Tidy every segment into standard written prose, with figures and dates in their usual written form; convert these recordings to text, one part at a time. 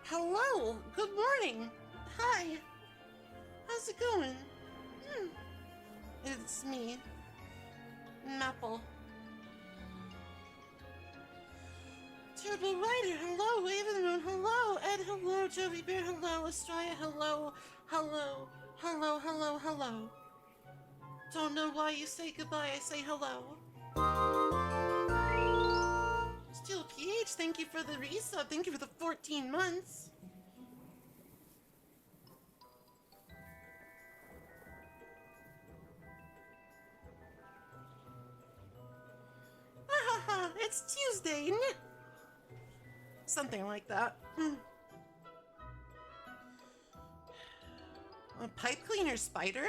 Hello, good morning. Hi, how's it going? It's me, Maple. Turbo Rider, hello, Ravenmoon, hello, Ed, hello, Jovi Bear, hello, Estrella, hello, hello, hello, hello, hello. Don't know why you say goodbye, I say hello. Steel PH, thank you for the resub, thank you for the 14 months. Haha, it's Tuesday, isn't it? Something like that. A pipe cleaner spider?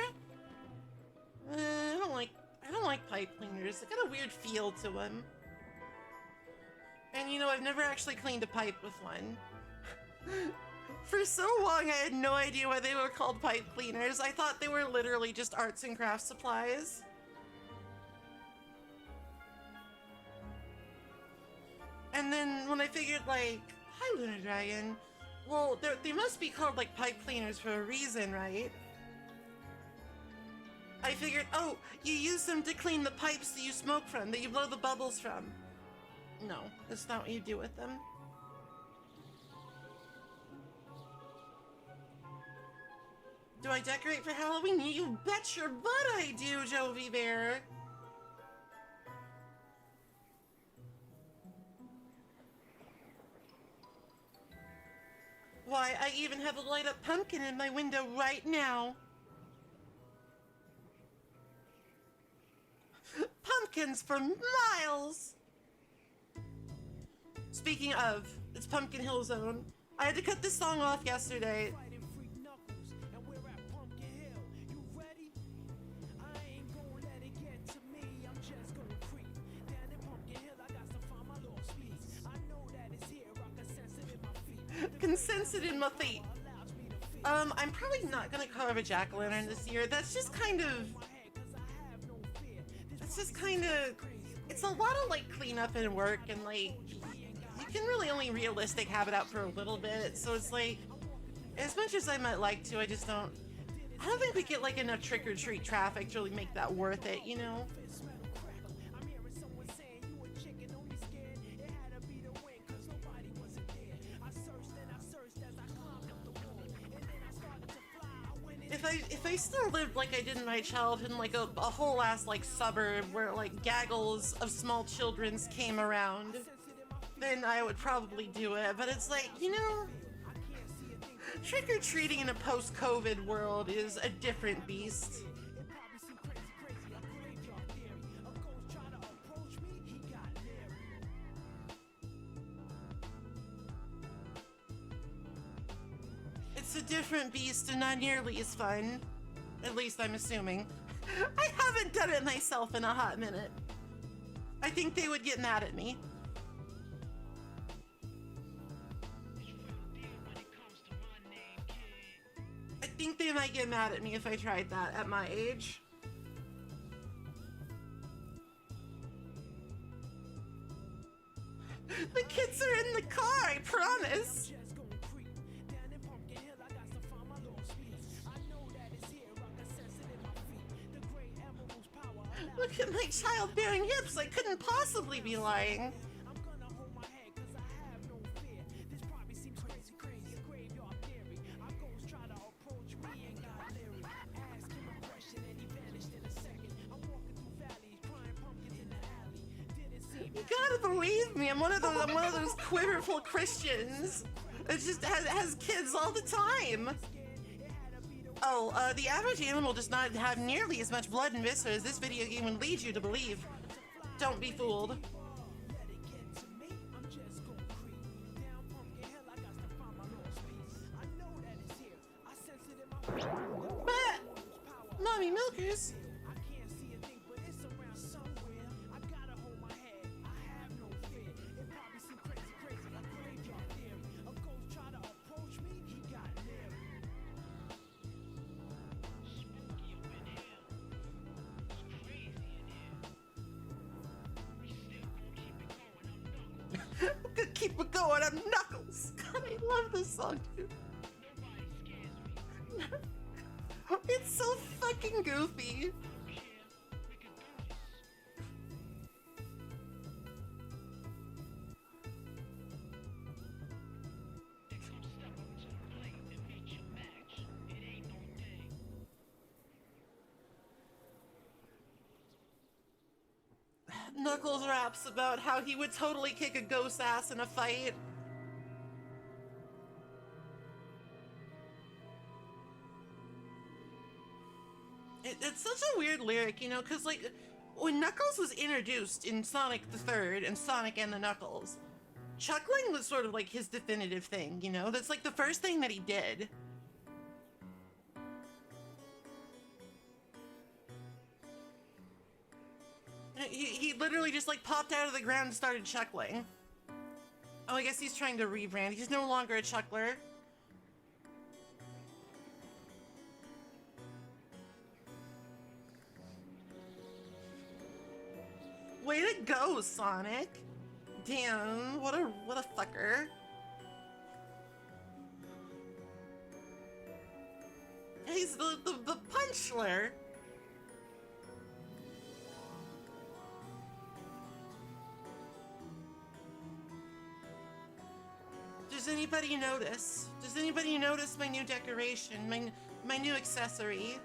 I don't like pipe cleaners. They got a weird feel to them. And you know, I've never actually cleaned a pipe with one. For so long, I had no idea why they were called pipe cleaners. I thought they were literally just arts and crafts supplies. And then when I figured, like, hi, Lunar Dragon. Well, they must be called, like, pipe cleaners for a reason, right? I figured, oh, you use them to clean the pipes that you smoke from, that you blow the bubbles from. No, that's not what you do with them. Do I decorate for Halloween? You bet your butt I do, Jovi Bear! Why, I even have a light-up pumpkin in my window right now. Pumpkins for miles! Speaking of, it's Pumpkin Hill Zone. I had to cut this song off yesterday. Can sense it in my feet. I'm probably not gonna carve a jack-o'-lantern this year. That's just kind of... It's a lot of, like, cleanup and work, and, like, you can really only realistic have it out for a little bit, so it's like, as much as I might like to, I don't think we get, like, enough trick-or-treat traffic to really make that worth it, you know? If I still lived like I did in my childhood in like a whole ass like suburb where like gaggles of small childrens came around, then I would probably do it. But it's like, you know, trick-or-treating in a post-COVID world is a different beast. It's a different beast and not nearly as fun. At least I'm assuming. I haven't done it myself in a hot minute. I think they would get mad at me. I think they might get mad at me if I tried that at my age. The kids are in the car, I promise! Look at my childbearing hips, I couldn't possibly be lying. You gotta believe me, I'm one of those quiverful Christians. It just has kids all the time. Oh, the average animal does not have nearly as much blood and viscera as this video game would lead you to believe. Don't be fooled. But, Mommy Milkers. Keep it going, I'm Knuckles! God, I love this song, too. It's so fucking goofy. Knuckles raps about how he would totally kick a ghost ass in a fight. It's such a weird lyric, you know, because, like, when Knuckles was introduced in Sonic the Third and Sonic and the Knuckles, chuckling was sort of like his definitive thing, you know? That's like the first thing that he did. He literally just, like, popped out of the ground and started chuckling. Oh, I guess he's trying to rebrand. He's no longer a chuckler. Way to go, Sonic. Damn, what a fucker. He's the punchler. Does anybody notice? Does anybody notice my new decoration? My new accessory?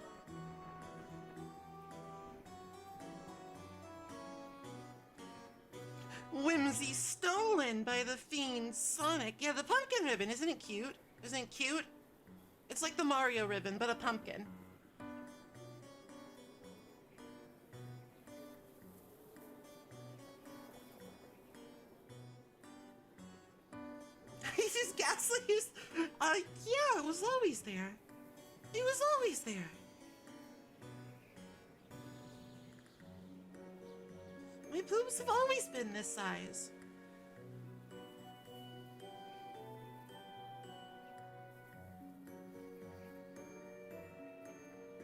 Whimsy stolen by the fiend Sonic. Yeah, the pumpkin ribbon, isn't it cute? Isn't it cute? It's like the Mario ribbon, but a pumpkin. He's just ghastly. Yeah, it was always there. It was always there. My boobs have always been this size.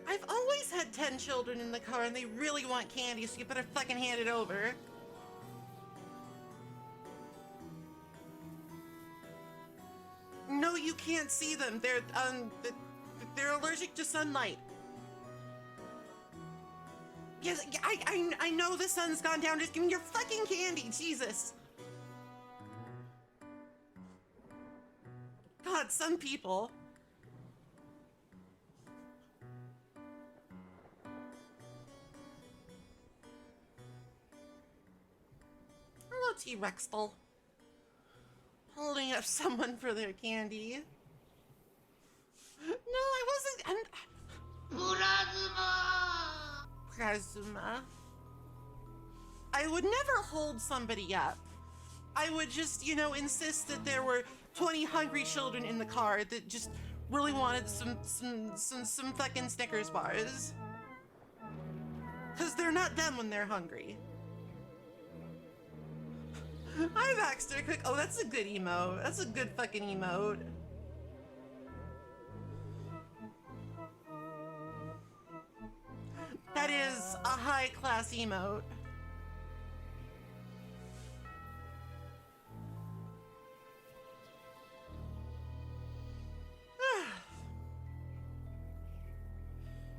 I've always had 10 children in the car and they really want candy, so you better fucking hand it over. No, you can't see them. They're allergic to sunlight. Yes, I know the sun's gone down. Just give me your fucking candy, Jesus. God, some people. Hello, T-Rextal. Holding up someone for their candy. No, I wasn't. Kazuma. I would never hold somebody up. I would just, you know, insist that there were 20 hungry children in the car that just really wanted some fucking Snickers bars. Cause they're not them when they're hungry. Hi, Baxter Cook. Oh, that's a good emote. That's a good fucking emote. That is a high-class emote.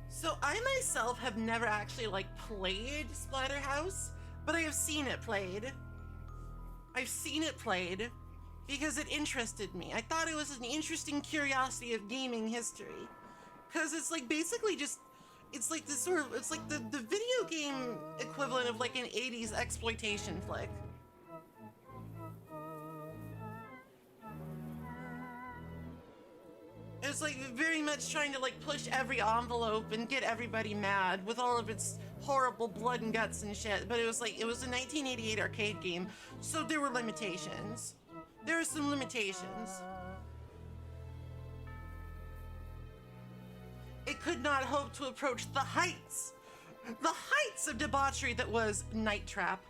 So I myself have never actually, like, played Splatterhouse, but I have seen it played. I've seen it played because it interested me. I thought it was an interesting curiosity of gaming history. Because it's, like, basically just... It's like this sort of, it's like the video game equivalent of like an 80s exploitation flick. It's like very much trying to like push every envelope and get everybody mad with all of its horrible blood and guts and shit. But it was like, it was a 1988 arcade game, so there were limitations. There were some limitations. It could not hope to approach the heights of debauchery that was Night Trap.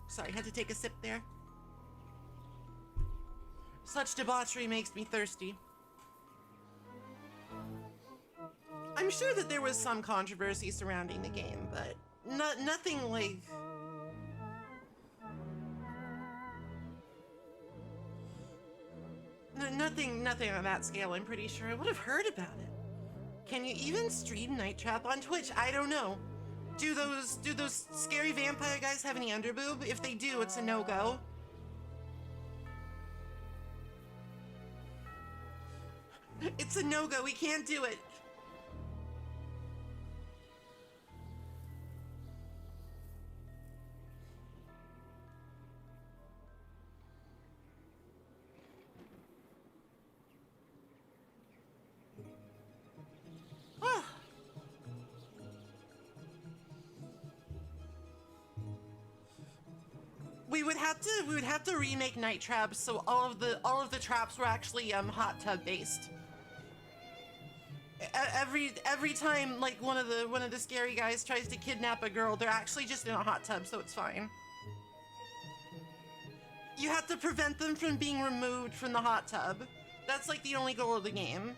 Sorry, had to take a sip there. Such debauchery makes me thirsty. I'm sure that there was some controversy surrounding the game, but nothing like... Nothing on that scale. I'm pretty sure I would have heard about it. Can you even stream Night Trap on Twitch? I don't know. Do those scary vampire guys have any underboob? If they do, it's a no-go. It's a no-go. We can't do it. We would have to remake Night Traps so all of the traps were actually hot tub based. Every time like one of the scary guys tries to kidnap a girl, they're actually just in a hot tub, so it's fine. You have to prevent them from being removed from the hot tub. That's like the only goal of the game.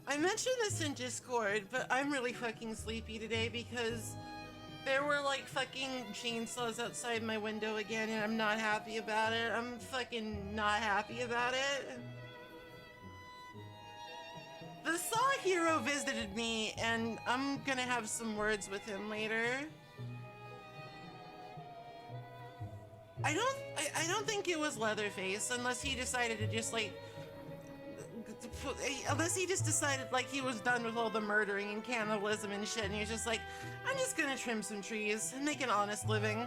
I mentioned this in Discord, but I'm really fucking sleepy today because there were like fucking chainsaws outside my window again, and I'm not happy about it. I'm fucking not happy about it. The Saw Hero visited me, and I'm gonna have some words with him later. I don't think it was Leatherface, unless he decided to just like... Unless he just decided like he was done with all the murdering and cannibalism and shit, and he was just like, I'm just gonna trim some trees and make an honest living.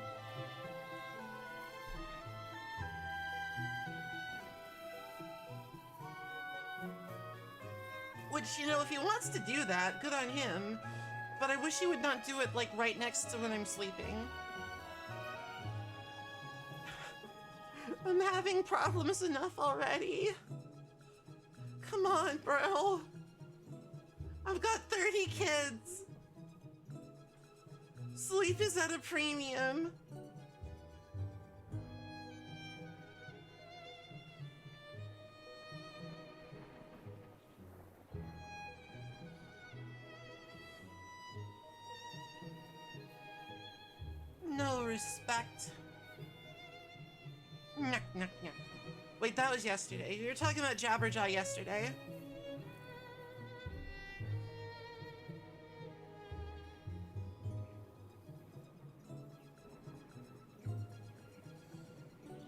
Which, you know, if he wants to do that, good on him. But I wish he would not do it like right next to when I'm sleeping. I'm having problems enough already. Come on, bro. I've got 30 kids. Sleep is at a premium. No respect. Nuck, nuck, nuck. Wait, that was yesterday. We were talking about Jabberjaw yesterday.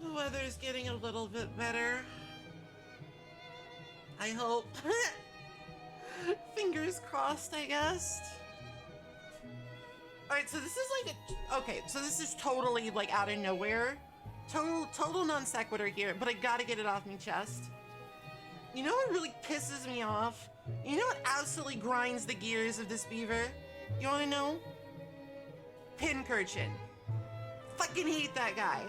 The weather's getting a little bit better. I hope. Fingers crossed, I guess. Alright, so this is like a... Okay, so this is totally like out of nowhere. Total non sequitur here, but I gotta get it off my chest. You know what really pisses me off? You know what absolutely grinds the gears of this beaver? You wanna know? Pincurchin. Fucking hate that guy.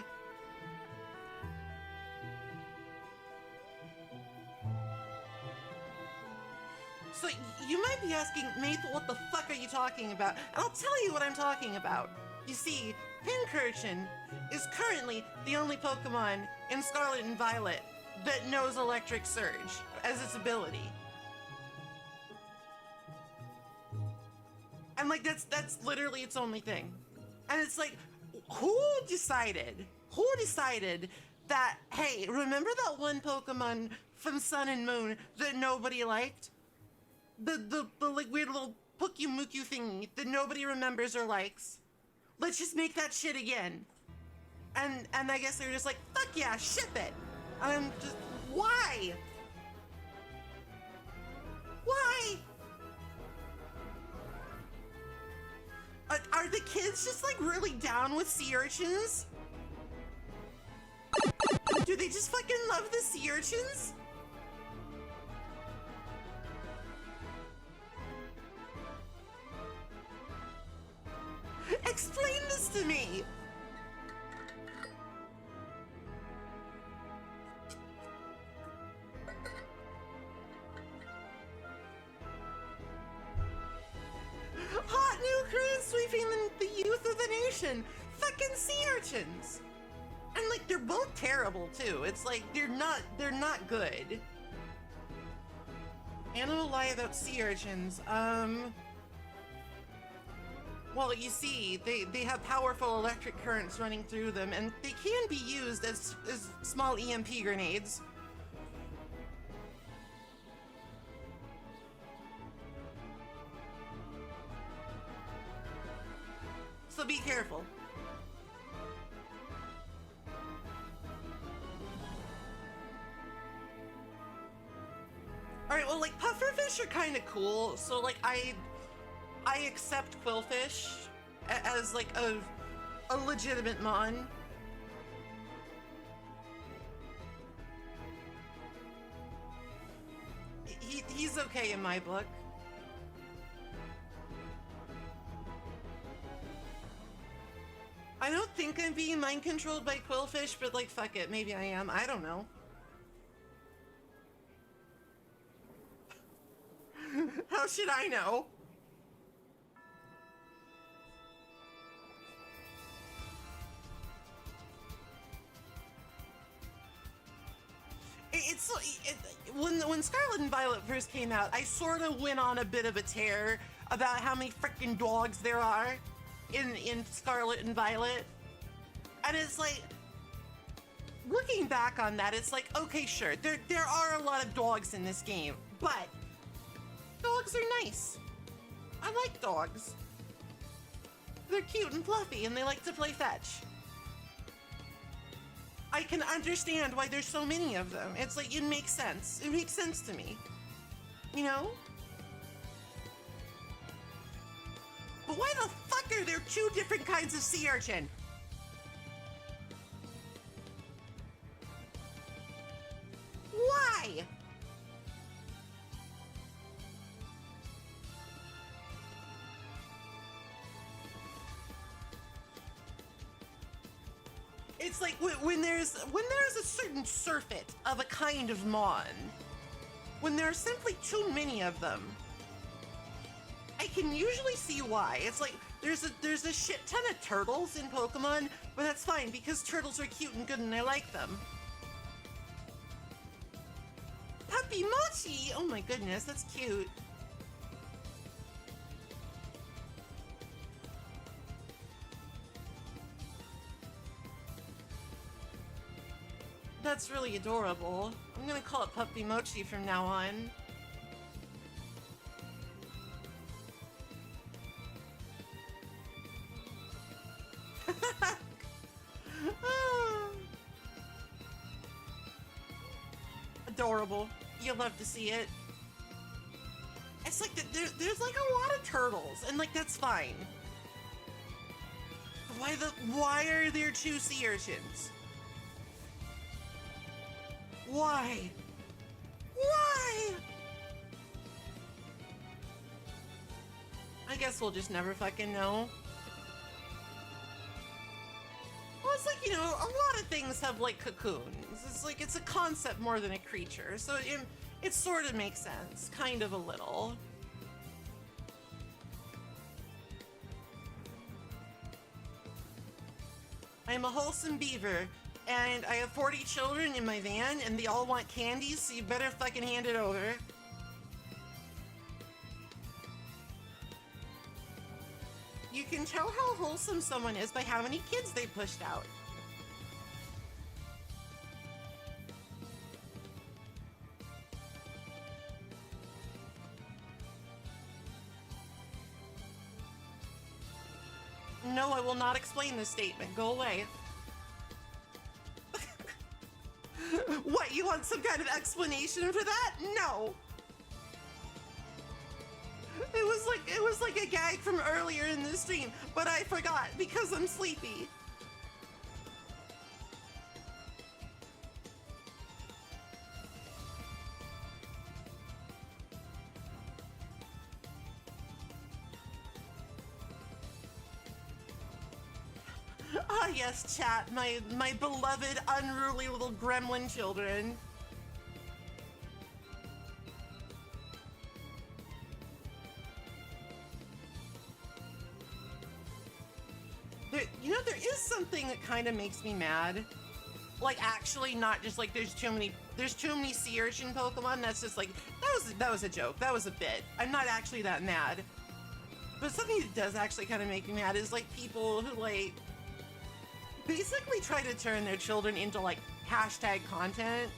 So you might be asking, Maple, what the fuck are you talking about? And I'll tell you what I'm talking about. You see, Pincurchin is currently the only Pokemon in Scarlet and Violet that knows Electric Surge as its ability. And like that's literally its only thing. And it's like, who decided that, hey, remember that one Pokemon from Sun and Moon that nobody liked? The like weird little Pukyu-Mukyu thingy that nobody remembers or likes? Let's just make that shit again. And I guess they were just like, fuck yeah, ship it. And I'm just, why? Why? Are the kids just like really down with sea urchins? Do they just fucking love the sea urchins? Explain this to me! Hot new crew sweeping the youth of the nation! urchin, fucking sea urchins. And like they're both terrible too. It's like they're not good. Animal lie about sea urchins. Well, you see, they have powerful electric currents running through them, and they can be used as small EMP grenades. So be careful. Alright, well, like, pufferfish are kind of cool, so, like, I accept quillfish as, like, a legitimate mon. He's okay in my book. I don't think I'm being mind controlled by quillfish, but like, fuck it, maybe I am. I don't know. How should I know? When Scarlet and Violet first came out, I sort of went on a bit of a tear about how many freaking dogs there are in Scarlet and Violet. And it's like, looking back on that, it's like, okay, sure, there are a lot of dogs in this game, but dogs are nice. I like dogs. They're cute and fluffy, and they like to play fetch. I can understand why there's so many of them. It's like, it makes sense. It makes sense to me. You know? But why the fuck are there two different kinds of sea urchin? Why? It's like when there's a certain surfeit of a kind of mon, when there are simply too many of them, I can usually see why. It's like there's a shit ton of turtles in Pokemon, but that's fine because turtles are cute and good and I like them. Puppy Mochi! Oh my goodness, that's cute. That's really adorable. I'm gonna call it Puppy Mochi from now on. Adorable. You'll love to see it. It's like there's like a lot of turtles, and like that's fine. Why are there two sea urchins? Why? Why? I guess we'll just never fucking know. Well, it's like, you know, a lot of things have like cocoons. It's like, it's a concept more than a creature. So it sort of makes sense. Kind of a little. I'm a wholesome beaver. And I have 40 children in my van, and they all want candy, so you better fucking hand it over. You can tell how wholesome someone is by how many kids they pushed out. No, I will not explain this statement. Go away. What, you want some kind of explanation for that? No. It was like a gag from earlier in the stream, but I forgot because I'm sleepy. Ah, yes, chat, my beloved, unruly little gremlin children. You thing that kind of makes me mad. Like, actually, not just like there's too many sea urchin Pokemon. That's just like that was a joke. That was a bit. I'm not actually that mad. But something that does actually kind of make me mad is like people who like basically try to turn their children into like hashtag content.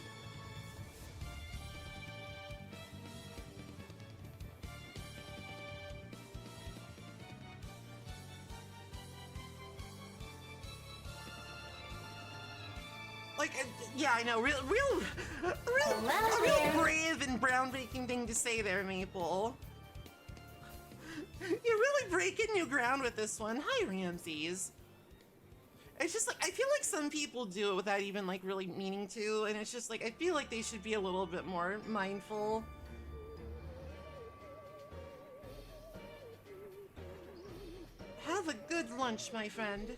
Like, yeah, I know, a real brave and groundbreaking thing to say there, Maple. You're really breaking new ground with this one. Hi, Ramses. It's just like, I feel like some people do it without even like really meaning to, and it's just like, I feel like they should be a little bit more mindful. Have a good lunch, my friend.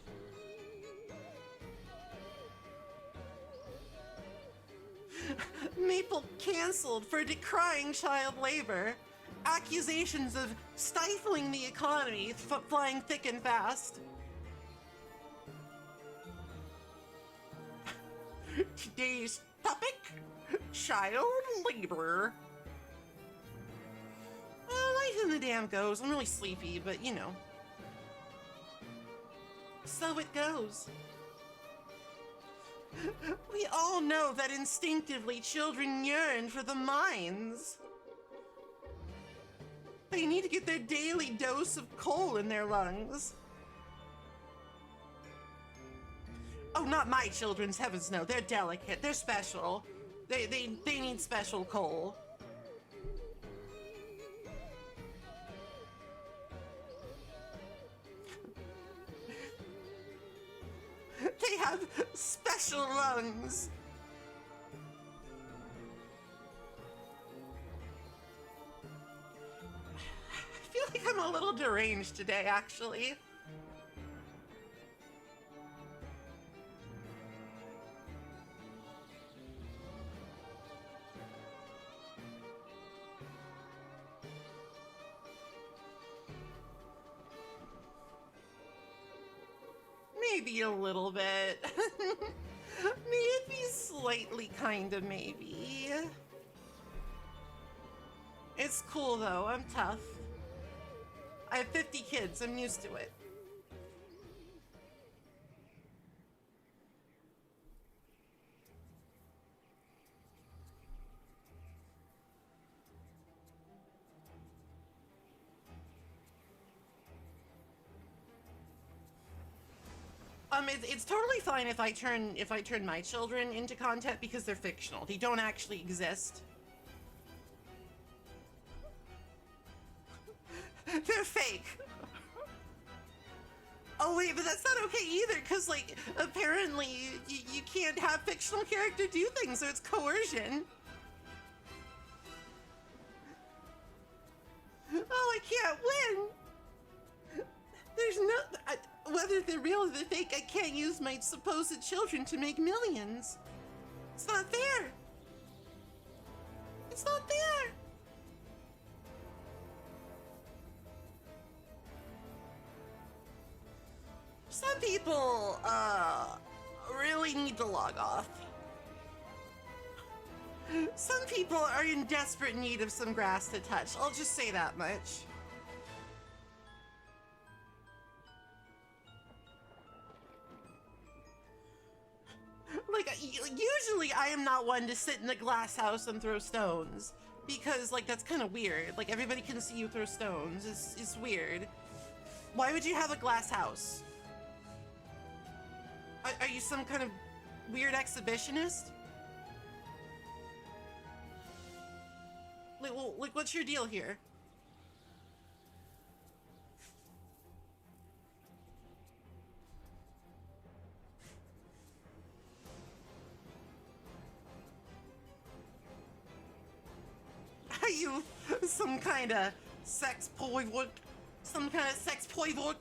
Maple canceled for decrying child labor. Accusations of stifling the economy flying thick and fast. Today's topic, child labor. Well, life in the damn goes. I'm really sleepy, but you know. So it goes. We all know that instinctively children yearn for the mines. They need to get their daily dose of coal in their lungs. Oh, not my children's, heavens no. They're delicate. They're special. They need special coal. They have special lungs. I feel like I'm a little deranged today, actually. Maybe a little bit. Maybe slightly, kind of, maybe. It's cool, though. I'm tough. I have 50 kids. I'm used to it. It's totally fine if I turn my children into content because they're fictional. They don't actually exist. They're fake. Oh wait, but that's not okay either, because like apparently you can't have fictional character do things, so it's coercion. Oh, I can't win. There's no. Whether they're real or they're fake, I can't use my supposed children to make millions. It's not fair. It's not fair. Some people, really need to log off. Some people are in desperate need of some grass to touch. I'll just say that much. Like, usually I am not one to sit in a glass house and throw stones. Because, like, that's kind of weird. Like, everybody can see you throw stones. It's weird. Why would you have a glass house? Are you some kind of weird exhibitionist? Like, what's your deal here? Are you some kind of sex pervert? Some kind of sex pervert?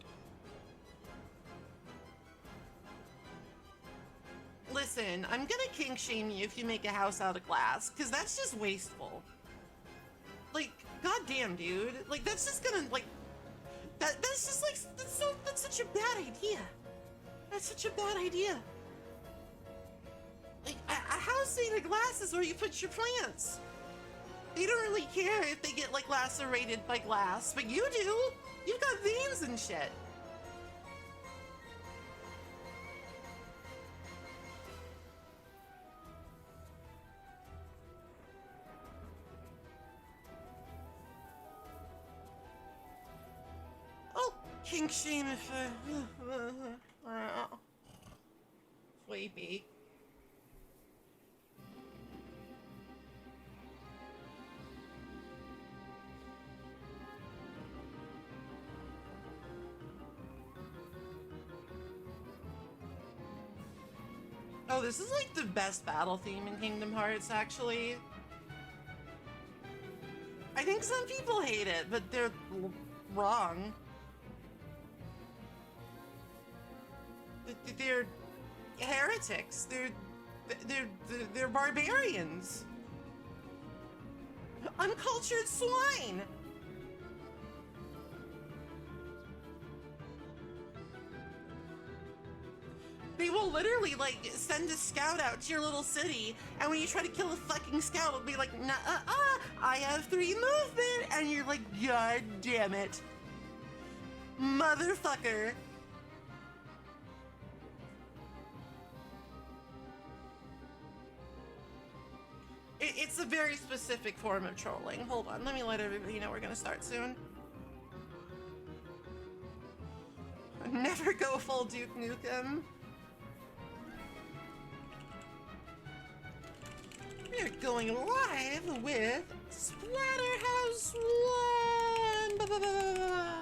Listen, I'm gonna kink shame you if you make a house out of glass, because that's just wasteful. Like, goddamn, dude. Like, that's just gonna, like, that's just like, that's such a bad idea. That's such a bad idea. Like, a house made of glass is where you put your plants. They don't really care if they get, like, lacerated by glass, but you do. You've got veins and shit. Oh, kink shame if sleepy. Oh, this is like the best battle theme in Kingdom Hearts, actually. I think some people hate it, but they're wrong. They're heretics. They're barbarians. Uncultured swine. They will literally, like, send a scout out to your little city, and when you try to kill a fucking scout, it'll be like, I have 3 movement, and you're like, God damn it. Motherfucker. It's a very specific form of trolling. Hold on, let me let everybody know we're gonna start soon. Never go full Duke Nukem. We're going live with Splatterhouse 1! Ba -ba -ba -ba -ba.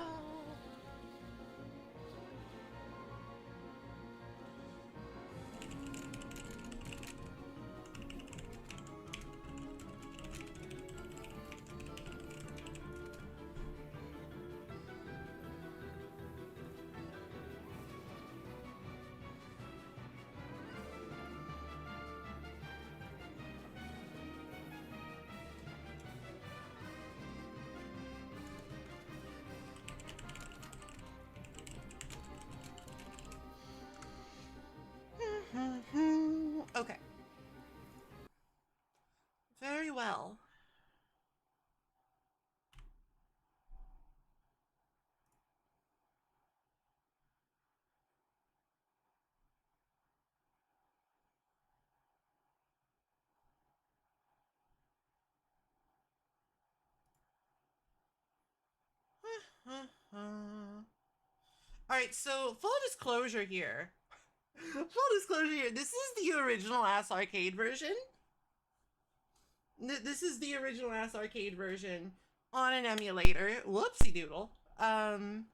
Okay. Very well. Alright, so full disclosure here. This is the original ass arcade version. This is the original ass arcade version on an emulator. Whoopsie doodle. And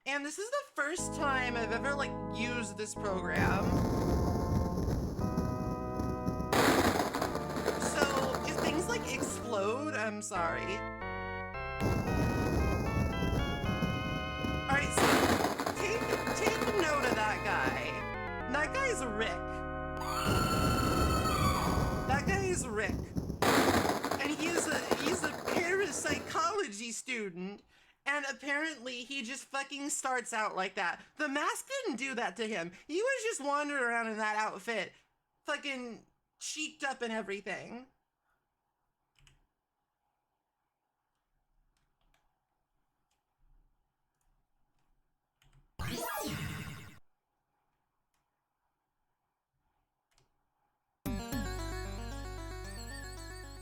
this is the first time I've ever, like, used this program. So if things, like, explode, I'm sorry. Alright, so take note of that guy. That guy's Rick. That guy is Rick. And he's a parapsychology student, and apparently he just fucking starts out like that. The mask didn't do that to him. He was just wandering around in that outfit, fucking cheeked up and everything.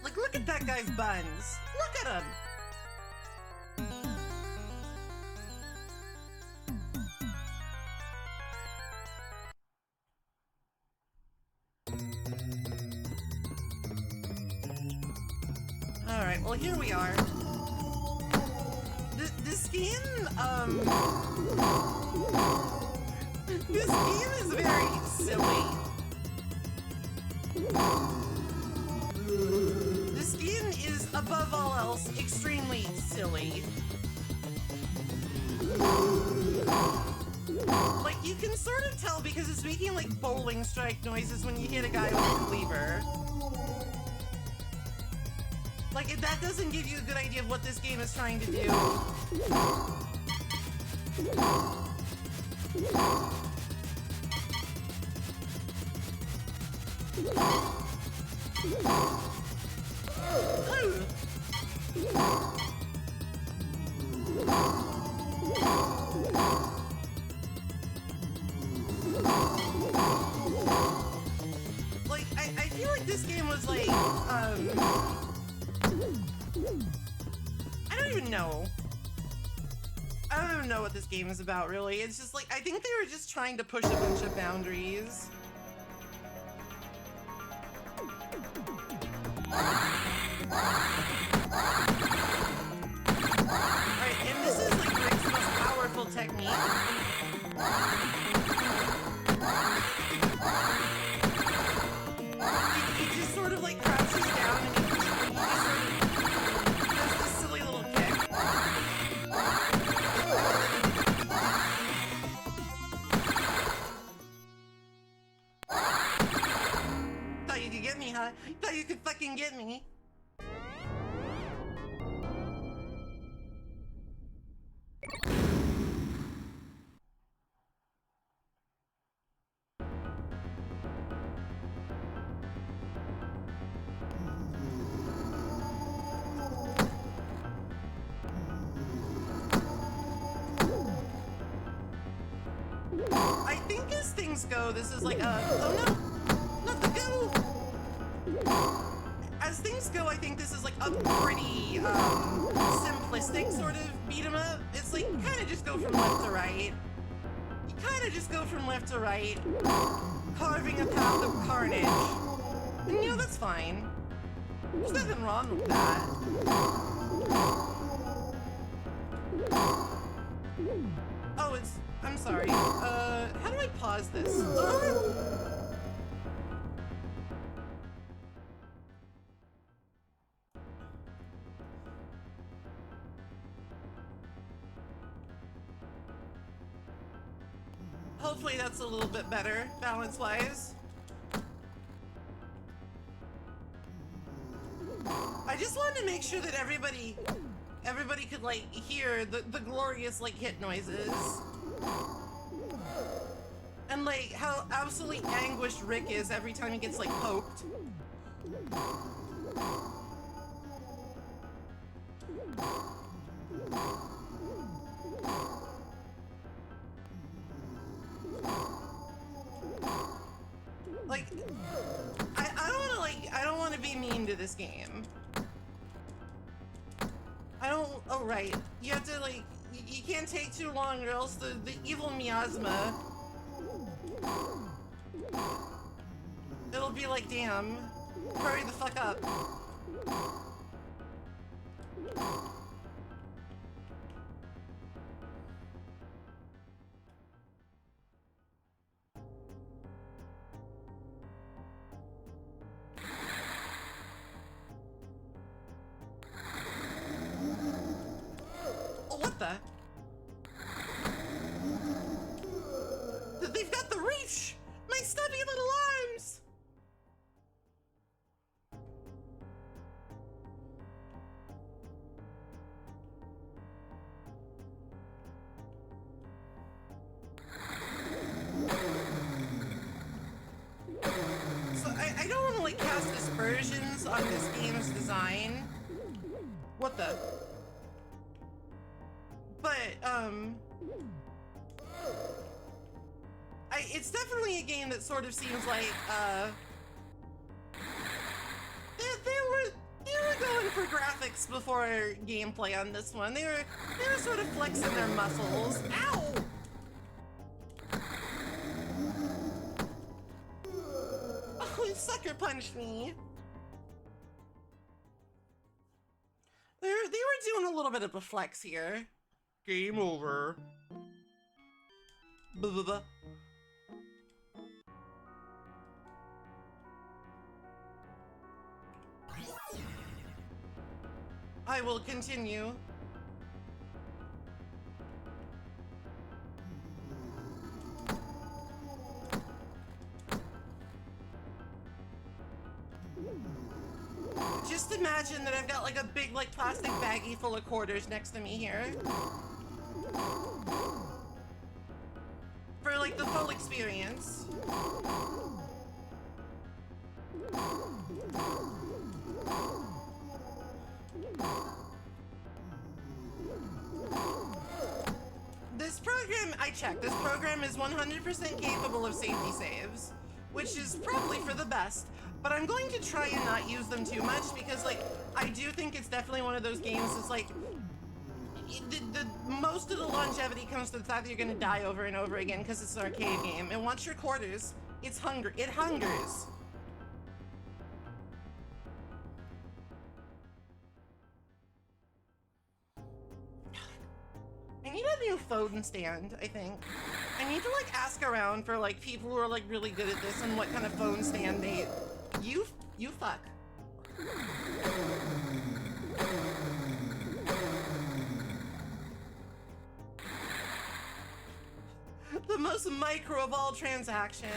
Like, look at that guy's buns. Look at him. Alright, well, here we are. This game, this game is very silly. This game is, above all else, extremely silly. Like, you can sort of tell because it's making, like, bowling strike noises when you hit a guy with a cleaver. Like, that doesn't give you a good idea of what this game is trying to do. Like, I feel like this game was like, I don't even know. I don't even know what this game is about, really. It's just like, I think they were just trying to push a bunch of boundaries. Alright, and this is like Rick's most powerful technique. He just sort of like crouches down and he just sort of does this silly little kick. Thought you could get me, huh? Thought you could fucking get me. I think as things go, this is like a... Oh no! Not the goo! As things go, I think this is like a pretty, simplistic sort of beat 'em up. It's like, you kind of just go from left to right. You kind of just go from left to right, carving a path of carnage. And you know, that's fine. There's nothing wrong with that. Oh, it's... I'm sorry. How do I pause this? Hopefully that's a little bit better, balance-wise. I just wanted to make sure that everybody could, like, hear the glorious, like, hit noises. And, like, how absolutely anguished Rick is every time he gets, like, poked. Like, I don't want to be mean to this game. Oh right, you have to like, you can't take too long or else the evil miasma, it'll be like, damn, hurry the fuck up. What the? They've got the reach! My stubby little arms! So I don't want to like cast aspersions on this game's design. What the? But, it's definitely a game that sort of seems like, they were going for graphics before gameplay on this one. They were sort of flexing their muscles. Ow! Oh, he sucker punched me. They were doing a little bit of a flex here. Game over. Buh. I will continue. Just imagine that I've got like a big like plastic baggie full of quarters next to me here. For like the full experience. This program, I checked, this program is 100% capable of safety saves, which is probably for the best, but I'm going to try and not use them too much because, like, I do think it's definitely one of those games that's, like, most of the longevity comes to the fact that you're going to die over and over again because it's an arcade game, and once your quarters, it hungers. I need a new phone stand, I think. I need to, like, ask around for, like, people who are, like, really good at this and what kind of phone stand they... You fuck. The most micro of all transactions.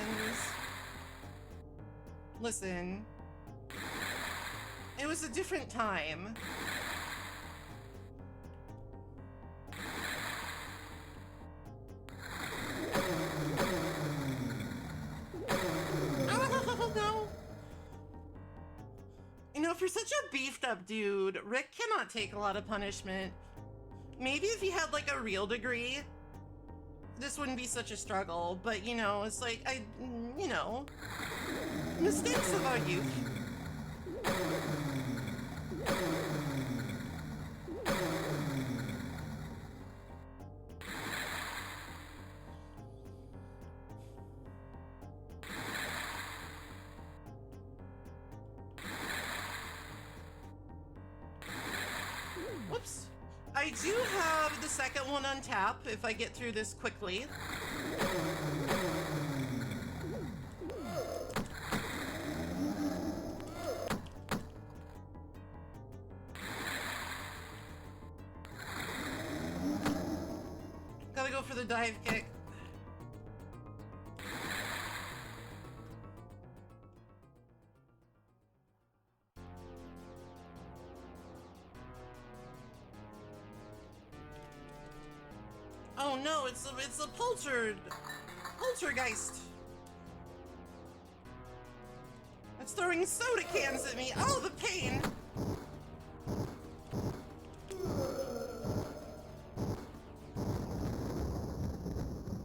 Listen. It was a different time. No. You know, for such a beefed up dude, Rick cannot take a lot of punishment. Maybe if he had like a real degree, this wouldn't be such a struggle, but you know, it's like, you know, mistakes of our youth. Whoops. I do have the second one on tap if I get through this quickly. Gotta go for the dive kick. Oh no, it's a poltergeist. It's throwing soda cans at me. Oh, the pain.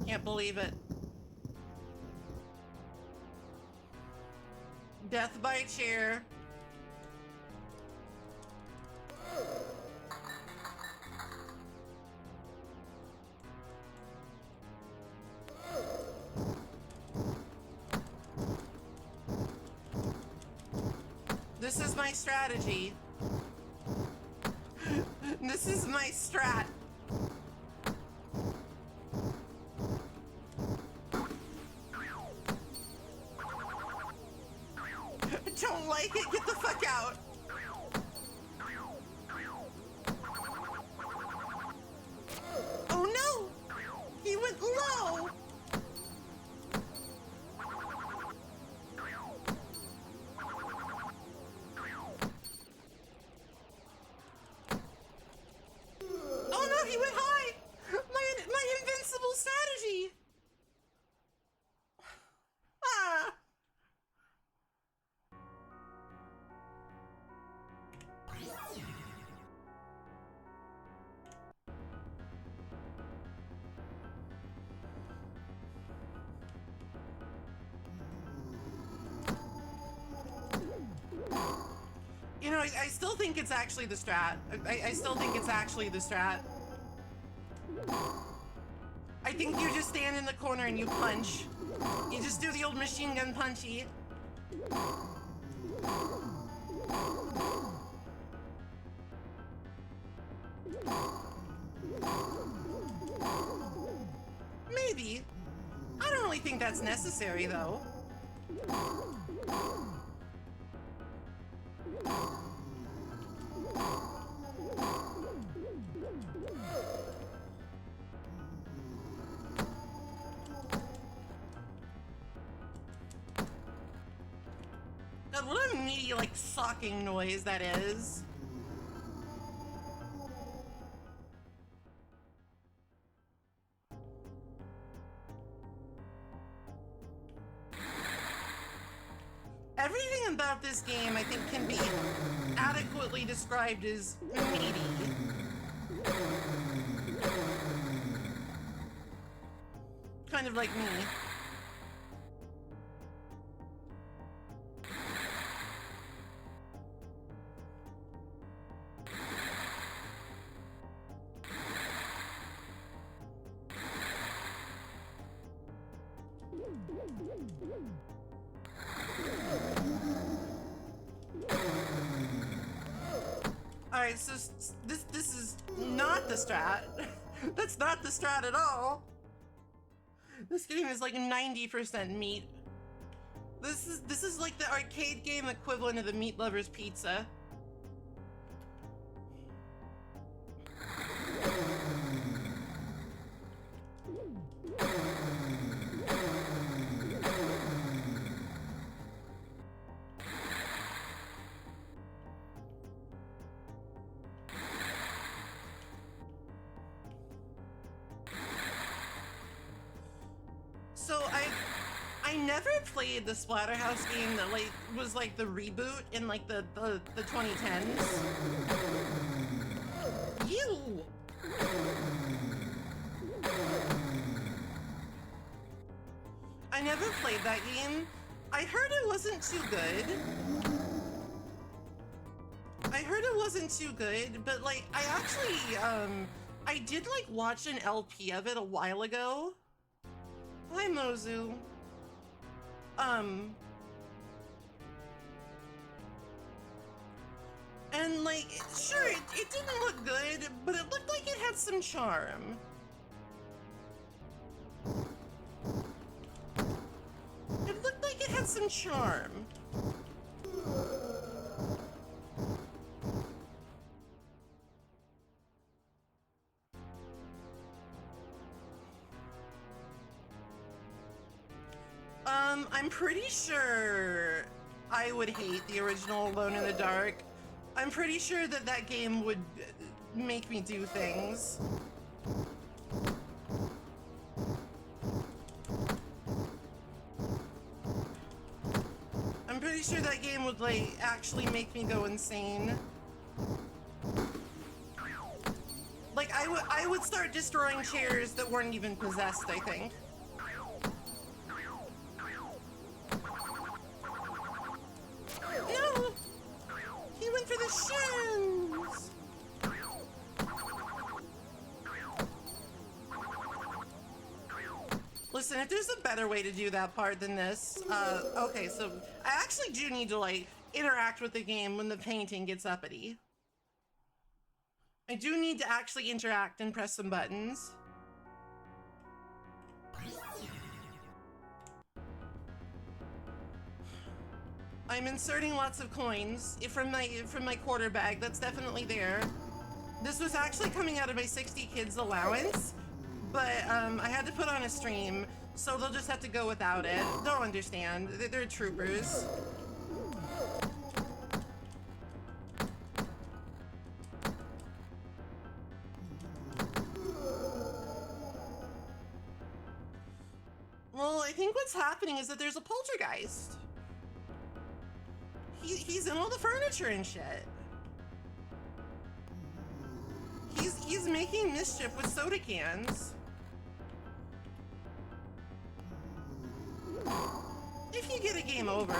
Can't believe it. Death by chair. This is my strategy. This is my strat. Don't like it, get the fuck out. Oh no! He went low! Oh no, he went high! My invincible strategy! Ah! You know, I still think it's actually the strat. I still think it's actually the strat. I think you just stand in the corner and you punch. You just do the old machine gun punchy. Maybe. I don't really think that's necessary, though. God, What a meaty, like, socking noise that is. Everything about this game, I think, can be adequately described as meaty. Kind of like me. Alright, so this is not the strat. That's not the strat at all. This game is like 90% meat. This is like the arcade game equivalent of the Meat Lover's Pizza. So I never played the Splatterhouse game that like was like the reboot in like the 2010s. You. I never played that game. I heard it wasn't too good. But like I actually I did like watch an LP of it a while ago. Hi, Mozu. And like, sure, it didn't look good, but it looked like it had some charm. It looked like it had some charm. I'm pretty sure I would hate the original Alone in the Dark. I'm pretty sure that that game would make me do things. I'm pretty sure that game would, like, actually make me go insane. Like, I would start destroying chairs that weren't even possessed, I think. No! He went for the shins! Listen, if there's a better way to do that part than this, okay, so I actually do need to, like, interact with the game when the painting gets uppity. I do need to actually interact and press some buttons. I'm inserting lots of coins from my quarter bag. That's definitely there. This was actually coming out of my 60 kids allowance, but I had to put on a stream, so they'll just have to go without it. They'll understand. They're troopers. Well, I think what's happening is that there's a poltergeist. He's in all the furniture and shit. He's making mischief with soda cans. If you get a game over.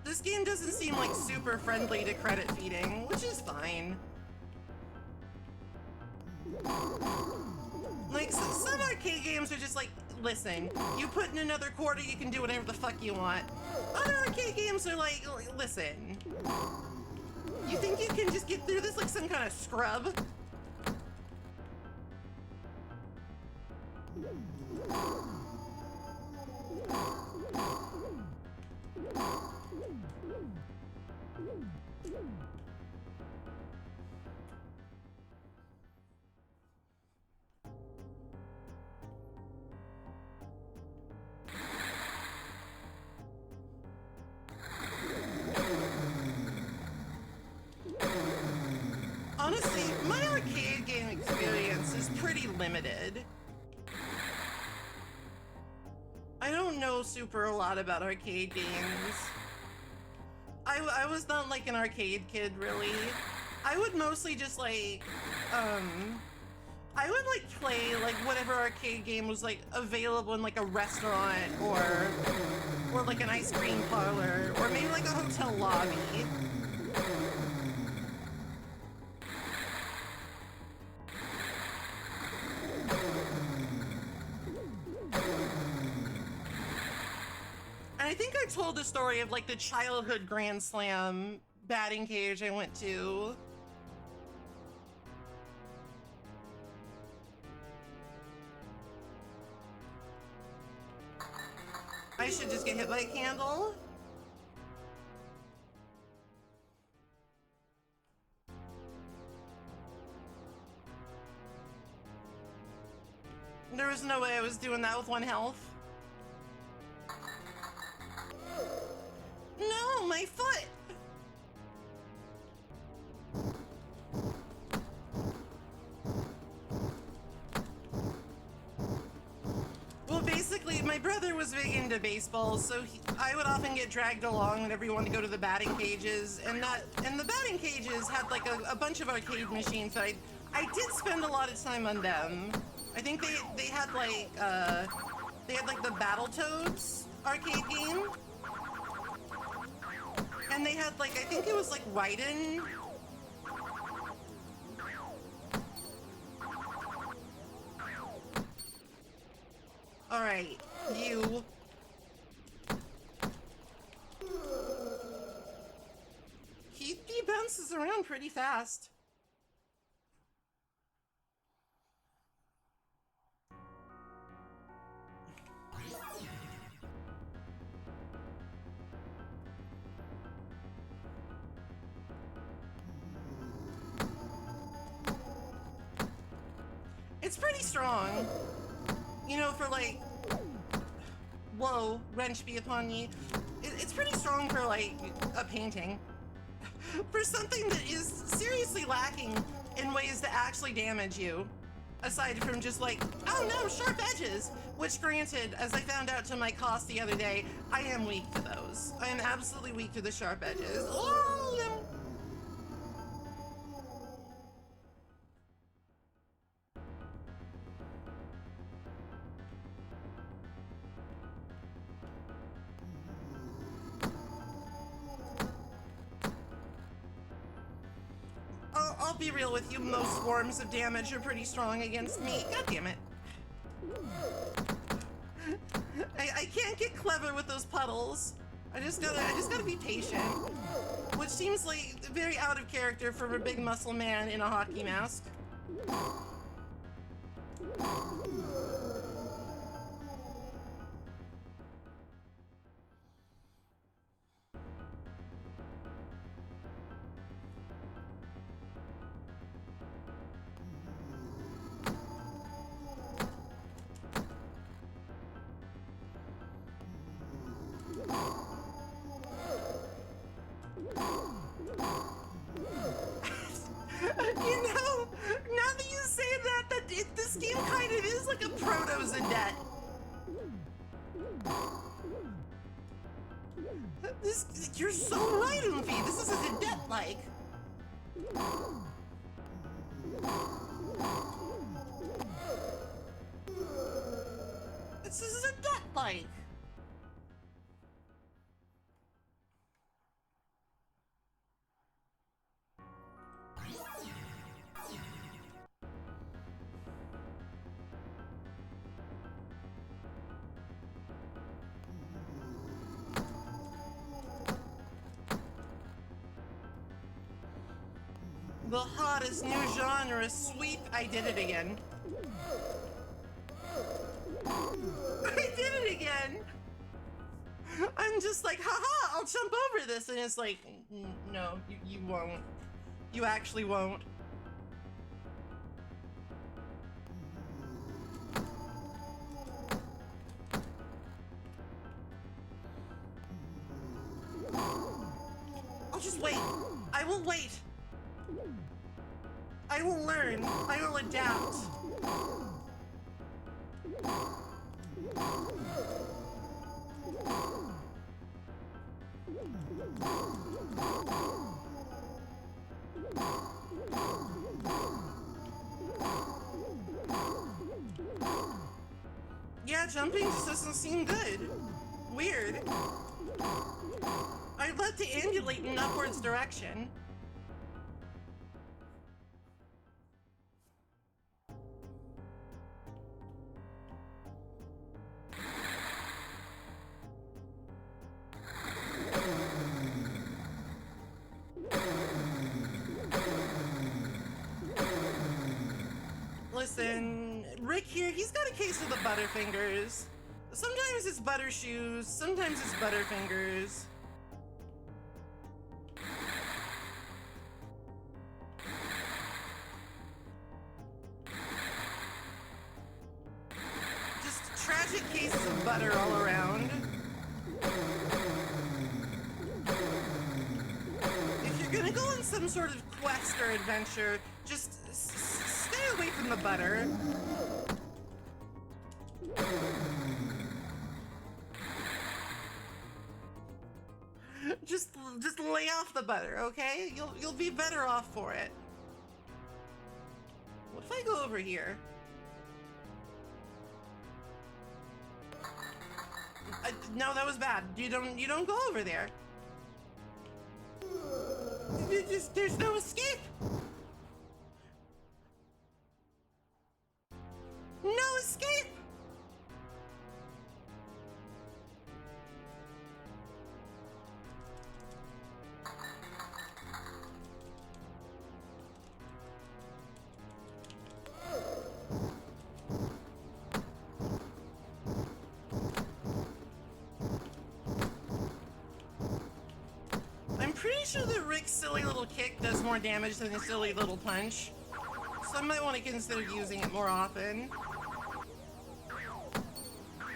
This game doesn't seem like super friendly to credit feeding, which is fine. Like, some arcade games are just like, listen, you put in another quarter, you can do whatever the fuck you want. Other arcade games are like, listen, you think you can just get through this like some kind of scrub? limited. I don't know super a lot about arcade games. I was not like an arcade kid, really. I would mostly just like, I would like play like whatever arcade game was like available in like a restaurant or like an ice cream parlor or maybe like a hotel lobby. And I think I told the story of like the childhood Grand Slam batting cage I went to. I should just get hit by a candle. There was no way I was doing that with 1 health. No, my foot! Well, basically, my brother was big into baseball, so I would often get dragged along whenever he wanted to go to the batting cages, and the batting cages had like a bunch of arcade machines that I did spend a lot of time on them. I think they had like the Battletoads arcade game, and they had like, I think it was like Raiden. All right, you. He bounces around pretty fast. It's pretty strong. You know, for like, whoa, wrench be upon ye. It's pretty strong for like a painting. For something that is seriously lacking in ways to actually damage you. Aside from just like, oh no, sharp edges. Which granted, as I found out to my cost the other day, I am weak to those. I am absolutely weak to the sharp edges. Oh, no. I'll be real with you, most forms of damage are pretty strong against me. God damn it. I can't get clever with those puddles. I just gotta be patient. Which seems like very out of character for a big muscle man in a hockey mask. You know, now that you say that this game kind of is like a proto-Zadette. You're so right, Oomfy. This is a Zadette-like. This is a Zadette-like. The hottest new genre sweep. I did it again. I did it again. I'm just like, haha, I'll jump over this. And it's like, no, you won't. You actually won't. I'll just wait. I will wait. I will learn. I will adapt. Yeah, jumping just doesn't seem good. Weird. I'd love to ambulate in an upwards direction. Listen, Rick here, he's got a case of the Butterfingers. Sometimes it's butter shoes, sometimes it's Butterfingers. Just tragic cases of butter all around. If you're gonna go on some sort of quest or adventure, just stay away from the butter. Just lay off the butter, okay? You'll be better off for it. What if I go over here? No, that was bad. You don't go over there. There's no escape. No escape. I'm pretty sure that Rick's silly little kick does more damage than his silly little punch. So I might want to consider using it more often.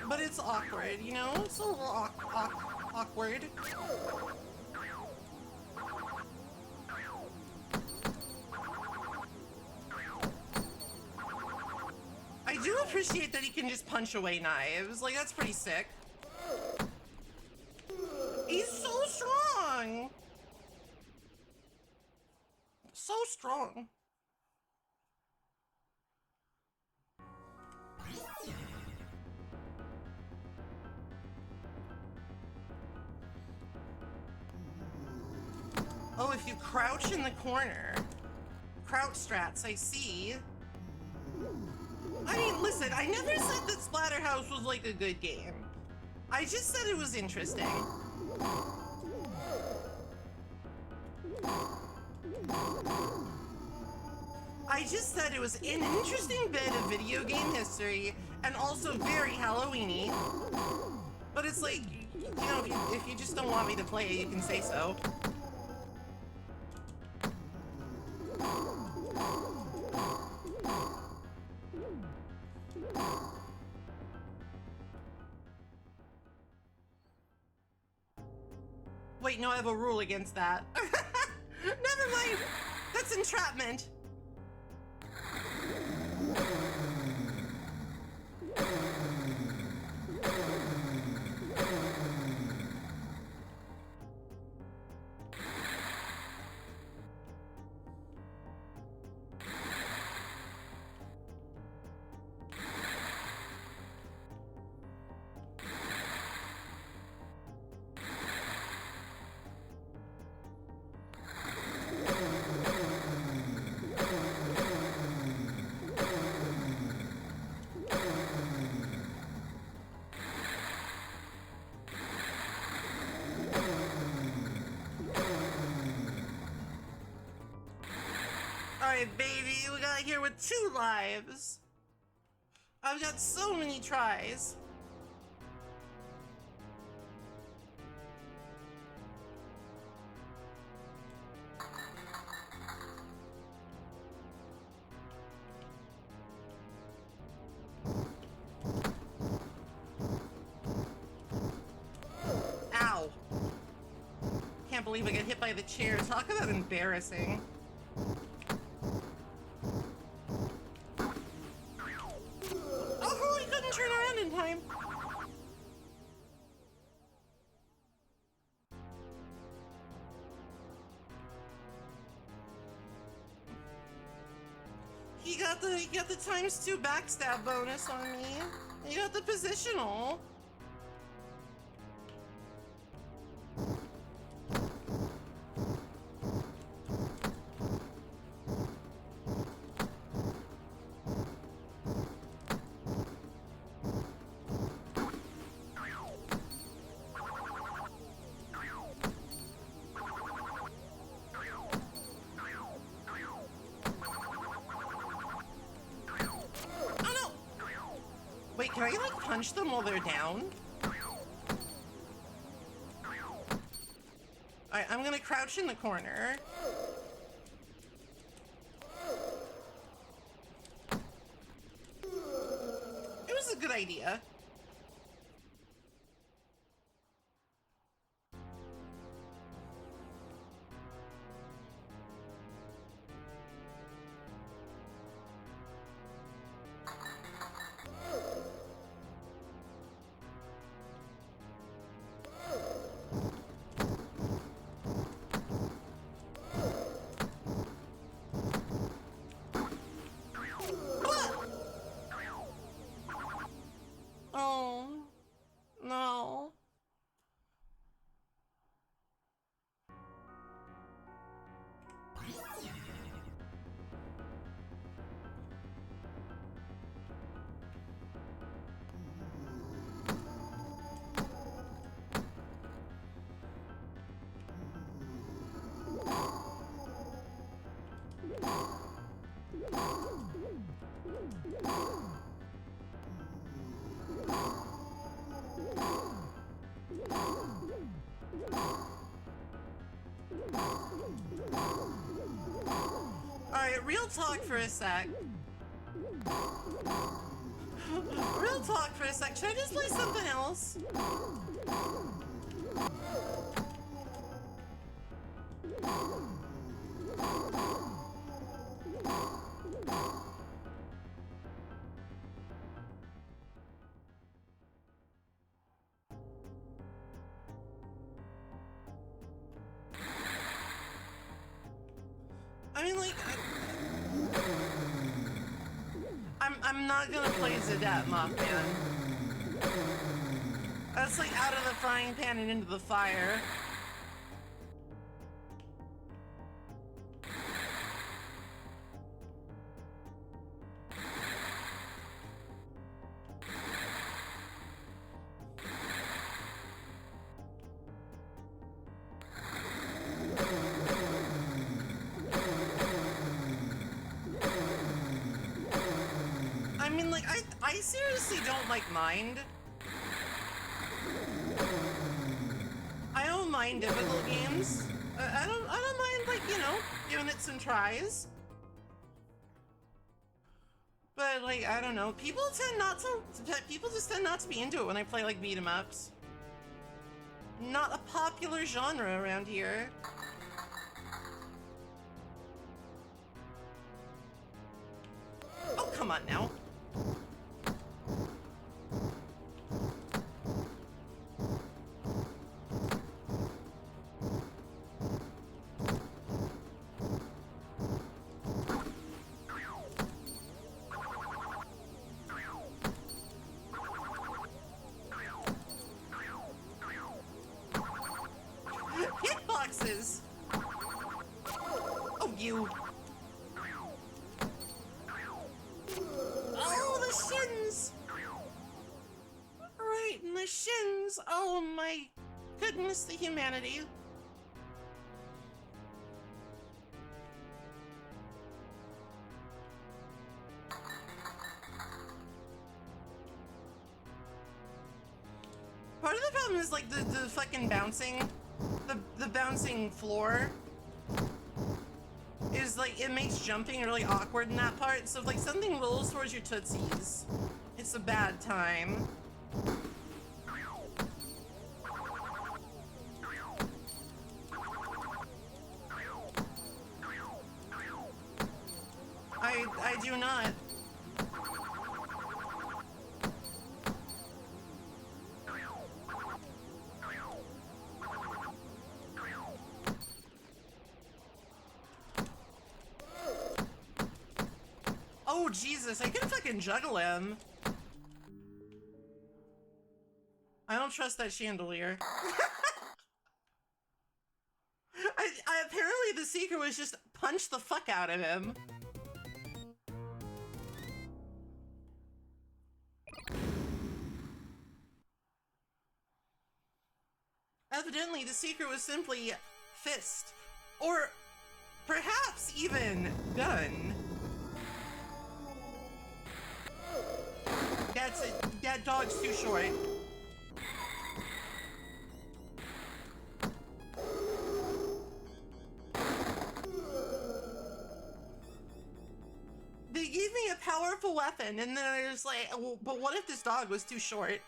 But it's awkward, you know? It's a little awkward. I do appreciate that he can just punch away knives. Like, that's pretty sick. He's so strong! So strong. Oh, if you crouch in the corner. Crouch strats, I see. I mean, listen, I never said that Splatterhouse was like a good game. I just said it was interesting. I just said it was an interesting bit of video game history and also very Halloween-y. But it's like, you know, if you just don't want me to play it, you can say so. Wait, no, I have a rule against that. Never mind! That's entrapment! Alright, baby, we got here with 2 lives. I've got so many tries. Ow. Can't believe I got hit by the chair. Talk about embarrassing. Turn around in time. He got the ×2 backstab bonus on me. You got the positional. Wait, can I like punch them while they're down? Alright, I'm gonna crouch in the corner. It was a good idea. Oh, no. Alright, real talk for a sec. Real talk for a sec. Should I just play something else? I mean, like, I'm not gonna play Zadat Mothman. That's like out of the frying pan and into the fire. I mean, like, I seriously don't, like, mind. I don't mind difficult games. I don't mind, like, you know, giving it some tries. But, like, I don't know. People just tend not to be into it when I play, like, beat 'em ups. Not a popular genre around here. Oh, come on now. Hitboxes! Oh, you. Oh, the shins! Right, and the shins! Oh my goodness, the humanity. Part of the problem is like the fucking bouncing. The bouncing floor is like, it makes jumping really awkward in that part. So if like something rolls towards your tootsies, it's a bad time. I do not. Oh, Jesus, I can fucking juggle him. I don't trust that chandelier. Apparently the secret was just punch the fuck out of him. Evidently the secret was simply fist. Or perhaps even gun. That's it. That dog's too short. They gave me a powerful weapon, and then I was like, well, but what if this dog was too short?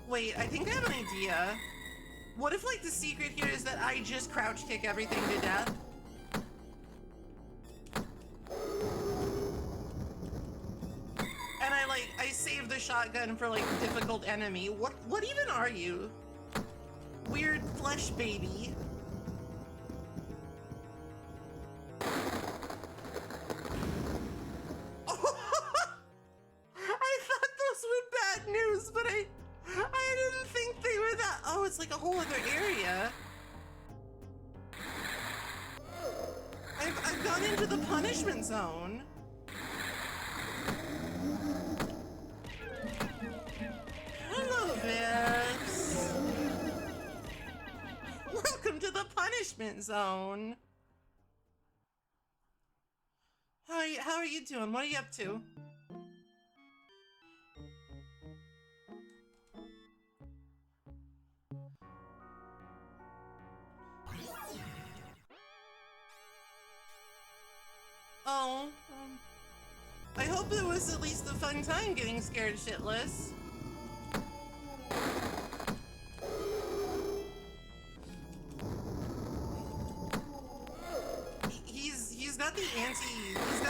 Wait, I think I have an idea. What if, like, the secret here is that I just crouch kick everything to death? And I save the shotgun for, like, difficult enemy. What even are you? Weird flesh baby. I thought those were bad news, but I didn't think they were that. Oh, it's like a whole other area. I've gone into the punishment zone. Hello, Vips. Welcome to the punishment zone. How are you doing? What are you up to? Oh, I hope it was at least a fun time getting scared shitless. He's got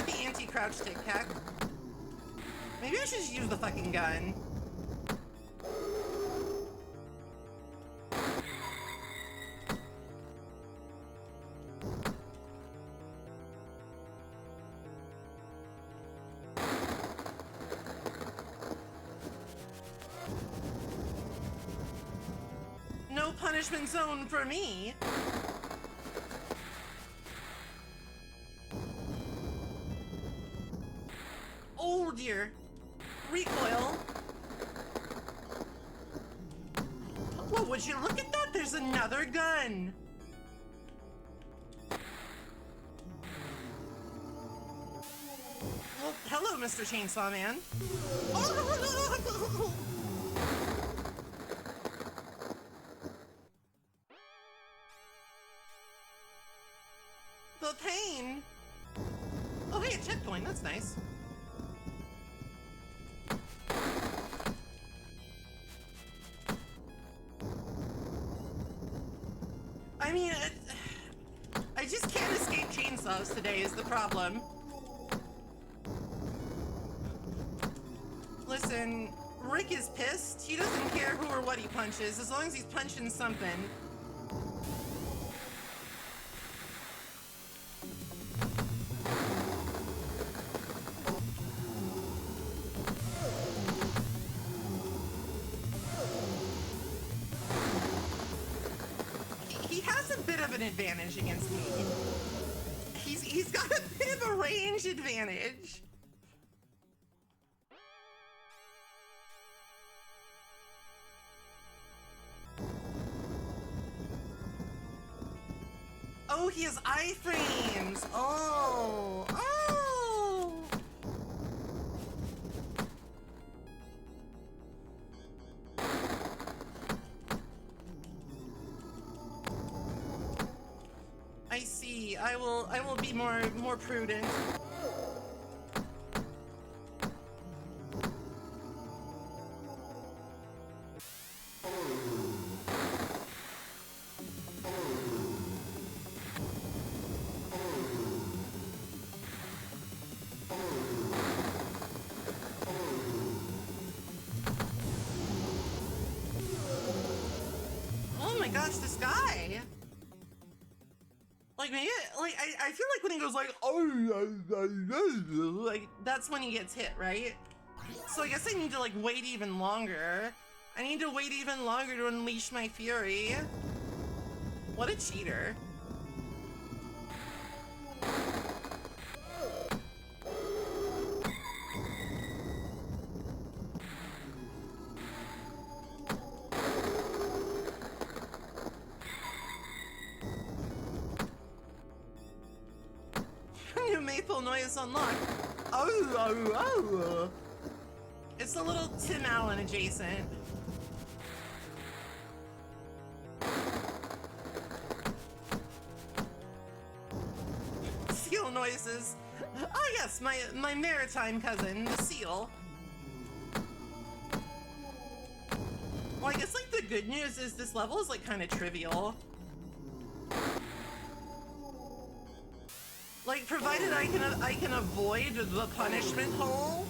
the anti-crouch tic tac. Maybe I should just use the fucking gun. No punishment zone for me. Oh dear. Recoil. Well, would you look at that? There's another gun. Well, hello, Mr. Chainsaw Man. Oh! The pain. Oh, hey, a checkpoint. That's nice. I mean, I just can't escape chainsaws today is the problem. Listen, Rick is pissed. He doesn't care who or what he punches, as long as he's punching something. He has a bit of an advantage against me. He's got a bit of a range advantage. Oh, he has iframes. Oh. Oh. I see. I will be more prudent. Oh my gosh, this guy. Like maybe, like I feel like when he goes like, oh, like that's when he gets hit, right? So I guess I need to like wait even longer. I need to wait even longer to unleash my fury. What a cheater. New maple noise unlocked. Oh. It's a little Tim Allen adjacent. Seal noises. Oh yes, my maritime cousin, the seal. Well, I guess like the good news is this level is like kind of trivial. Like, provided I can avoid the punishment hole.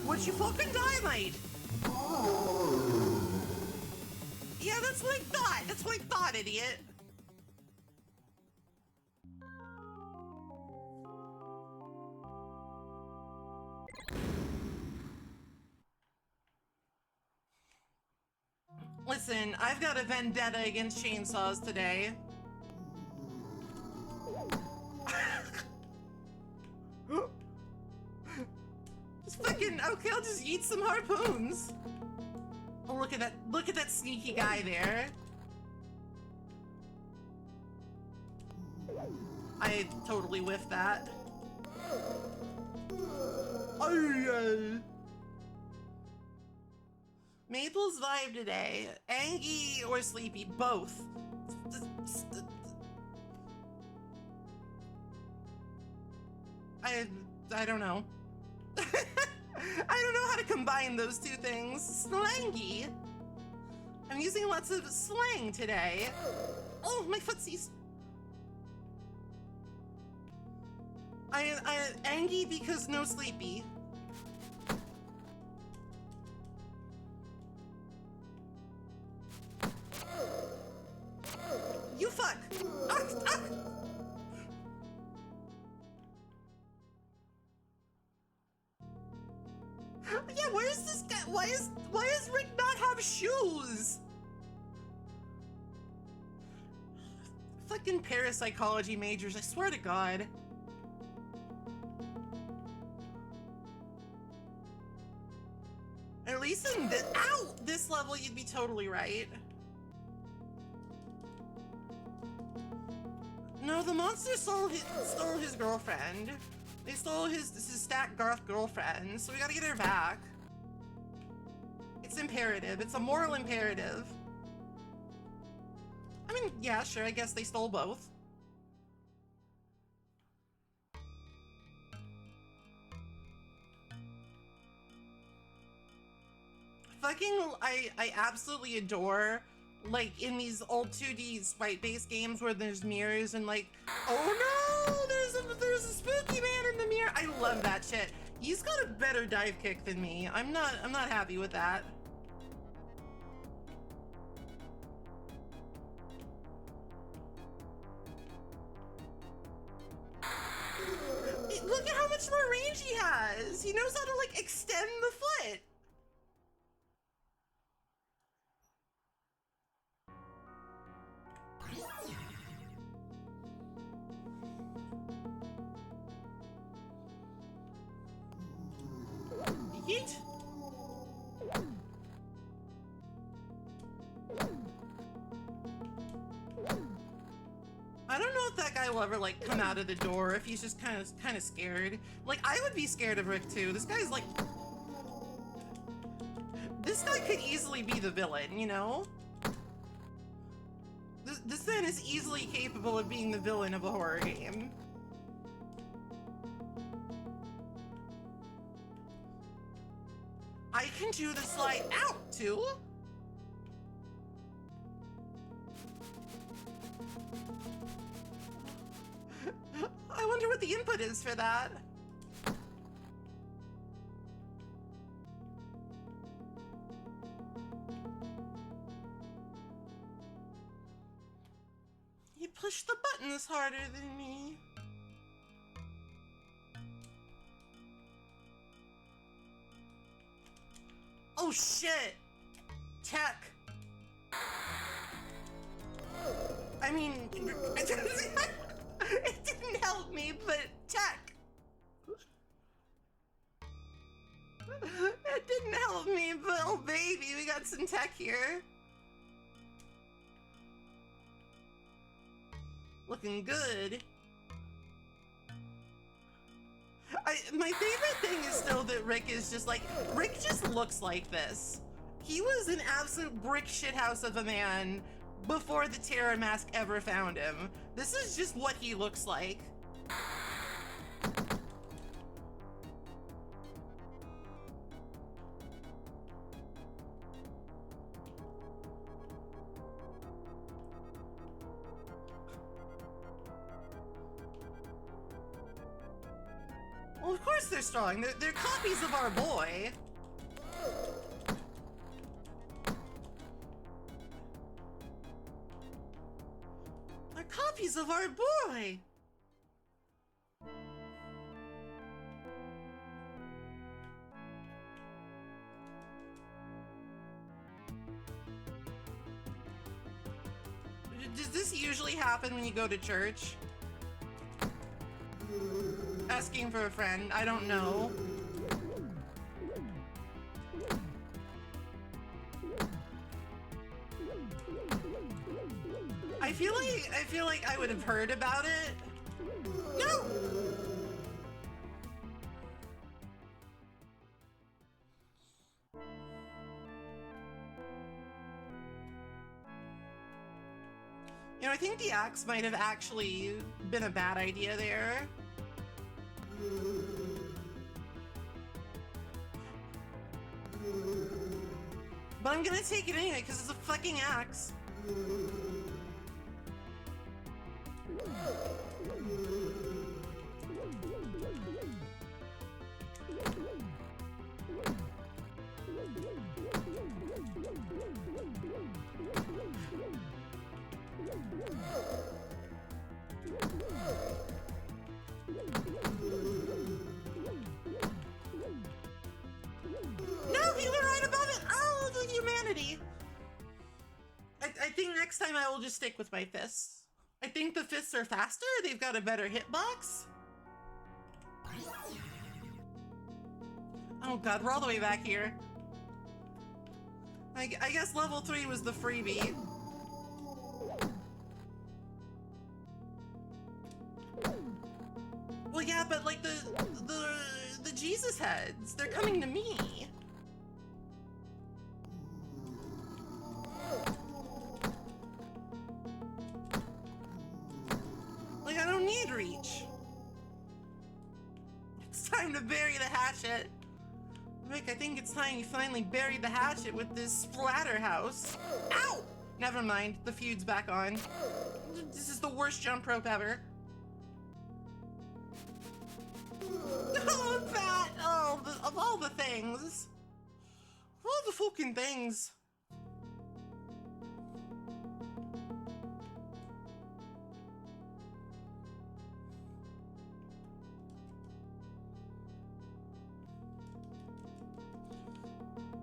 Would you fucking die, mate? Yeah, that's what I thought. That's what I thought, idiot. Listen, I've got a vendetta against chainsaws today. Just fucking, okay, I'll just eat some harpoons. Oh, look at that sneaky guy there. I totally whiffed that. Oh, Maple's vibe today. Angie or sleepy, both. I don't know. I don't know how to combine those two things. Slangy. I'm using lots of slang today. Oh, my footsies. I Angie because no sleepy. You fuck! Yeah, where's this guy? Why does Rick not have shoes? Fucking parapsychology majors, I swear to God. At least in this level, you'd be totally right. No, the monster stole his girlfriend. They stole his stack Garth girlfriend, so we gotta get her back. It's imperative. It's a moral imperative. I mean, yeah, sure, I guess they stole both. Fucking, I absolutely adore, like, in these old 2D sprite-based games where there's mirrors and like, oh no, there's a spooky man in the mirror. I love that shit. He's got a better dive kick than me. I'm not happy with that. Look at how much more range he has. He knows how to like extend the foot. Yeet. I don't know if that guy will ever like come out of the door, if he's just kind of scared. Like, I would be scared of Rick too. This guy's like, this guy could easily be the villain, you know? This man is easily capable of being the villain of a horror game. I can do the slide out too. I wonder what the input is for that. You push the buttons harder than me. Oh shit! Tech! I mean, it didn't help me, but tech! It didn't help me, but oh baby, we got some tech here. Looking good. My favorite thing is still that Rick is just like, Rick just looks like this. He was an absolute brick shithouse of a man before the terror mask ever found him. This is just what he looks like. Well, of course they're strong. They're copies of our boy. They're copies of our boy. Does this usually happen when you go to church? Asking for a friend, I don't know. I feel like I would have heard about it. No! You know, I think the axe might have actually been a bad idea there. But I'm gonna take it anyway because it's a fucking axe. No, you were right about it! Oh, the humanity! I think next time I will just stick with my fists. I think the fists are faster, they've got a better hitbox. Oh god, we're all the way back here. I guess level 3 was the freebie. Well, yeah, but like the Jesus heads, they're coming to me. Like, I don't need reach. It's time to bury the hatchet. Rick, I think it's time you finally buried the hatchet with this Splatterhouse. Ow! Never mind, the feud's back on. This is the worst jump rope ever. Oh, that! Oh, of all the things. Of all the fucking things.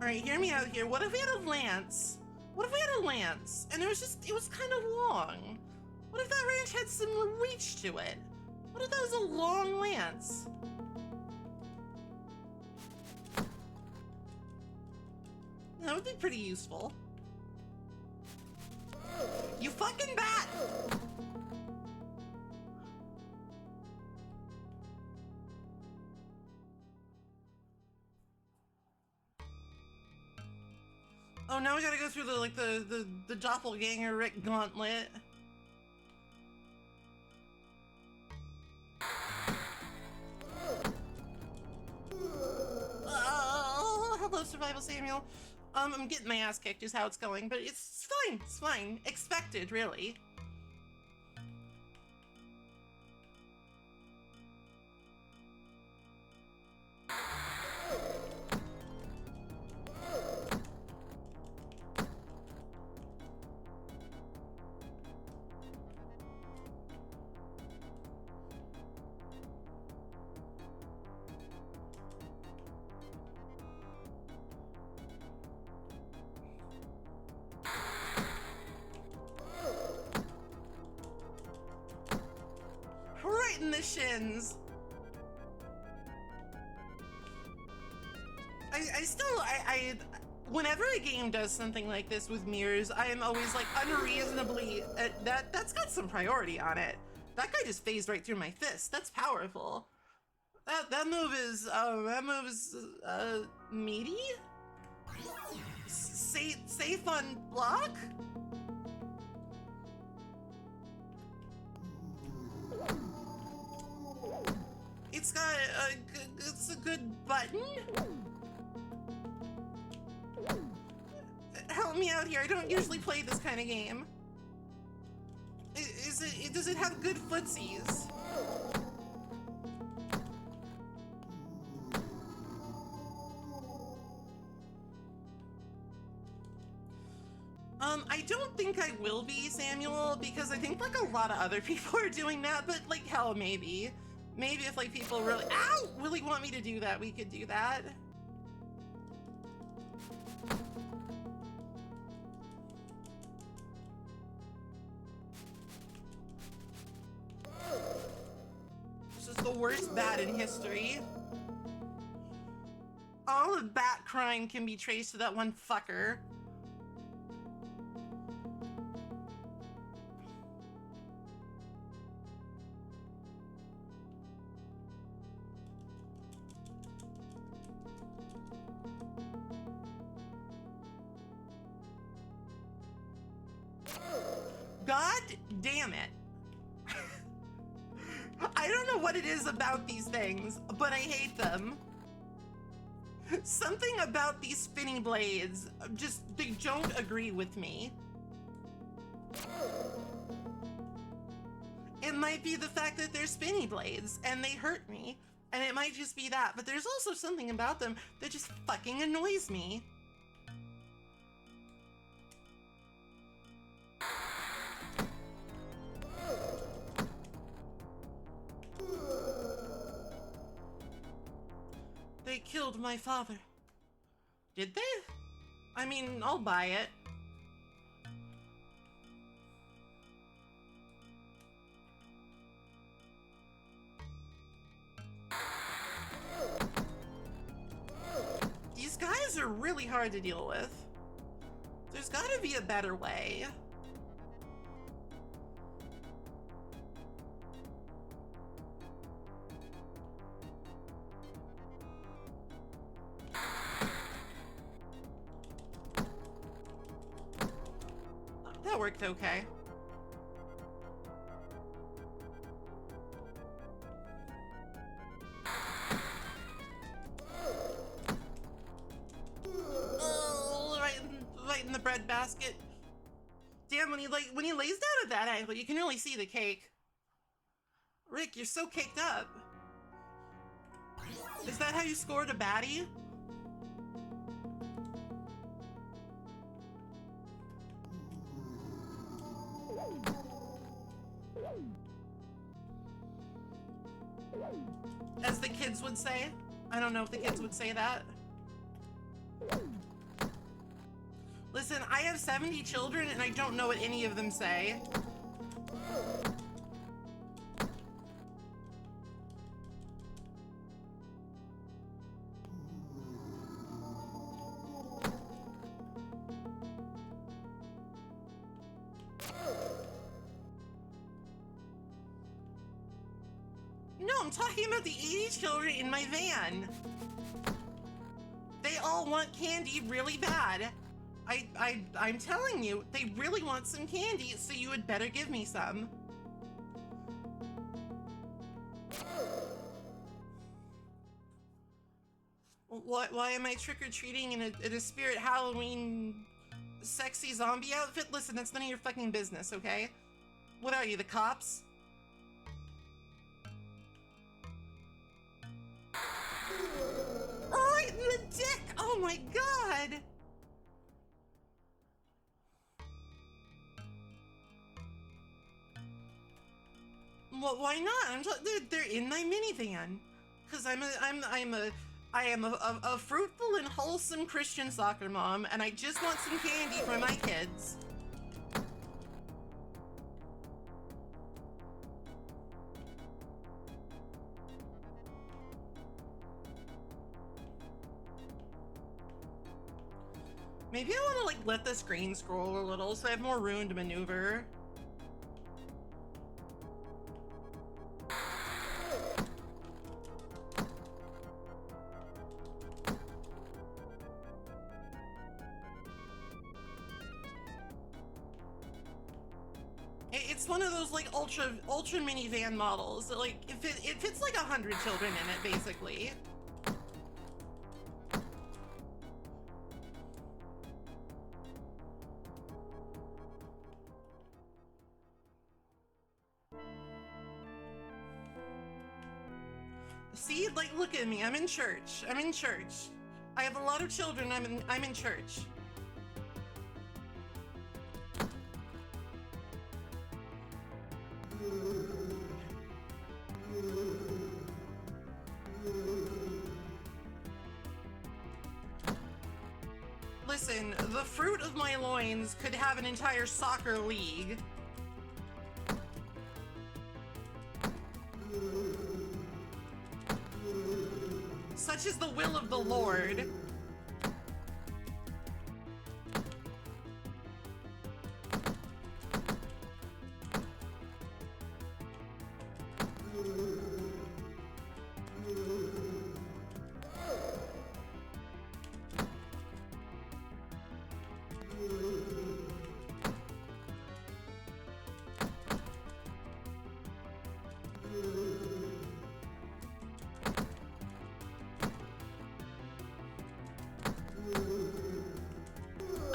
Alright, hear me out here. What if we had a lance? What if we had a lance? And it was kind of long. What if that ranch had some reach to it? What if that was a long lance? That would be pretty useful. You fucking bat! Oh, now we gotta go through the doppelganger Rick gauntlet. Oh, hello, Survival Samuel. I'm getting my ass kicked is how it's going, but it's fine, it's fine. Expected, really. Christians. Whenever a game does something like this with mirrors, I am always like unreasonably, that's got some priority on it. That guy just phased right through my fist. That's powerful. That move is meaty? Safe on block? It's got it's a good button? Help me out here, I don't usually play this kind of game. Does it have good footsies? I don't think I will be, Samuel, because I think like a lot of other people are doing that, but like hell, maybe. Maybe if like people really, really want me to do that, we could do that. This is the worst bat in history. All of bat crime can be traced to that one fucker. God damn it. I don't know what it is about these things, but I hate them. Something about these spinny blades, they don't agree with me. It might be the fact that they're spinny blades and they hurt me, and it might just be that, but there's also something about them that just fucking annoys me. They killed my father. Did they? I mean, I'll buy it. These guys are really hard to deal with. There's gotta be a better way. That worked okay. Oh, right in the bread basket. Damn, when he lays down at that angle, you can really see the cake. Rick, you're so caked up. Is that how you scored a baddie? As the kids would say. I don't know if the kids would say that. Listen, I have 70 children and I don't know what any of them say. No, I'm talking about the 80 children in my van. They all want candy really bad. I'm telling you, they really want some candy, so you would better give me some. Why am I trick-or-treating in a spirit Halloween sexy zombie outfit? Listen, that's none of your fucking business, okay? What are you, the cops? Right in the dick! Oh my god! Well, why not? They're in my minivan. Cause I am a fruitful and wholesome Christian soccer mom, and I just want some candy for my kids. Maybe I want to like let the screen scroll a little so I have more room to maneuver. It's one of those like ultra minivan models that like it fits like 100 children in it basically. See, like look at me. I'm in church. I'm in church. I have a lot of children. I'm in church. Listen, the fruit of my loins could have an entire soccer league. Such is the will of the Lord.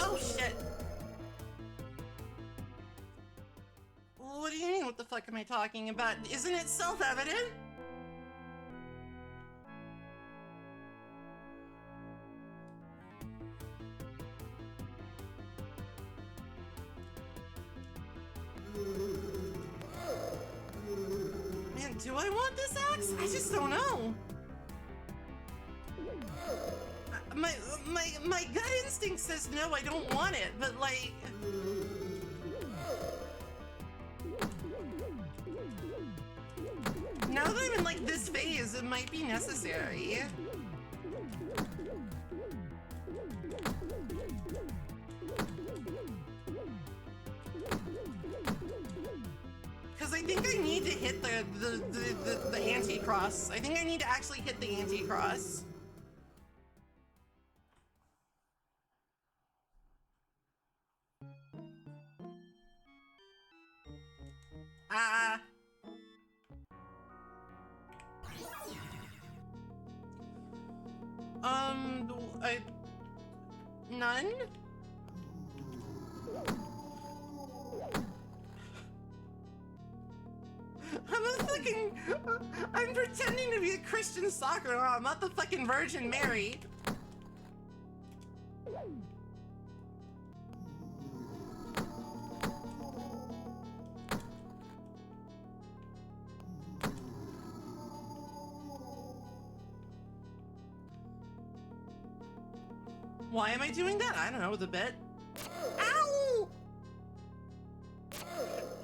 Oh shit. What do you mean, what the fuck am I talking about? Isn't it self-evident? Man, do I want this axe? I just don't know. My gut instinct says no, I don't want it, but like... Now that I'm in like this phase, it might be necessary. Because I think I need to hit the anti-cross. I think I need to actually hit the anti-cross. None? I'm pretending to be a Christian soccer mom, not the fucking Virgin Mary. Why am I doing that? I don't know, the bit. Ow!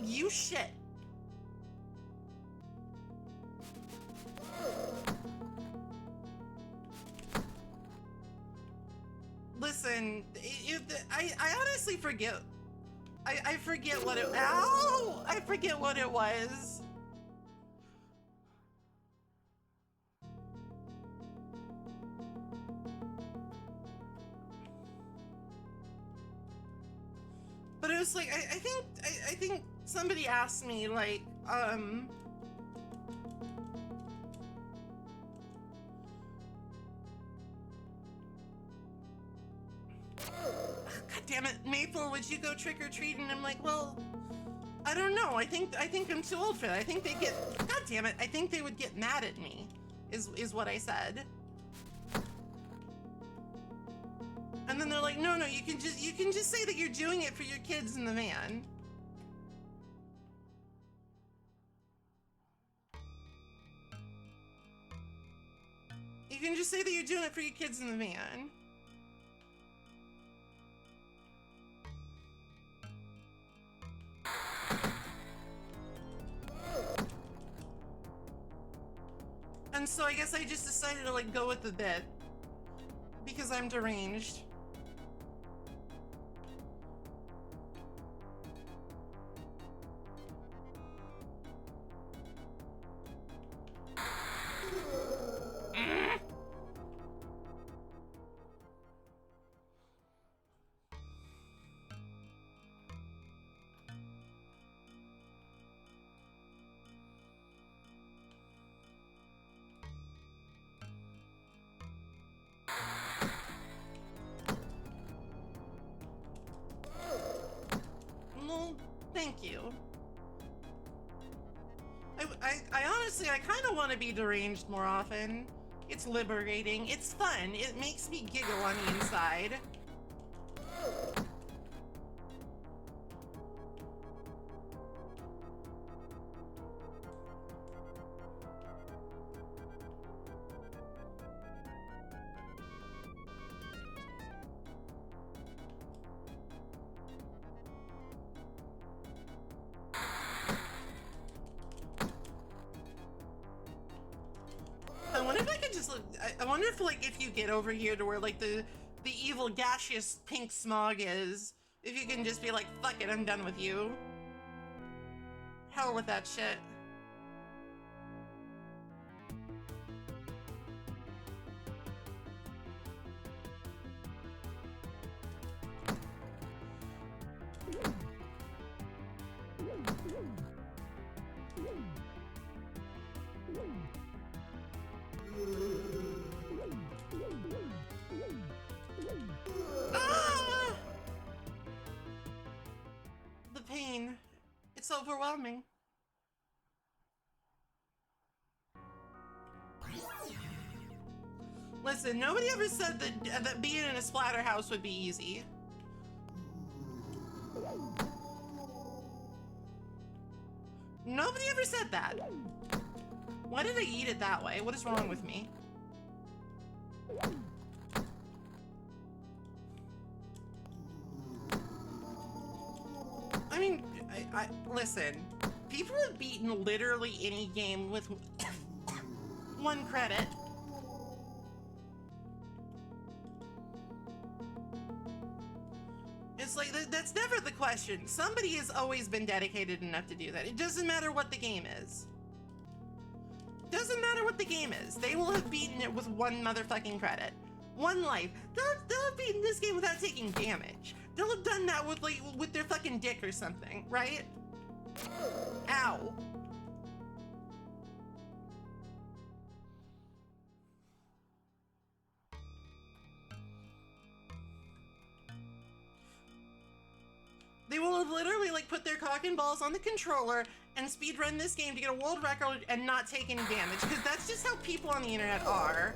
You shit. Listen, I honestly forget. I forget what it. Ow! I forget what it was. But it was like I think somebody asked me like God damn it, Maple, would you go trick or treat? And I'm like, well, I don't know. I think I'm too old for that. I think they get. God damn it! I think they would get mad at me. Is what I said. And then they're like, no, you can just say that you're doing it for your kids in the van. You can just say that you're doing it for your kids in the van. And so I guess I just decided to like go with the bit. Because I'm deranged. Thank you. I honestly, I kind of want to be deranged more often. It's liberating. It's fun. It makes me giggle on the inside. I wonder if I could just, I wonder if, like, if you get over here to where, like, the evil gaseous pink smog is, if you can just be like, fuck it, I'm done with you. Hell with that shit. Ah! The pain. It's overwhelming. Listen, nobody ever said that being in a Splatterhouse would be easy. Nobody ever said that. Why did I eat it that way? What is wrong with me? I mean, listen. People have beaten literally any game with one credit. It's like, that's never the question. Somebody has always been dedicated enough to do that. It doesn't matter what the game is. Doesn't matter what the game is. They will have beaten it with one motherfucking credit. One life. They'll have beaten this game without taking damage. They'll have done that with, like, with their fucking dick or something, right? Ow. They will have literally, like, put their cock and balls on the controller and speedrun this game to get a world record and not take any damage, because that's just how people on the internet are.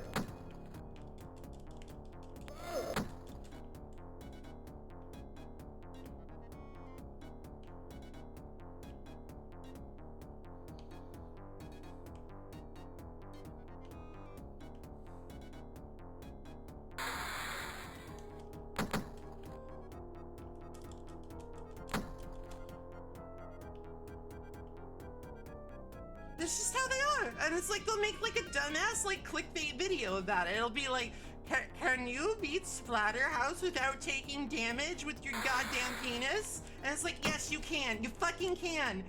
That's just how they are. And it's like, they'll make like a dumbass like clickbait video about it. It'll be like, can you beat Splatterhouse without taking damage with your goddamn penis? And it's like, yes, you can. You fucking can.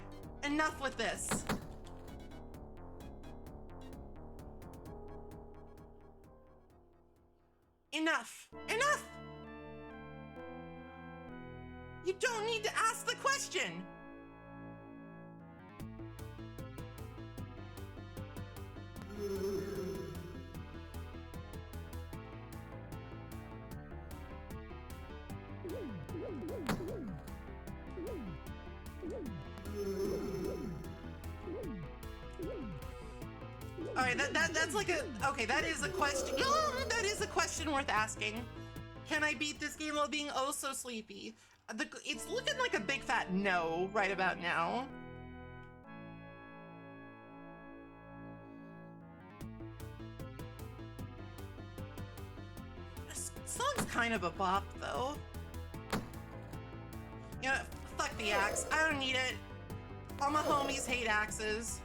Enough with this. Enough. Enough! You don't need to ask the question. All right, that's like a, okay, that is a question. That is a question worth asking. Can I beat this game while being oh so sleepy? It's looking like a big fat no right about now. This song's kind of a bop though. You know, fuck the axe. I don't need it. All my homies hate axes.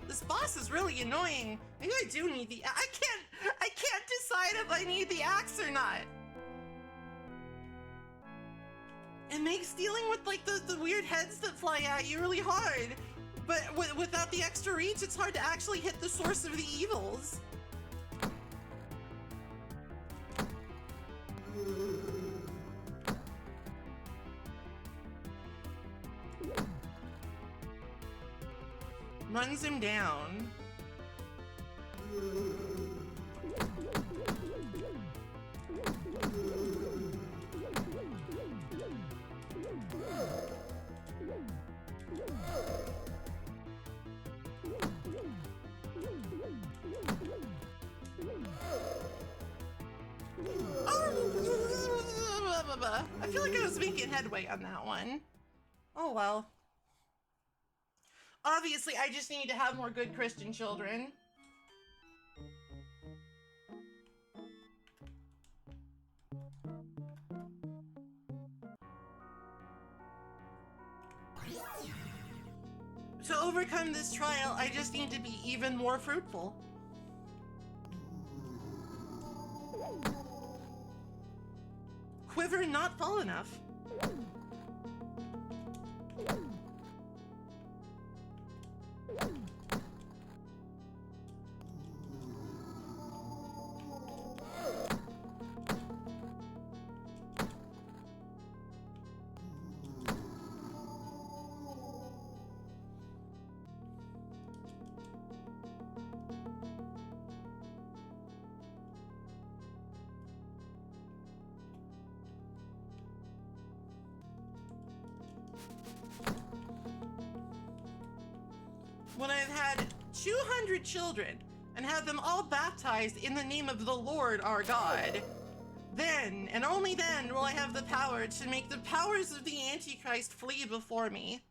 This boss is really annoying. Maybe I do need the, I can't decide if I need the axe or not. It makes dealing with like the weird heads that fly at you really hard. But without the extra reach, it's hard to actually hit the source of the evils. Runs him down. I feel like I was making headway on that one. Oh well. Obviously, I just need to have more good Christian children. To overcome this trial, I just need to be even more fruitful. Quiver not full enough. When I've had 200 children and have them all baptized in the name of the Lord our God, then, and only then, will I have the power to make the powers of the Antichrist flee before me.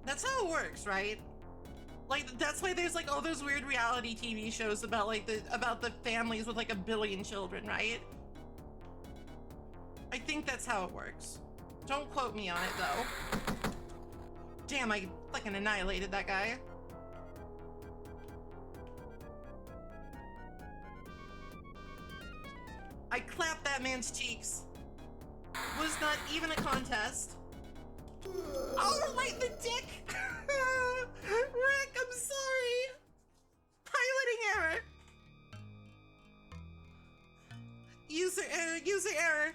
That's how it works, right? Like, that's why there's like all those weird reality TV shows about like the families with like 1 billion children, right? I think that's how it works. Don't quote me on it though. Damn, I fucking annihilated that guy. I clapped that man's cheeks. Was not even a contest. Oh, right, the dick! Rick, I'm sorry! Piloting error! User error, user error!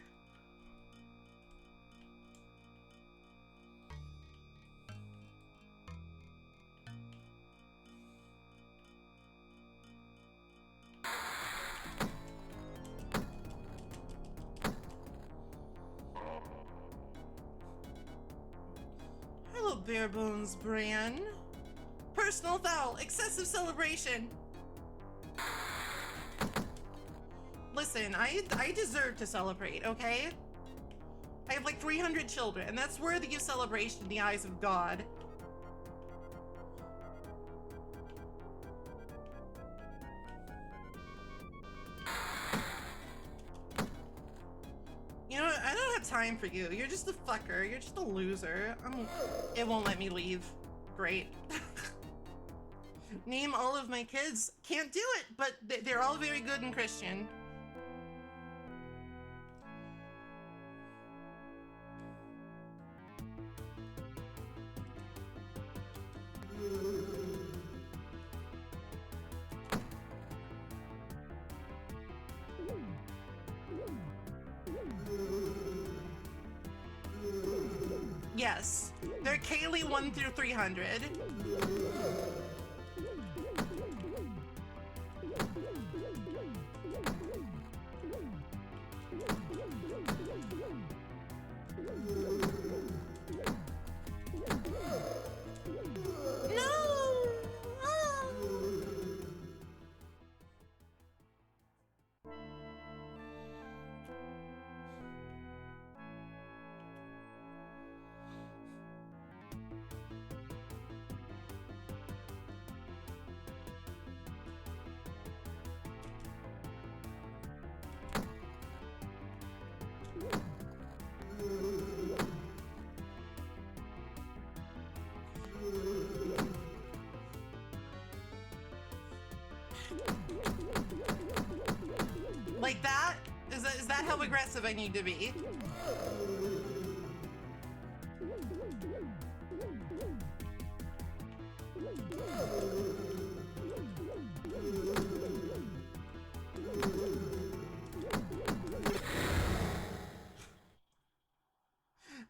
Hello, bare bones, Bran. Personal foul, excessive celebration. Listen, I deserve to celebrate, okay? I have like 300 children, and that's worthy of celebration in the eyes of God. You know what? I don't have time for you. You're just a fucker. You're just a loser. It won't let me leave. Great. Name all of my kids. Can't do it, but they're all very good and Christian. Yes, they're Kaylee 1 through 300. how aggressive I need to be.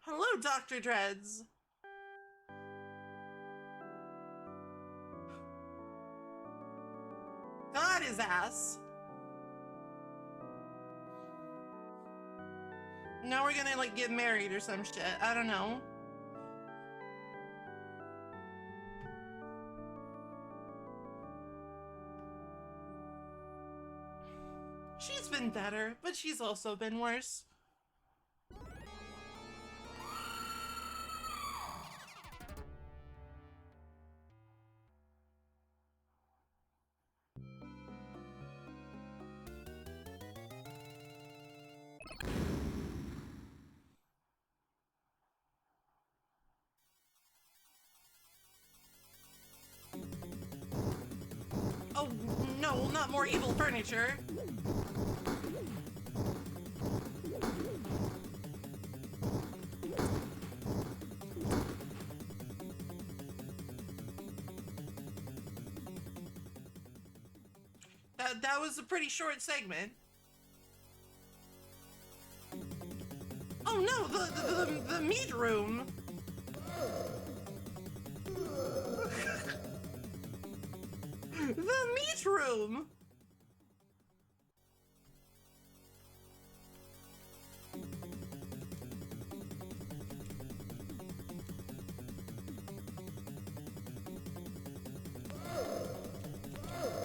Hello, Dr. Dreads. God, his ass. Now we're gonna, like, get married or some shit. I don't know. She's been better, but she's also been worse. Oh, no, not more evil furniture. That was a pretty short segment. Oh no, the meat room. The meat room.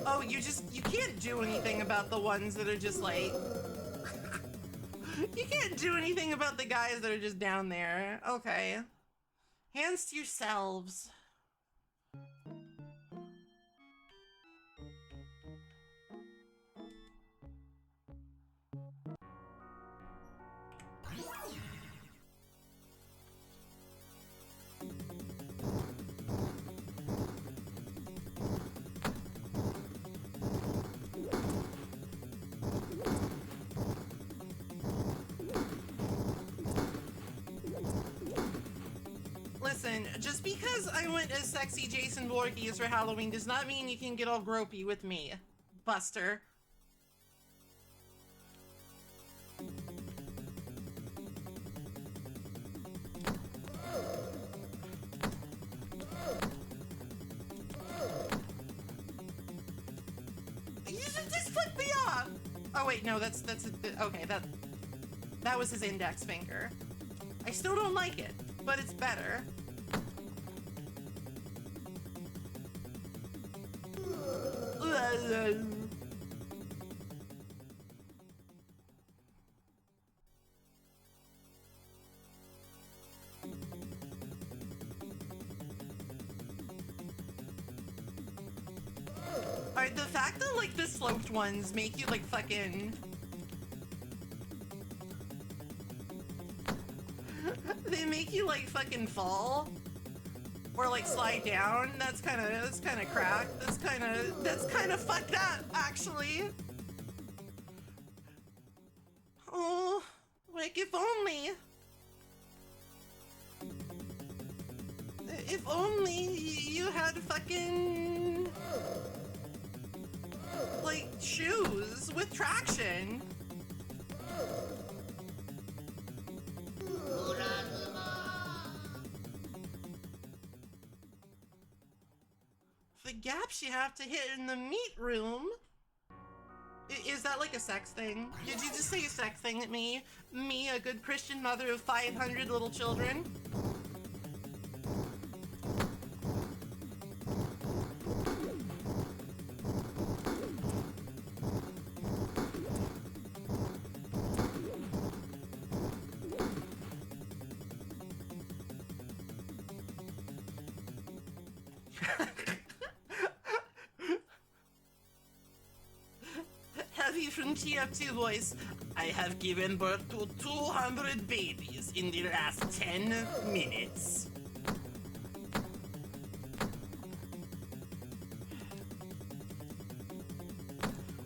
Oh, you can't do anything about the ones that are just like... You can't do anything about the guys that are just down there. Okay. Hands to yourselves. Listen, just because I went as sexy Jason Voorhees for Halloween does not mean you can get all gropey with me, Buster. You just flipped me off! Oh wait, no, that's okay, that was his index finger. I still don't like it, but it's better. Alright, the fact that, like, the sloped ones make you, like, fucking... They make you, like, fucking fall. Or, like, slide down. That's kinda cracked. That's kinda fucked up, actually. Oh, like, if only... If only you had fucking... like, shoes with traction. The gaps you have to hit in the meat room. Is that like a sex thing? Did you just say a sex thing at me? Me, a good Christian mother of 500 little children? Heavy from TF2 voice. I have given birth to 200 babies in the last 10 minutes.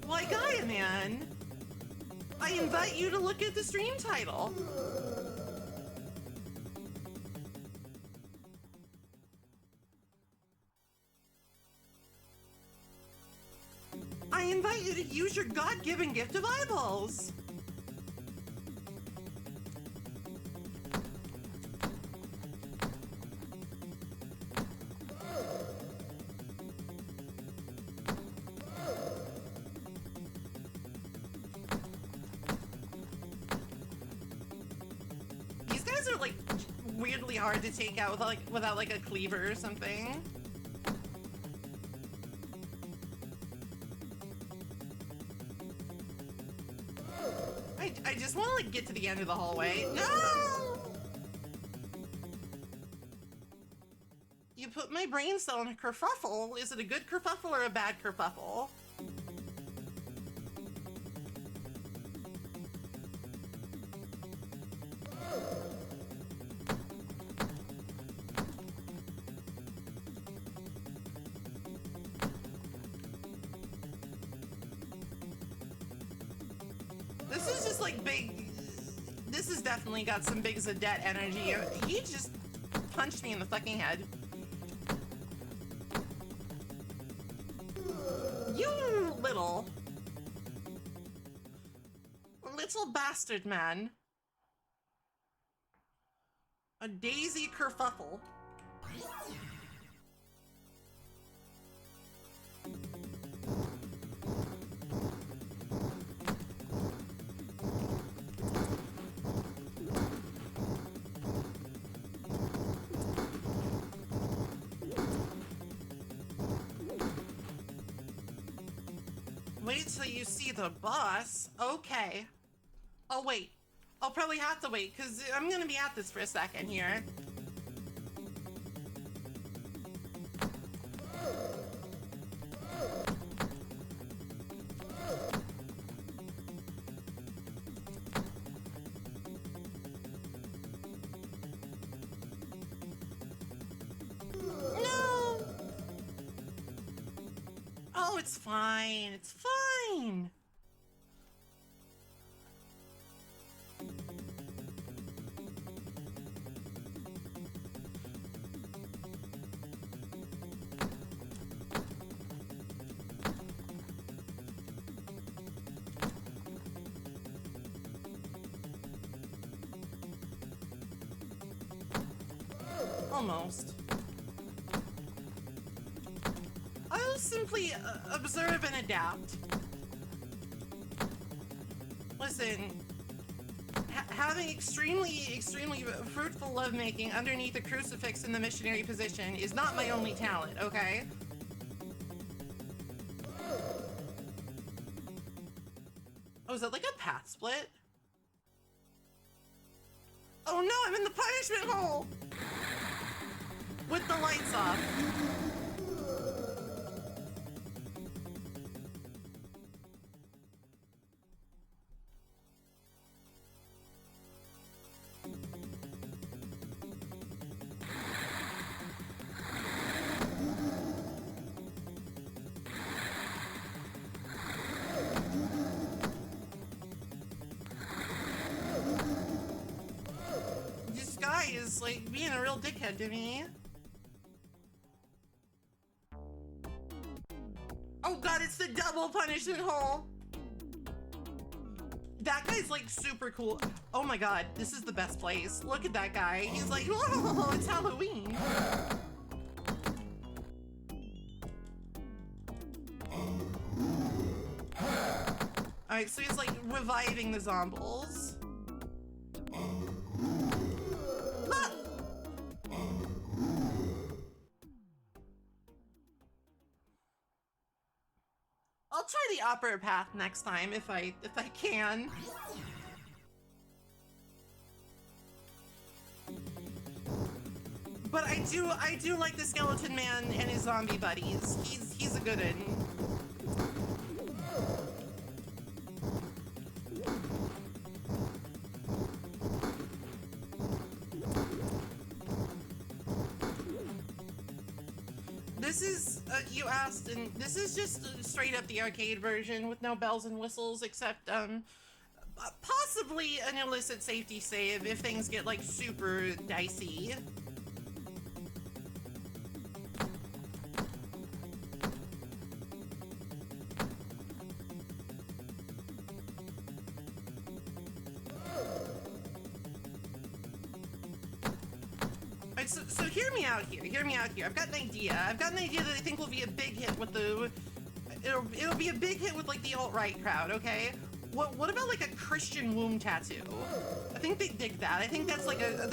Why, Gaia, man? I invite you to look at the stream title. I invite you to use your God-given gift of eyeballs. These guys are like weirdly hard to take out without like a cleaver or something. I just want to like get to the end of the hallway. No! You put my brain cell in a kerfuffle. Is it a good kerfuffle or a bad kerfuffle? This is just like big. This has definitely got some big Zadette energy. He just punched me in the fucking head. You little bastard man. A daisy kerfuffle. Wait till you see the boss. Okay. I'll wait. I'll probably have to wait, because I'm gonna be at this for a second here. No! Oh, it's fine. It's fine. Almost. I'll simply observe and adapt. Listen, having extremely fruitful lovemaking underneath a crucifix in the missionary position is not my only talent, okay? Oh, is that like a path split? Oh no, I'm in the punishment hole! With the lights off. This guy is like being a real dickhead to me. Oh god, it's the double punishment hole! That guy's like super cool. Oh my god, this is the best place. Look at that guy. He's like, oh, it's Halloween. Alright, so he's like reviving the zombies. Ah! I'll try the upper path next time if I can. But I do like the skeleton man and his zombie buddies. He's a good one. This is, you asked, and this is just straight up the arcade version with no bells and whistles, except, possibly an illicit safety save if things get like super dicey. Alright, so hear me out here. Hear me out here. I've got an idea. I've got an idea that I think will be a big hit with the. It'll be a big hit with like the alt-right crowd. Okay. What about like a Christian womb tattoo? I think they dig that. I think that's like a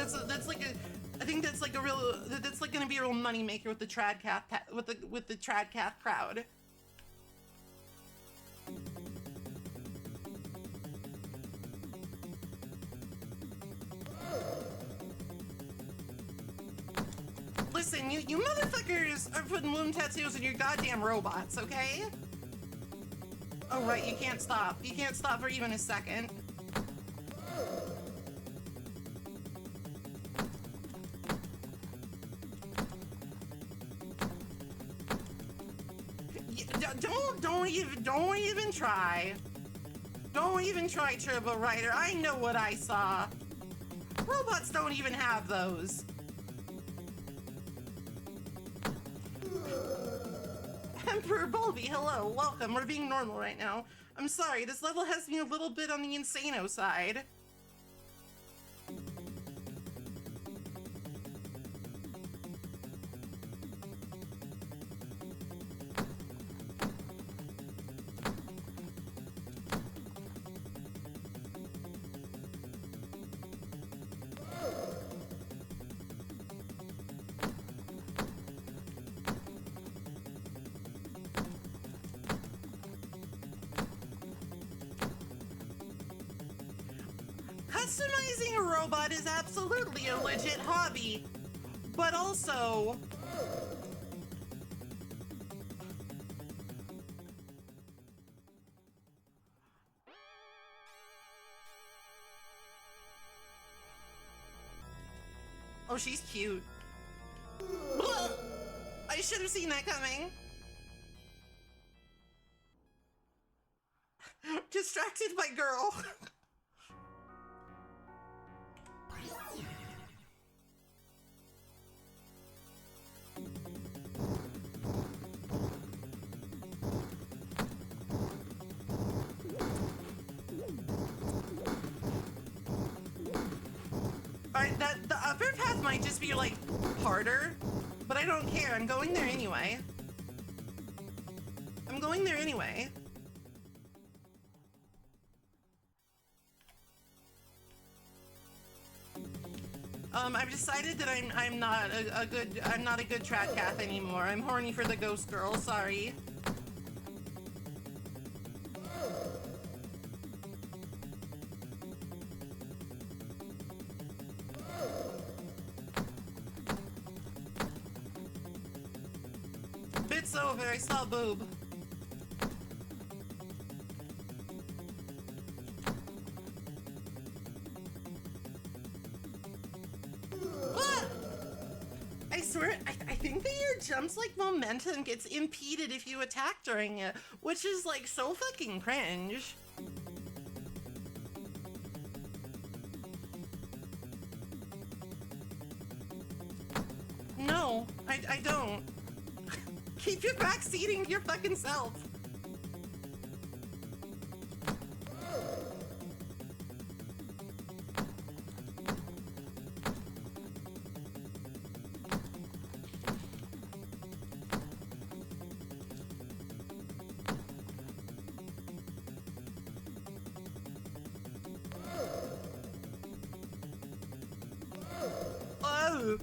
I think that's like a real that's like gonna be a real moneymaker with the tradcath with the tradcath crowd. Listen, you motherfuckers are putting womb tattoos in your goddamn robots, okay? Oh right, you can't stop. You can't stop for even a second. Don't even try. Don't even try, Turbo Rider. I know what I saw. Robots don't even have those. Emperor Bulby, hello, welcome. We're being normal right now. I'm sorry, this level has me a little bit on the insano side. Customizing a robot is absolutely a legit hobby, but also... Oh, she's cute. I should have seen that coming. Distracted by girl. Alright, the upper path might just be like harder, but I don't care. I'm going there anyway. I'm going there anyway. I've decided that I'm not a good tradcath anymore. I'm horny for the ghost girl, sorry. Bit's over, I saw boob. I swear, I think that your jump's like momentum gets impeded if you attack during it, which is like so fucking cringe. No, I don't. Keep your backseating to your fucking self. Oh.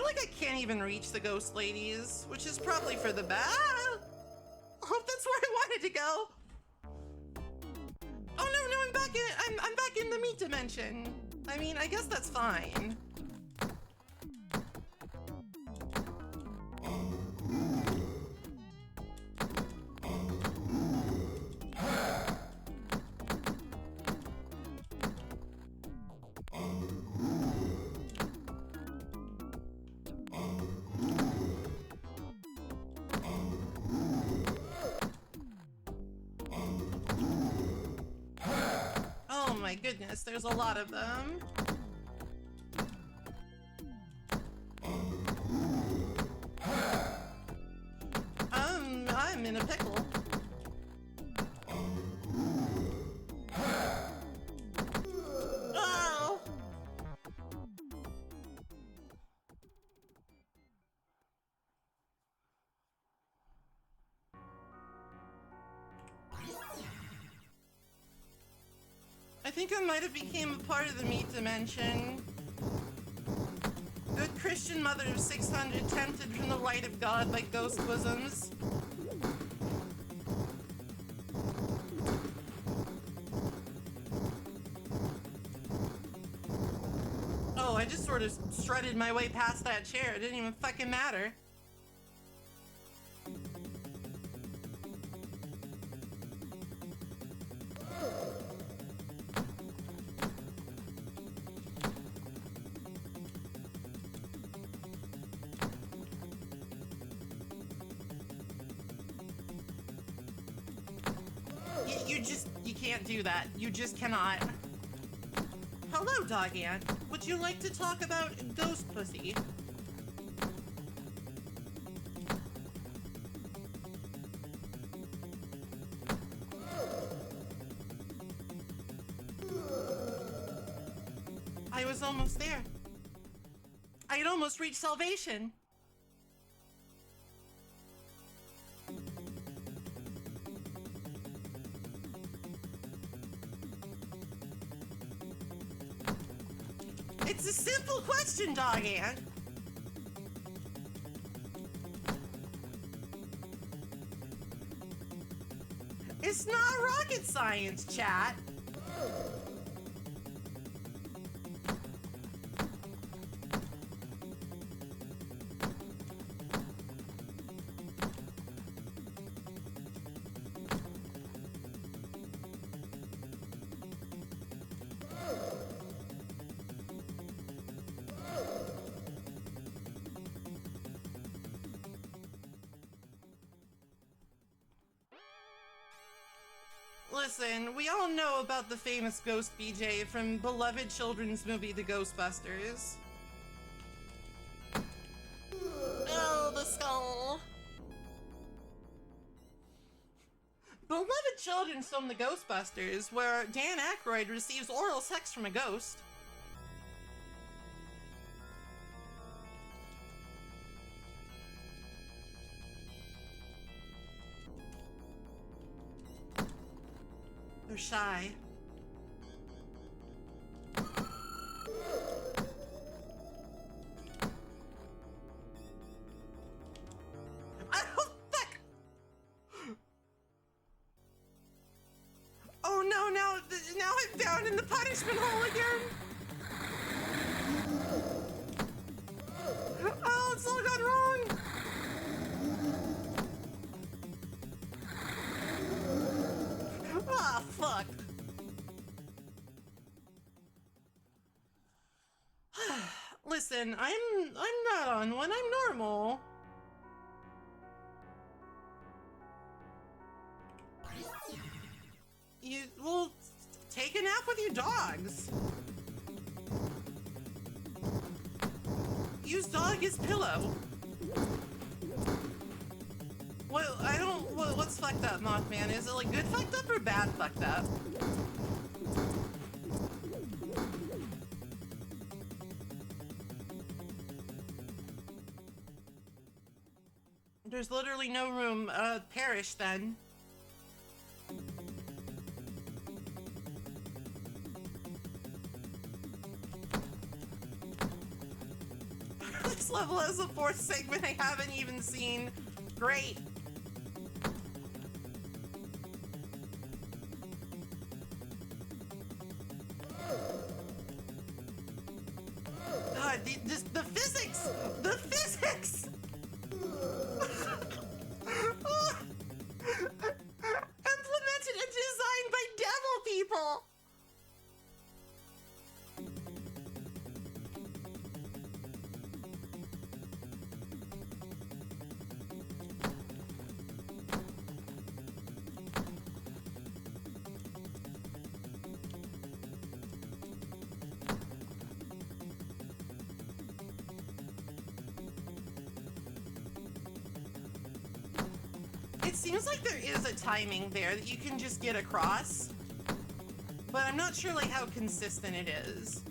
like I can't even reach the ghost ladies, which is probably for the best. I hope that's where I wanted to go. Oh no, I'm back in. I'm back in the meat dimension. I mean, I guess that's fine. Oh my goodness, there's a lot of them. I'm in a pickle. Oh! I think I might have became a part of the meat dimension. Good Christian mother of 600 tempted from the light of God by ghost bosoms. Oh, I just sort of strutted my way past that chair. It didn't even fucking matter. You can't do that. You just cannot. Hello, Dog Aunt. Would you like to talk about ghost pussy? I was almost there. I had almost reached salvation. It's a simple question, Dog Aunt. It's not rocket science, chat. Listen, we all know about the famous Ghost BJ from beloved children's movie The Ghostbusters. Oh, the skull. Beloved children's film The Ghostbusters, where Dan Aykroyd receives oral sex from a ghost. They're shy. Oh, fuck! Oh no, now I'm down in the punishment hole again! Oh, it's all gone wrong! Ah, fuck. Listen, I'm not on one, I'm normal. You will take a nap with your dogs. Use dog as pillow. Well, I don't. What's fucked up, Mothman? Is it like good fucked up or bad fucked up? There's literally no room. Perish then. This level has a fourth segment I haven't even seen. Great. God, the physics! The physics! Implemented and designed by devil people! It seems like there is a timing there that you can just get across, but I'm not sure like how consistent it is.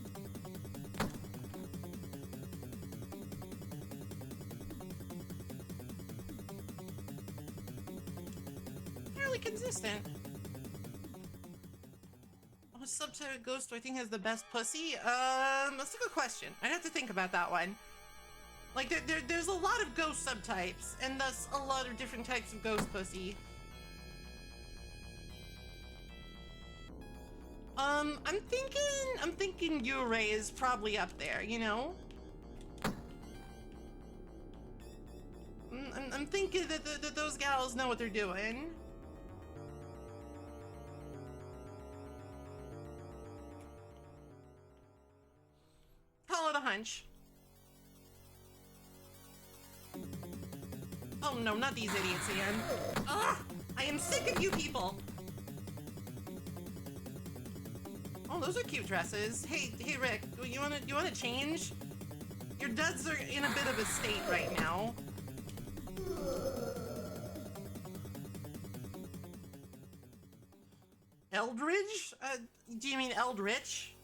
Fairly consistent. What subtype of ghost do I think has the best pussy? That's a good question. I'd have to think about that one. Like, there's a lot of ghost subtypes, and thus a lot of different types of ghost pussy. I'm thinking Yurei is probably up there, you know? I'm thinking that those gals know what they're doing. Call it a hunch. Oh no, not these idiots again. Ugh! I am sick of you people! Oh, those are cute dresses. Hey, Rick, you wanna change? Your duds are in a bit of a state right now. Eldridge? Do you mean Eldritch?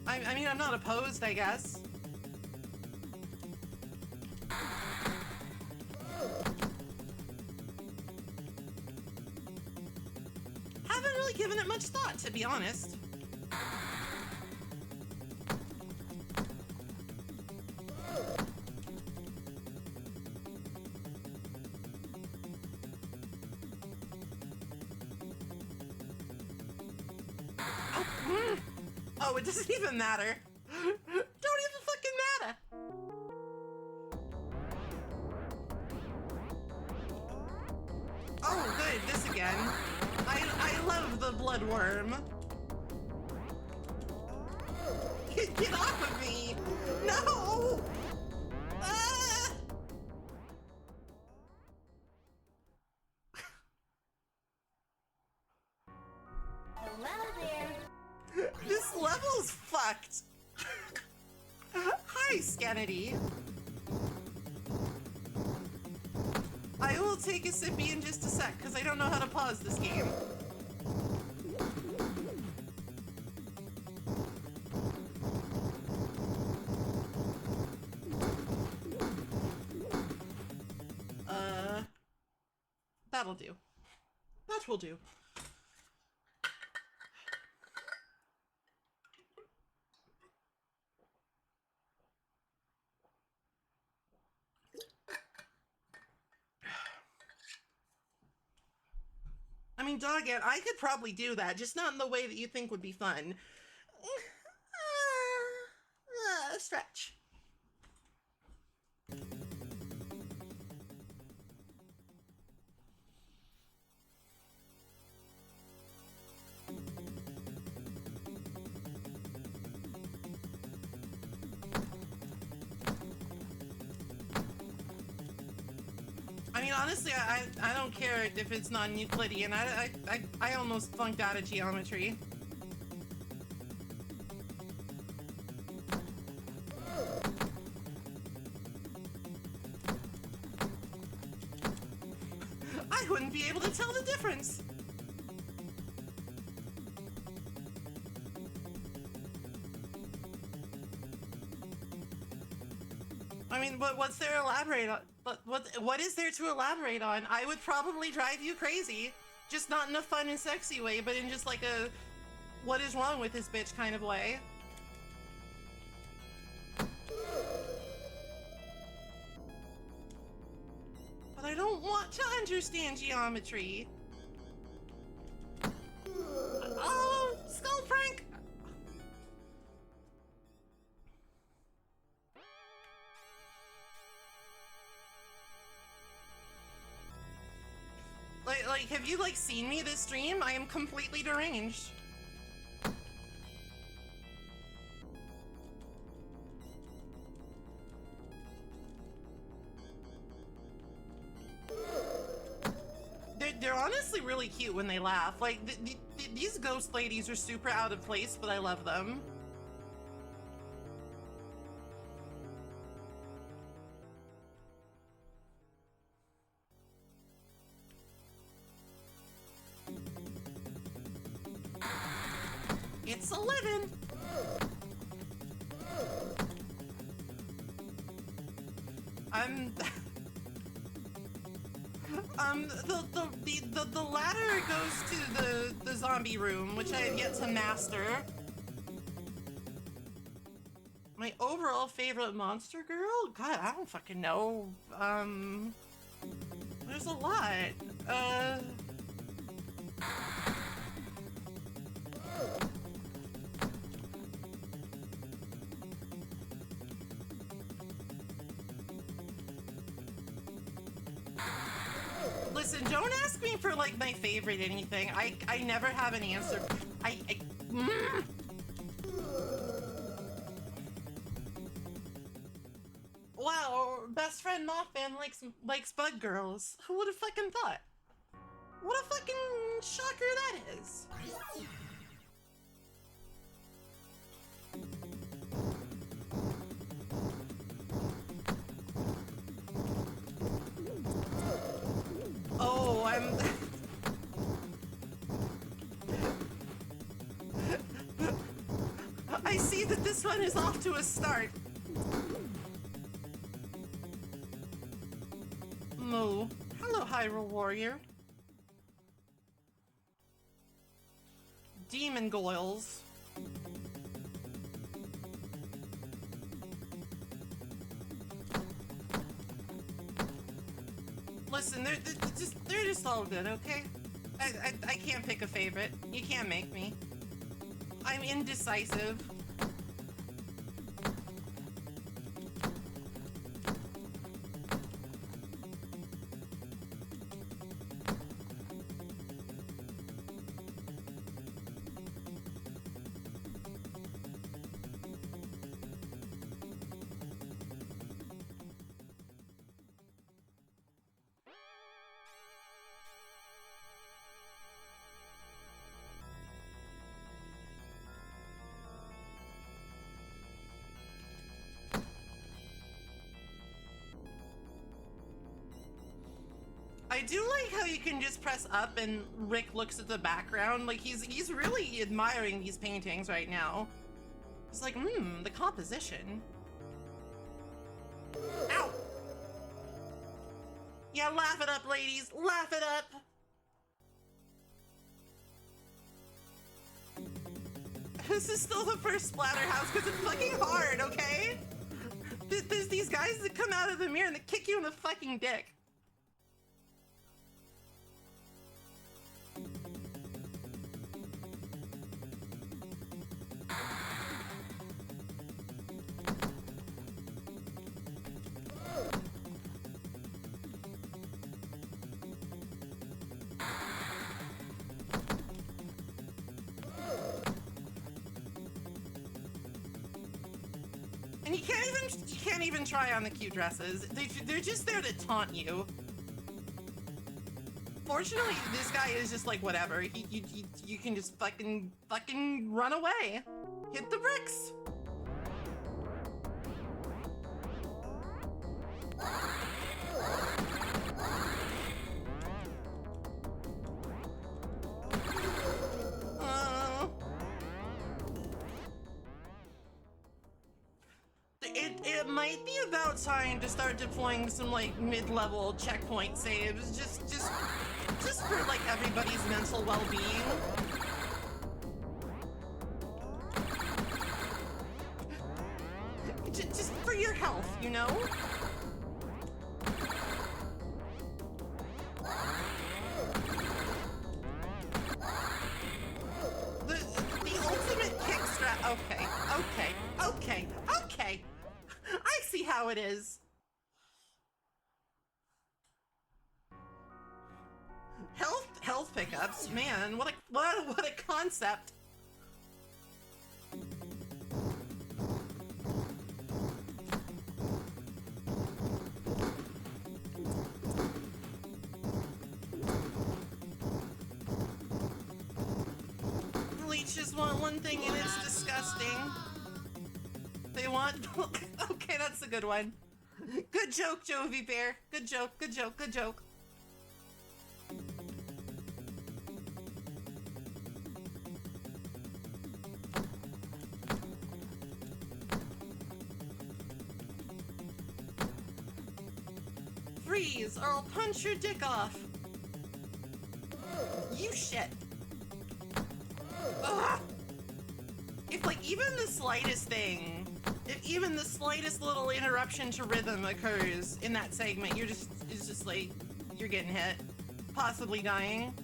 I mean, I'm not opposed, I guess. Haven't really given it much thought, to be honest. Oh, it doesn't even matter. Don't even fucking matter. Oh, good, this again. I love the bloodworm. Get off of me! No! Ah! Hello there. This level's fucked. Hi, Skennedy. I will take a sippy in just a sec, because I don't know how to pause this game. That'll do. That will do. I mean, doggone, I could probably do that, just not in the way that you think would be fun. Stretch. I mean, honestly, I don't care if it's non-Euclidean. I almost flunked out of geometry. I wouldn't be able to tell the difference. I mean, what's there to elaborate on? What is there to elaborate on? I would probably drive you crazy. Just not in a fun and sexy way, but in just like a what is wrong with this bitch kind of way. But I don't want to understand geometry. Oh, skull prank! Like, have you, like, seen me this stream? I am completely deranged. They're honestly really cute when they laugh. Like, these ghost ladies are super out of place, but I love them. It's 11. The ladder goes to the zombie room, which I have yet to master. My overall favorite monster girl? God, I don't fucking know. There's a lot. Listen, don't ask me for, like, my favorite anything. I never have an answer. Wow, best friend Mothman likes bug girls. Who would have fucking thought? What a fucking shocker that is. Oh, I see that this one is off to a start. Moo. Hello, Hyrule Warrior. Demon Goyles. Listen, they're just all good, okay? I can't pick a favorite. You can't make me. I'm indecisive. I do like how you can just press up and Rick looks at the background. Like, he's really admiring these paintings right now. He's like, the composition. Ow! Yeah, laugh it up, ladies. Laugh it up! This is still the first Splatterhouse because it's fucking hard, okay? There's these guys that come out of the mirror and they kick you in the fucking dick. And you can't even try on the cute dresses. They're just there to taunt you. Fortunately, this guy is just like whatever. You can just fucking run away. Hit the bricks. It might be about time to start deploying some like mid-level checkpoint saves, just for like everybody's mental well-being. Just for your health, you know? how it is. Health pickups, man, what a concept. Leeches want one thing and it's disgusting. They want okay, that's a good one. Good joke, Jovi Bear. Good joke, good joke, good joke. Freeze, or I'll punch your dick off. You shit. Ugh. If like even the slightest thing, if even the slightest little interruption to rhythm occurs in that segment, it's just like, you're getting hit. Possibly dying.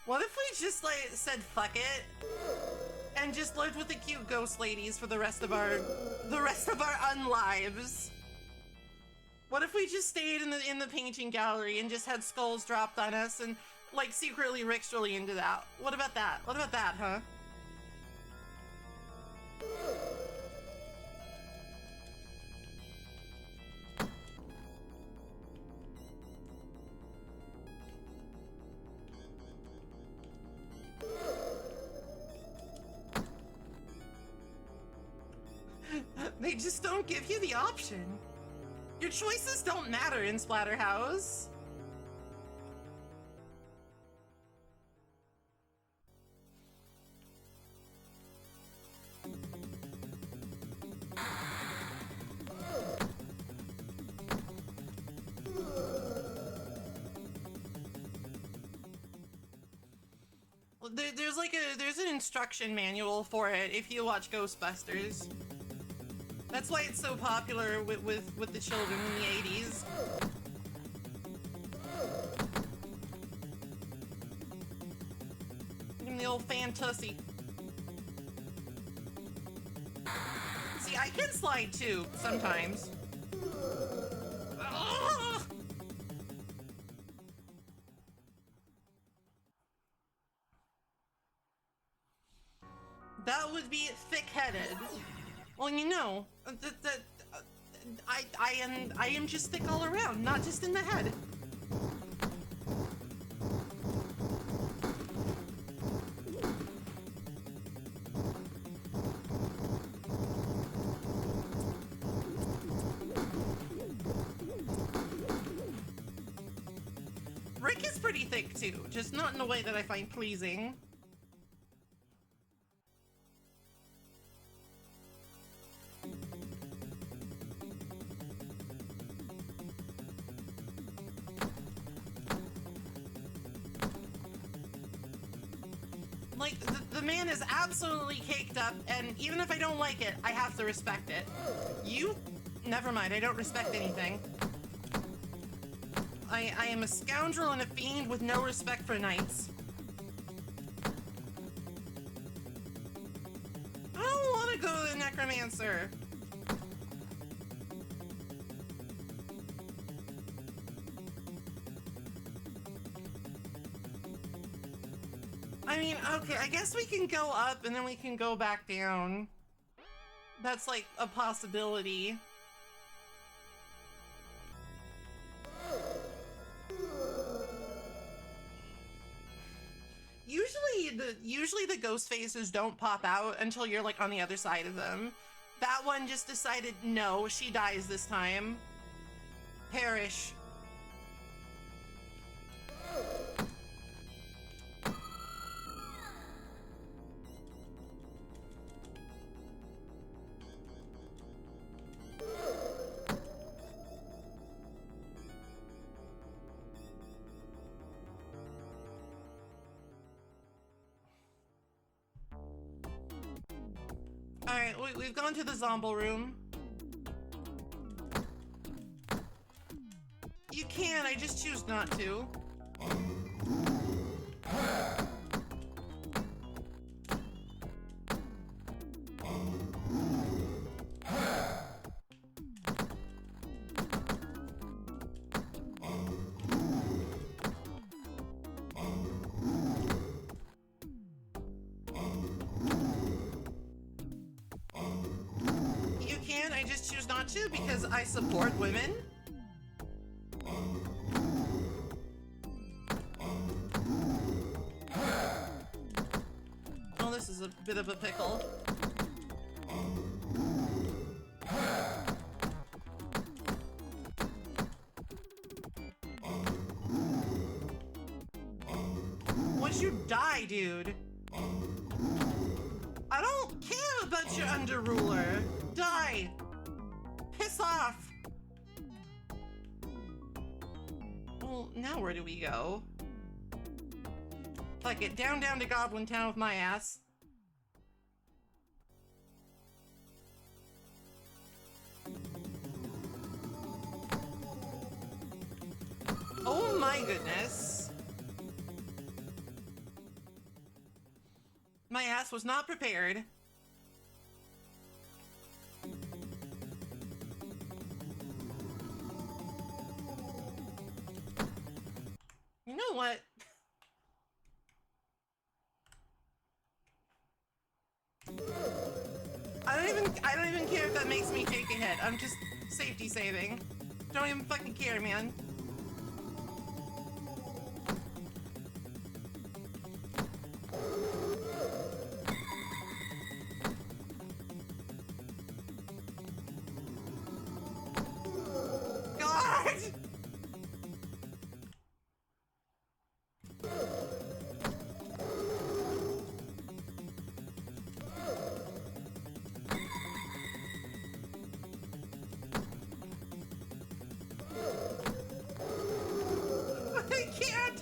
What if we just like said fuck it and just lived with the cute ghost ladies for the rest of our unlives? What if we just stayed in the painting gallery and just had skulls dropped on us and like secretly Rick's really into that? What about that? What about that, huh? They just don't give you the option. Your choices don't matter in Splatterhouse. There's an instruction manual for it if you watch Ghostbusters. That's why it's so popular with the children in the 80s. Give them the old fantussy. See, I can slide too, sometimes. Ugh! That would be thick-headed. Well, you know, I am just thick all around, not just in the head. Rick is pretty thick too, just not in a way that I find pleasing. Like, the man is absolutely caked up, and even if I don't like it, I have to respect it. You? Never mind, I don't respect anything. I am a scoundrel and a fiend with no respect for knights. I don't want to go to the necromancer. I mean, okay, I guess we can go up and then we can go back down. That's like a possibility. Usually the ghost faces don't pop out until you're like on the other side of them. That one just decided, no, she dies this time. Perish. Alright, we've gone to the zombie room. can, I just choose not to. You can, I just choose not to because I support women. Oh, this is a bit of a pickle. Once you die, dude. I don't care about your underruler. Die. Piss off. Well, now where do we go? Fuck it, down to Goblin Town with my ass. Oh my goodness. My ass was not prepared. You know what? I don't even care if that makes me take a hit. I'm just safety saving. Don't even fucking care, man. God!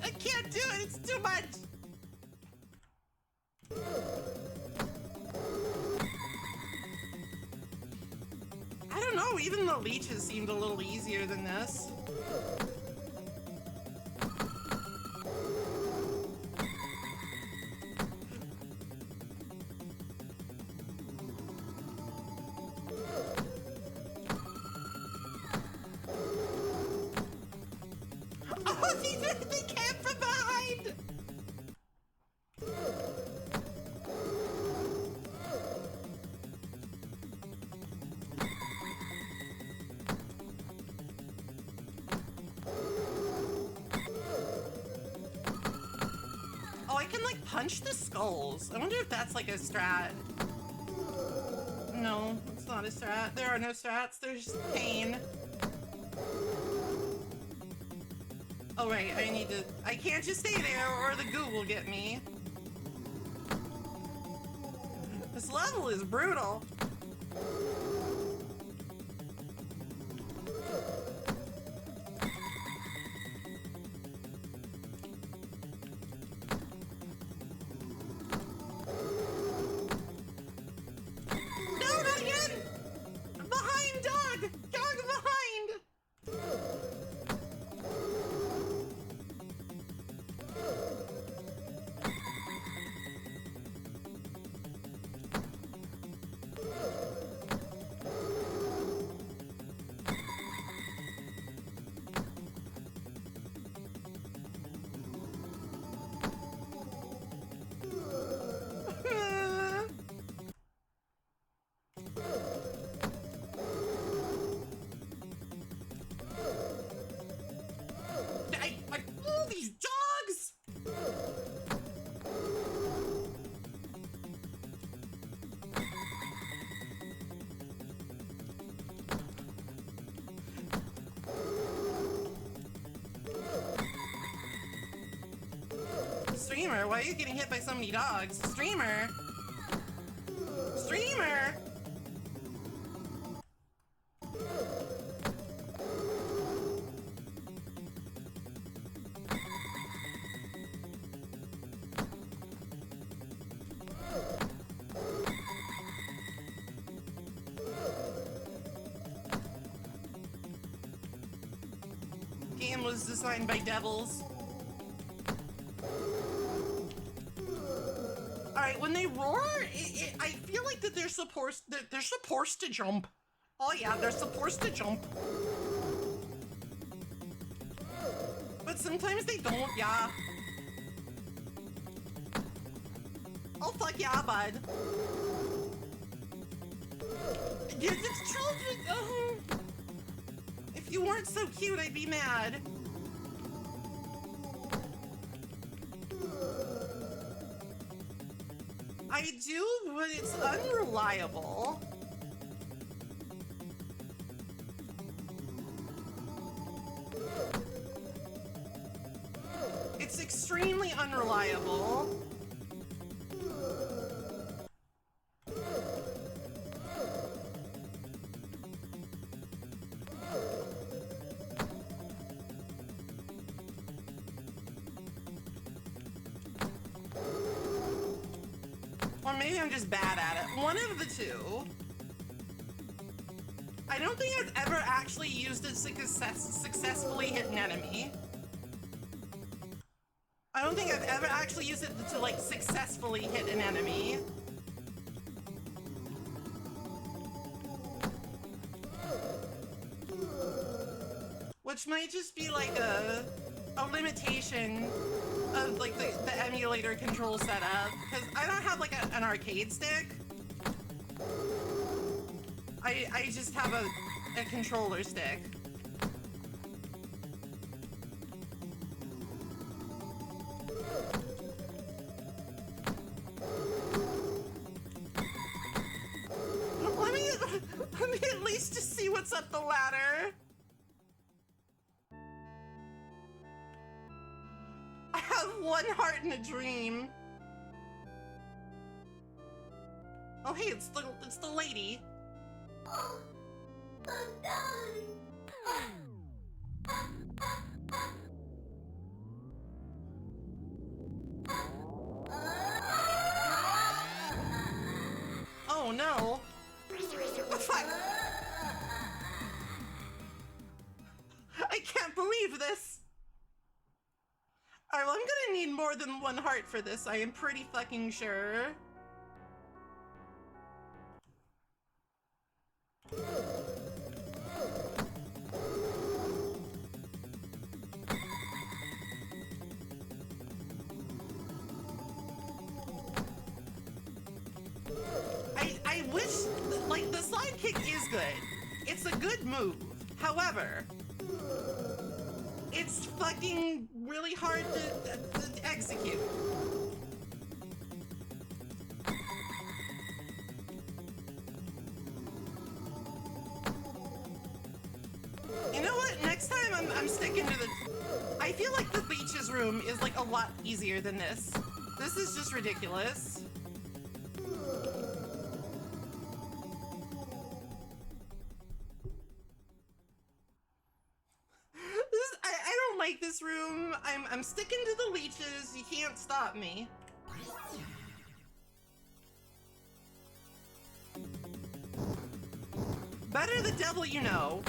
I can't do it, it's too much! I don't know, even the leeches seemed a little easier than this. Oh, they came from behind! Oh, I can like punch the skulls. I wonder if that's like a strat. No, it's not a strat. There are no strats, there's just pain. Oh right, I can't just stay there or the goo will get me. This level is brutal. No, not again! Behind, dog! Dog behind! Oh, these dogs! Streamer, why are you getting hit by so many dogs? Streamer! Streamer! Game game was designed by devils. Alright, when they roar, I feel like that they're supposed to jump. Oh yeah, they're supposed to jump. But sometimes they don't, yeah. Oh fuck yeah, bud. Dude, it's children. If you weren't so cute, I'd be mad. I do, but it's unreliable. It's extremely unreliable. Or maybe I'm just bad at it. One of the two. I don't think I've ever actually used it to successfully hit an enemy. I don't think I've ever actually used it to like successfully hit an enemy. Which might just be like a limitation of like the emulator control setup, because I don't have like an arcade stick. I just have a controller stick. Let me at least just see what's up the ladder. I have one heart in a dream. Oh hey, it's the lady. Oh no. Oh, fuck. I can't believe this. Alright, well, I'm gonna need more than one heart for this, I am pretty fucking sure. I wish, like, the sidekick is good. It's a good move. However, it's fucking really hard to execute. You know what? Next time I'm sticking to the... I feel like the leech's room is like a lot easier than this. This is just ridiculous. I don't like this room. I'm sticking to the leeches. You can't stop me. Better the devil you know.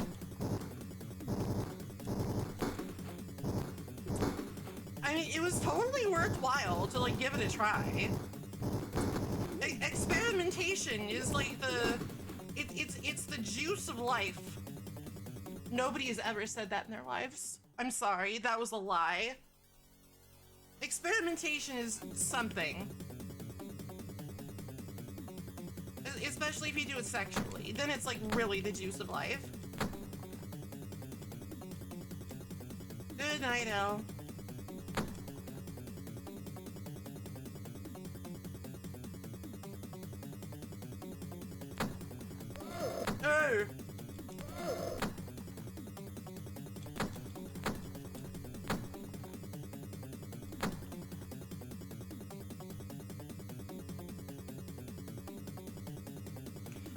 I mean, it was totally worthwhile to like give it a try. Experimentation is like it's the juice of life. Nobody has ever said that in their lives. I'm sorry, that was a lie. Experimentation is something. Especially if you do it sexually. Then it's like really the juice of life. Good night, Elle. Oh!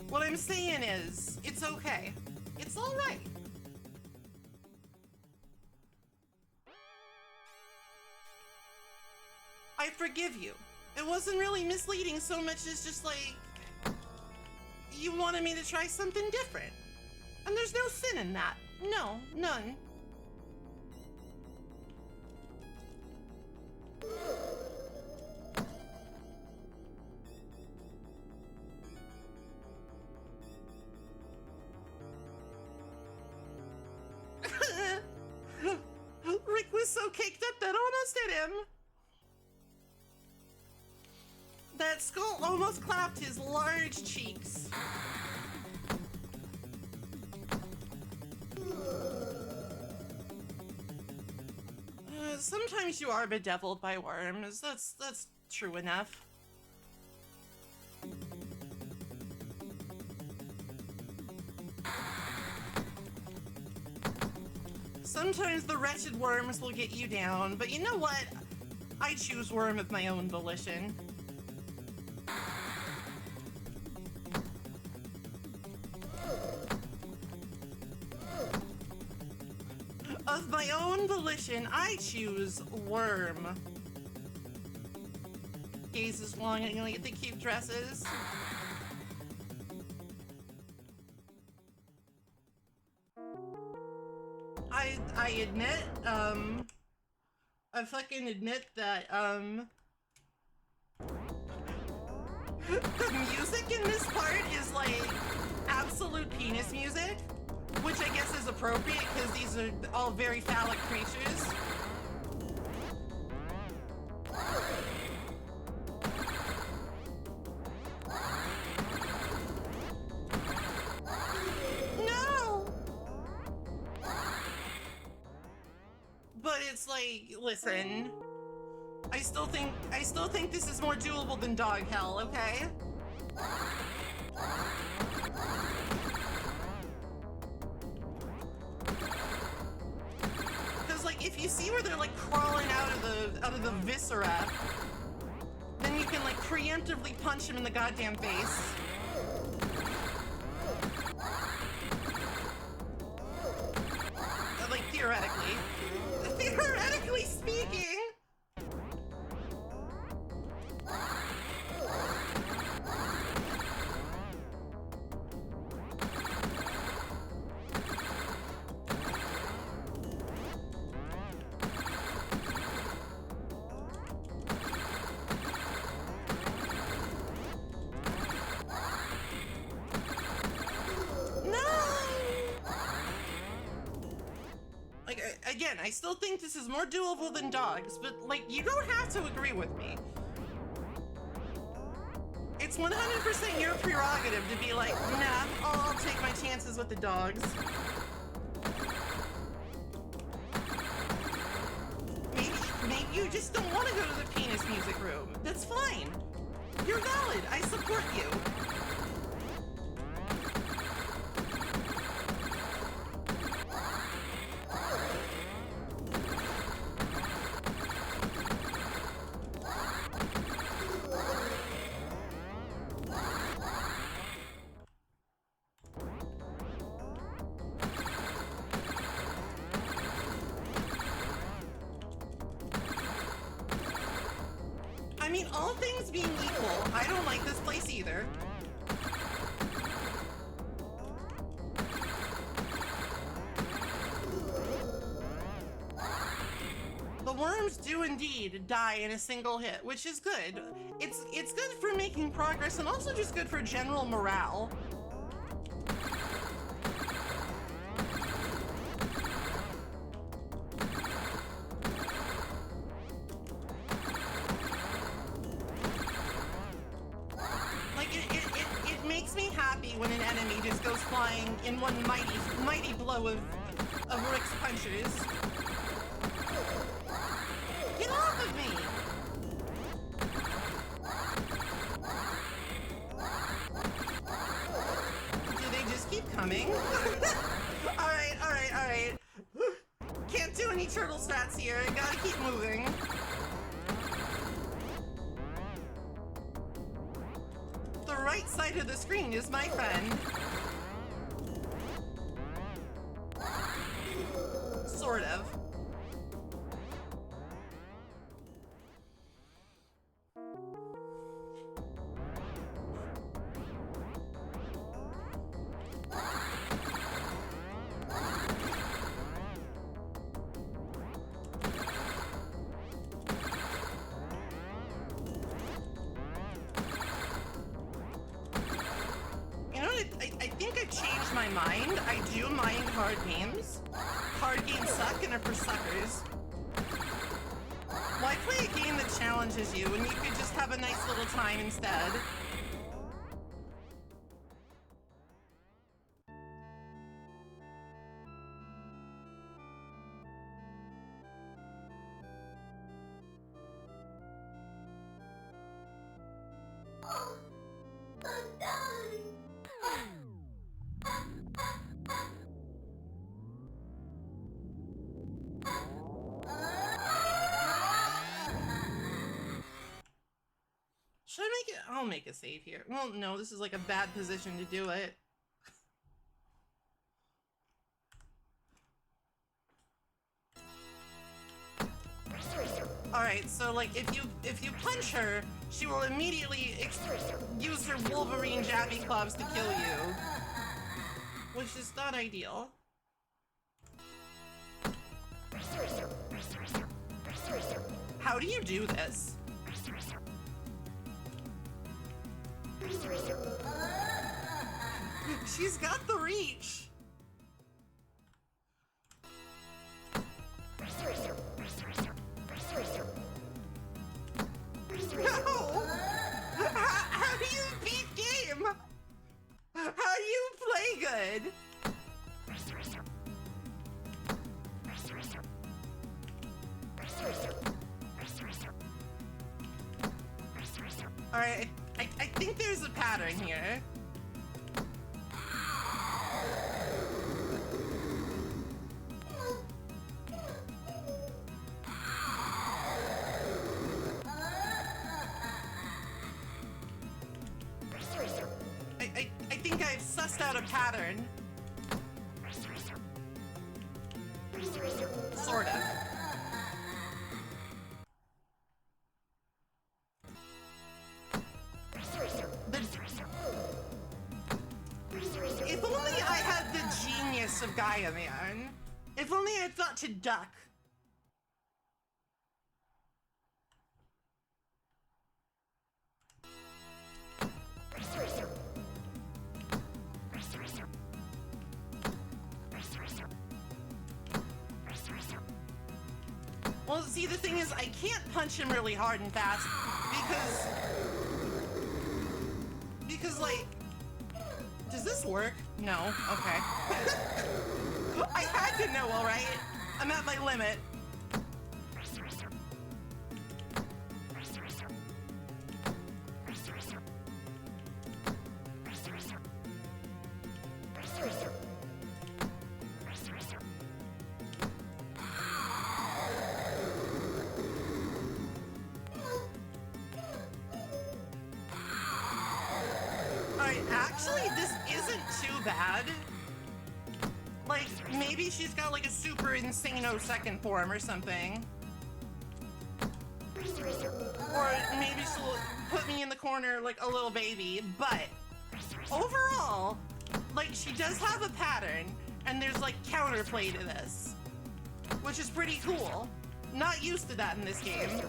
What I'm saying is, it's okay. It's alright. I forgive you. It wasn't really misleading so much as just like... you wanted me to try something different. And there's no sin in that. No, none. him. That skull almost clapped his large cheeks. Sometimes you are bedeviled by worms. That's true enough. Sometimes the wretched worms will get you down, but you know what? I choose worm of my own volition. Of my own volition, I choose worm. Gazes longingly at the cute dresses. I admit, I fucking admit that, the music in this part is like absolute penis music, which I guess is appropriate because these are all very phallic creatures. No! But it's like, listen, I still think this is more doable than dog hell, okay? Because like if you see where they're like crawling out of the viscera, then you can like preemptively punch him in the goddamn face. Like theoretically speaking. Again, I still think this is more doable than dogs, but, like, you don't have to agree with me. It's 100% your prerogative to be like, nah, I'll take my chances with the dogs. Maybe you just don't want to go to the penis music room. That's fine. You're valid. I support you. I mean, all things being equal, I don't like this place either. The worms do indeed die in a single hit, which is good. It's good for making progress and also just good for general morale. When an enemy just goes flying in one mighty blow of Rick's punches. Get off of me! Do they just keep coming? Alright. Can't do any turtle stats here, gotta keep moving. The right side of the screen is my friend. Sort of. I think I've changed my mind. I do mind hard games. Hard games suck and are for suckers. Why Why play a game that challenges you when you could just have a nice little time instead? Should I make it? I'll make a save here. Well, no, this is like a bad position to do it. Alright, so like if you punch her, she will immediately use her Wolverine jabby clubs to kill you. Which is not ideal. How do you do this? She's got the reach. No! How do you beat game? How do you play good? Alright, I think there's a pattern here. I think I've sussed out a pattern. Sort of. If only I had the genius of Gaia Man. If only I thought to duck. Well, see, the thing is, I can't punch him really hard and fast because like, does this work? No. Okay. I had to know, all right? I'm at my limit. Actually, this isn't too bad. Like, maybe she's got like a super insano second form or something. Or maybe she'll put me in the corner like a little baby. But overall, like, she does have a pattern, and there's like counterplay to this, which is pretty cool. Not used to that in this game.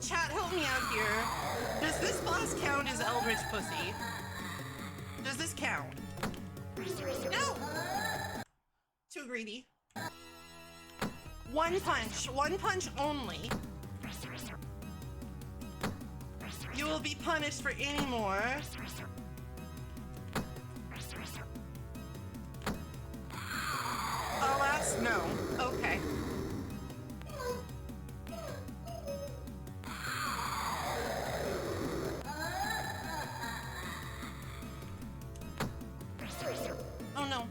Chat, help me out here. Does this boss count as Eldritch Pussy? Does this count? No! Too greedy. One punch only. You will be punished for any more. Alas, no. Okay. Oh no.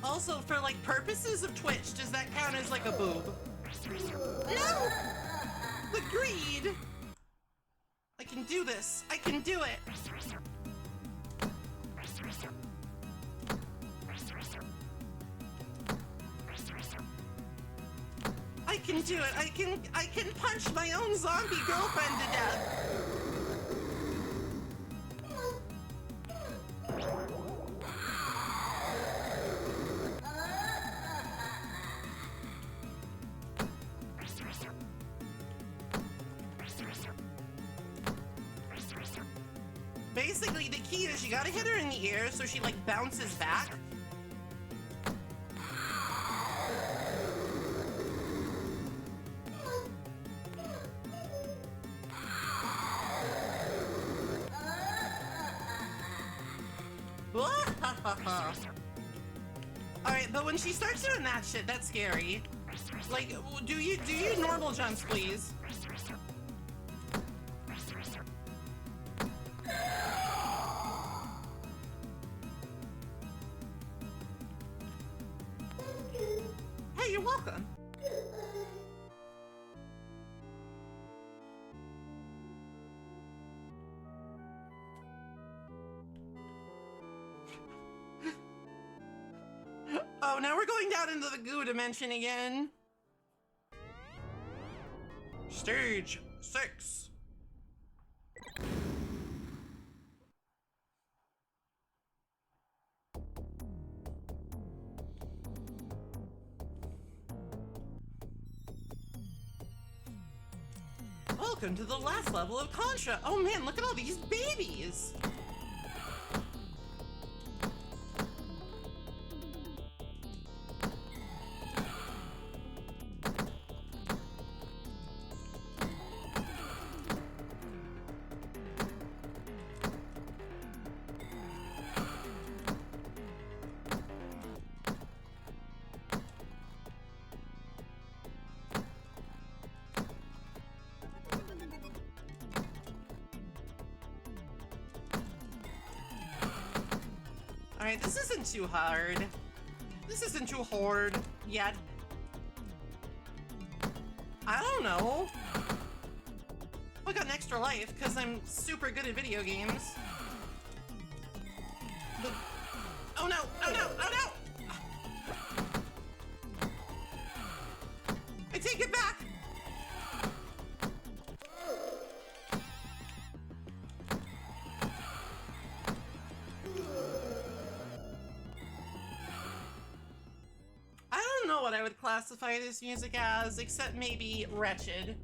Also, for like purposes of Twitch, does that count as like a boob? No! The greed! I can do this. I can do it. can do it. I can punch my own zombie girlfriend to death. Basically, the key is you gotta hit her in the ear so she like bounces back. Alright, but when she starts doing that shit, that's scary. Like, do you normal jumps, please? Hey, you're welcome. Oh, now we're going down into the goo dimension again. Stage 6. Welcome to the last level of Contra. Oh man, look at all these babies. Alright, this isn't too hard. This isn't too hard yet. I don't know. I got an extra life because I'm super good at video games. But... oh no! Oh no! Oh no! I take it back! What I would classify this music as, except maybe wretched.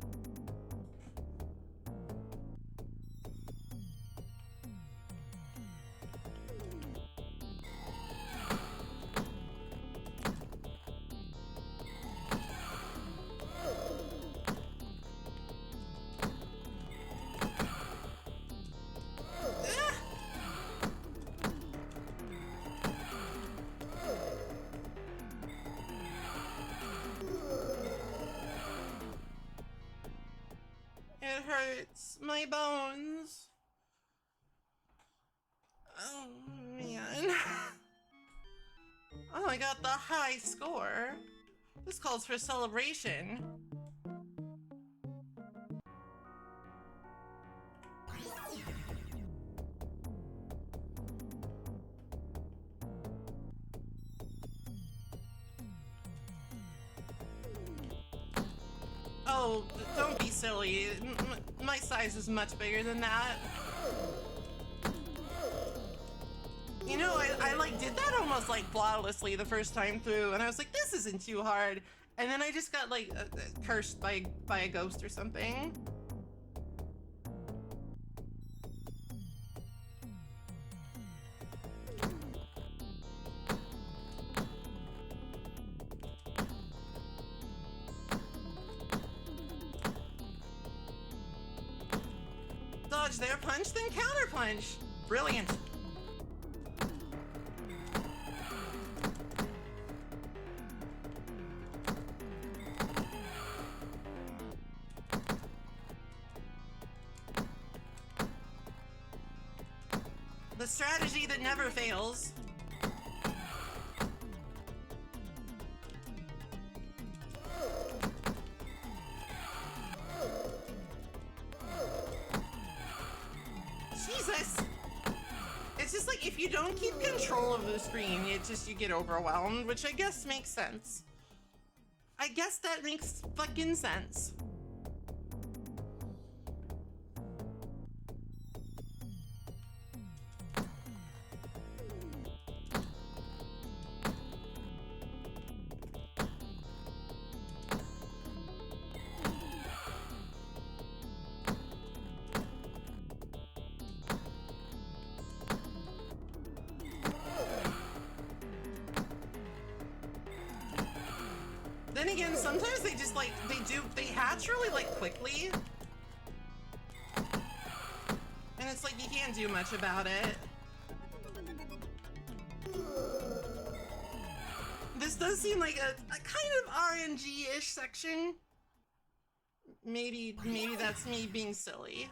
It hurts my bones. Oh man. Oh, I got the high score. This calls for celebration. Oh, don't be silly. My size is much bigger than that. You know, I like did that almost like flawlessly the first time through, and I was like, this isn't too hard. And then I just got like cursed by a ghost or something. Dodge their punch, then counter punch. Brilliant. The strategy that never fails. Jesus! It's just like if you don't keep control of the screen, you get overwhelmed, which I guess makes sense. I guess that makes fucking sense. Then again, sometimes they just like, they hatch really like quickly. And it's like, you can't do much about it. This does seem like a kind of RNG-ish section. Maybe that's me being silly.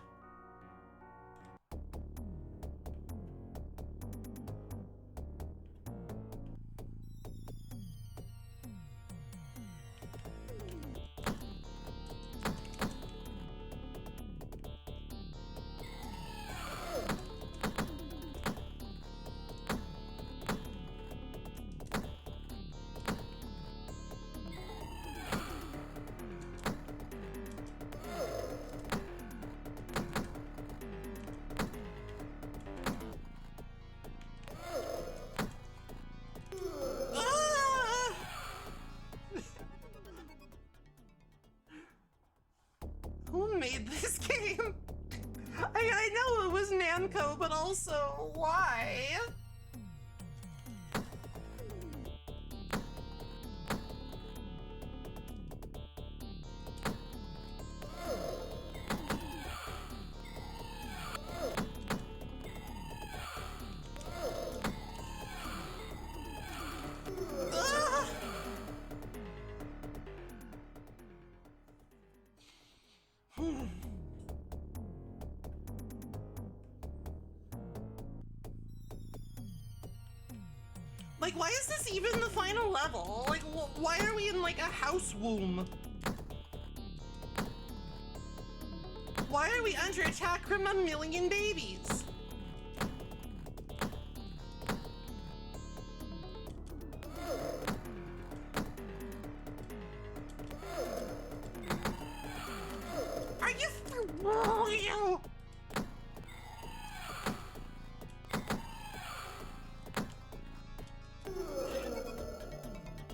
Who made this game? I know it was Namco, but also, why? Like, why is this even the final level? Like, why are we in, like, a house womb? Why are we under attack from a million babies? Are you for real?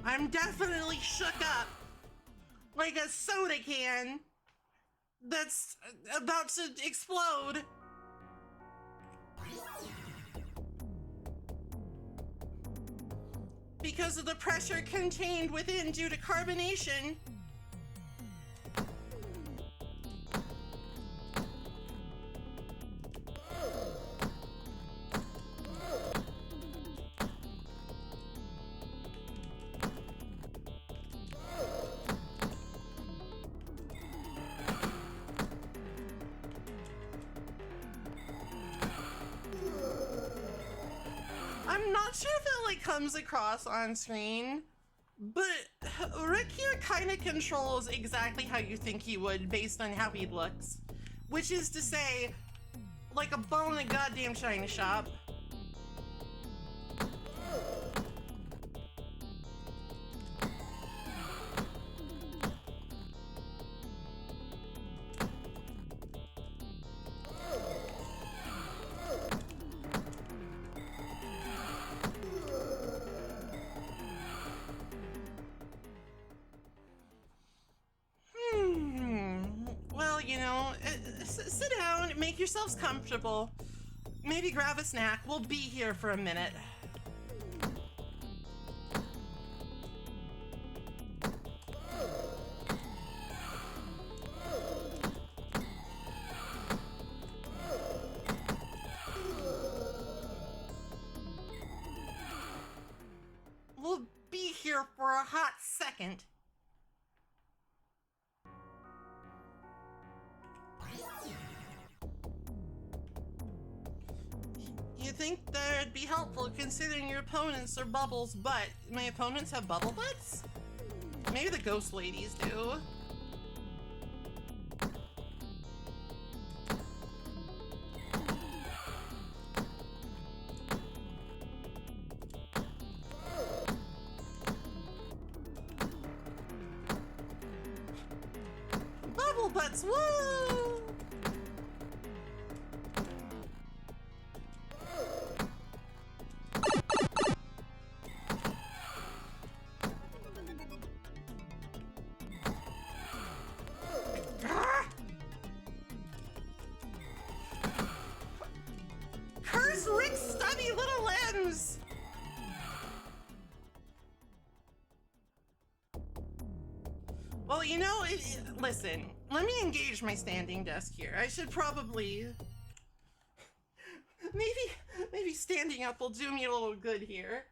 I'm definitely shook up like a soda can that's about to explode. Because of the pressure contained within due to carbonation. I'm not sure if it like comes across on screen, but Rick here kind of controls exactly how you think he would based on how he looks, which is to say, like a bone in a goddamn china shop. Well, you know, sit down, make yourselves comfortable. Maybe grab a snack. We'll be here for a minute. We'll be here for a hot second. You think that'd be helpful considering your opponents are bubbles, but my opponents have bubble butts? Maybe the ghost ladies do. nuts. Woo! Curse Rick's stubby little limbs! Well, you know, listen, let me engage my standing desk here. I should probably... Maybe standing up will do me a little good here.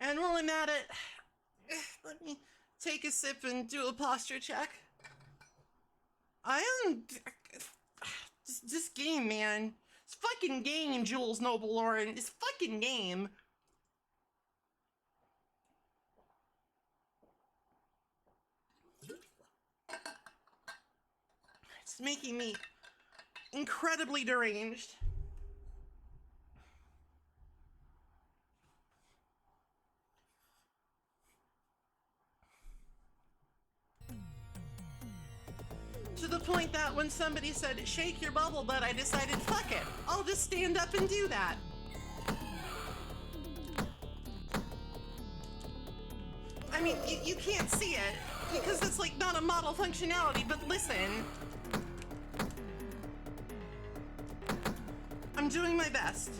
And while I'm at it, let me take a sip and do a posture check. I am... This game, man. This fucking game, Jules Noble Lauren. This fucking game. It's making me incredibly deranged. To the point that when somebody said, shake your bubble butt, I decided, fuck it. I'll just stand up and do that. I mean, you can't see it because it's like not a model functionality, but listen. I'm doing my best.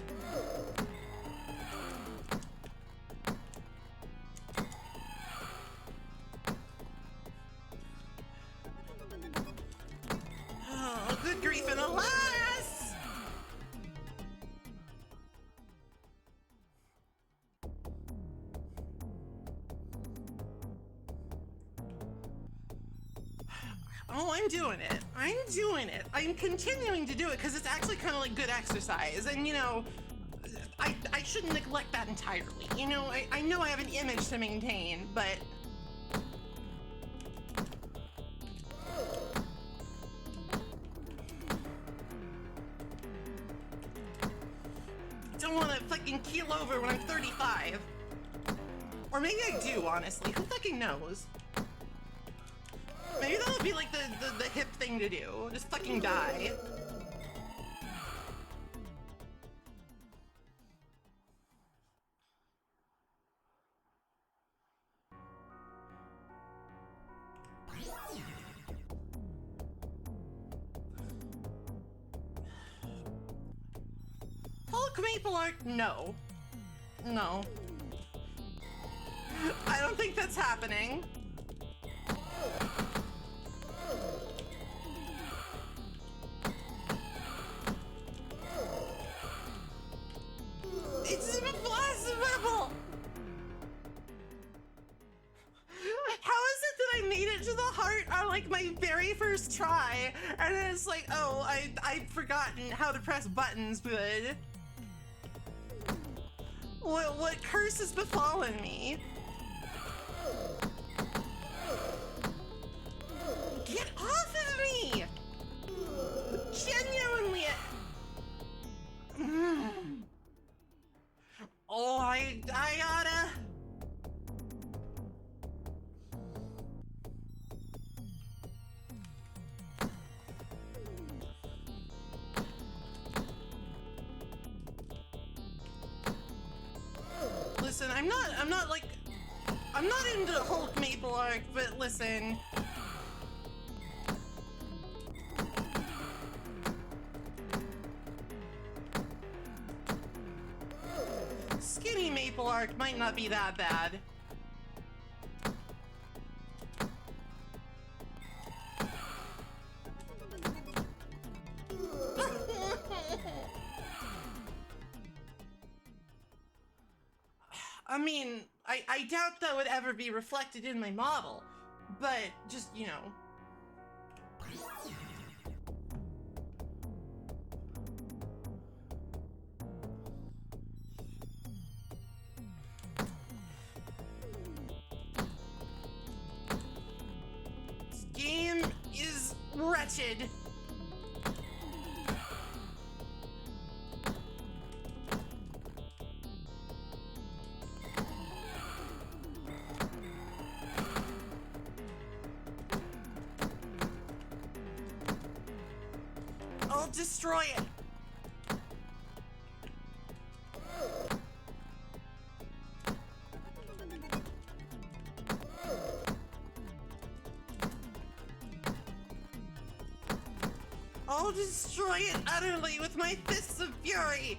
Oh, good grief and alas! Oh, I'm doing it. I'm doing it. I'm continuing to do it because it's actually kind of like good exercise. And, you know, I shouldn't neglect that entirely. You know, I know I have an image to maintain, but... I don't want to fucking keel over when I'm 35. Or maybe I do, honestly. Who fucking knows? Maybe that'll be like the hip thing to do. Just fucking die. Hulk Maple Arc? No. No. I don't think that's happening. It's impossible! How is it that I made it to the heart on like my very first try, and then it's like, oh, I'd forgotten how to press buttons, but... What curse has befallen me? Get off of me! Genuinely! Oh, I gotta... Listen, I'm not into Hulk Maple Arc, but listen. Skinny Maple Arc might not be that bad. I mean, I doubt that would ever be reflected in my model, but just, you know. Wretched. I'll destroy it. I'll destroy it utterly with my fists of fury.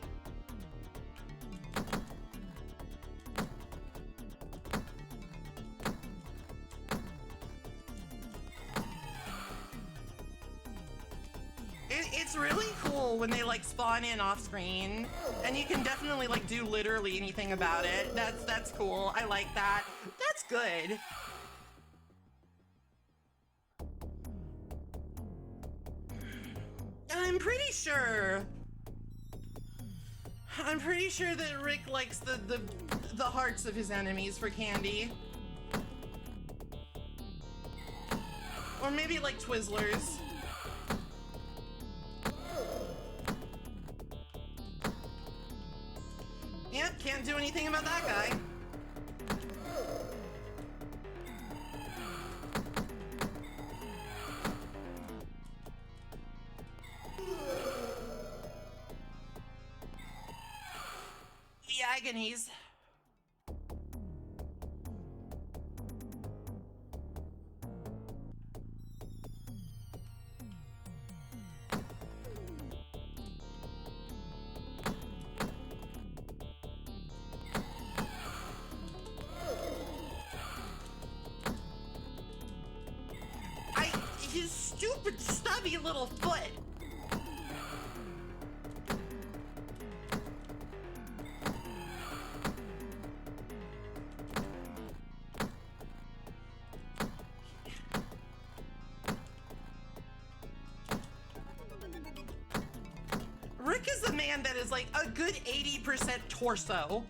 It's really cool when they like spawn in off screen, and you can definitely like do literally anything about it. That's cool. I like that. That's good. I'm pretty sure that Rick likes the hearts of his enemies for candy. Or maybe like Twizzlers. Yep, can't do anything about that guy. The agonies. His stupid stubby little foot. Rick is a man that is like a good 80% torso.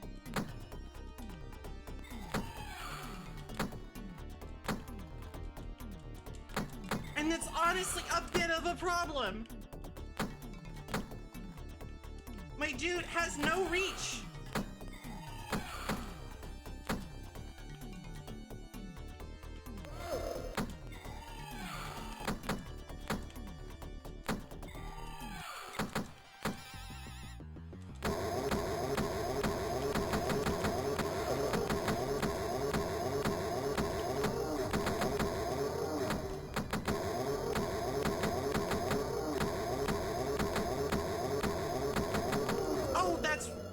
And it's honestly a bit of a problem. My dude has no reach.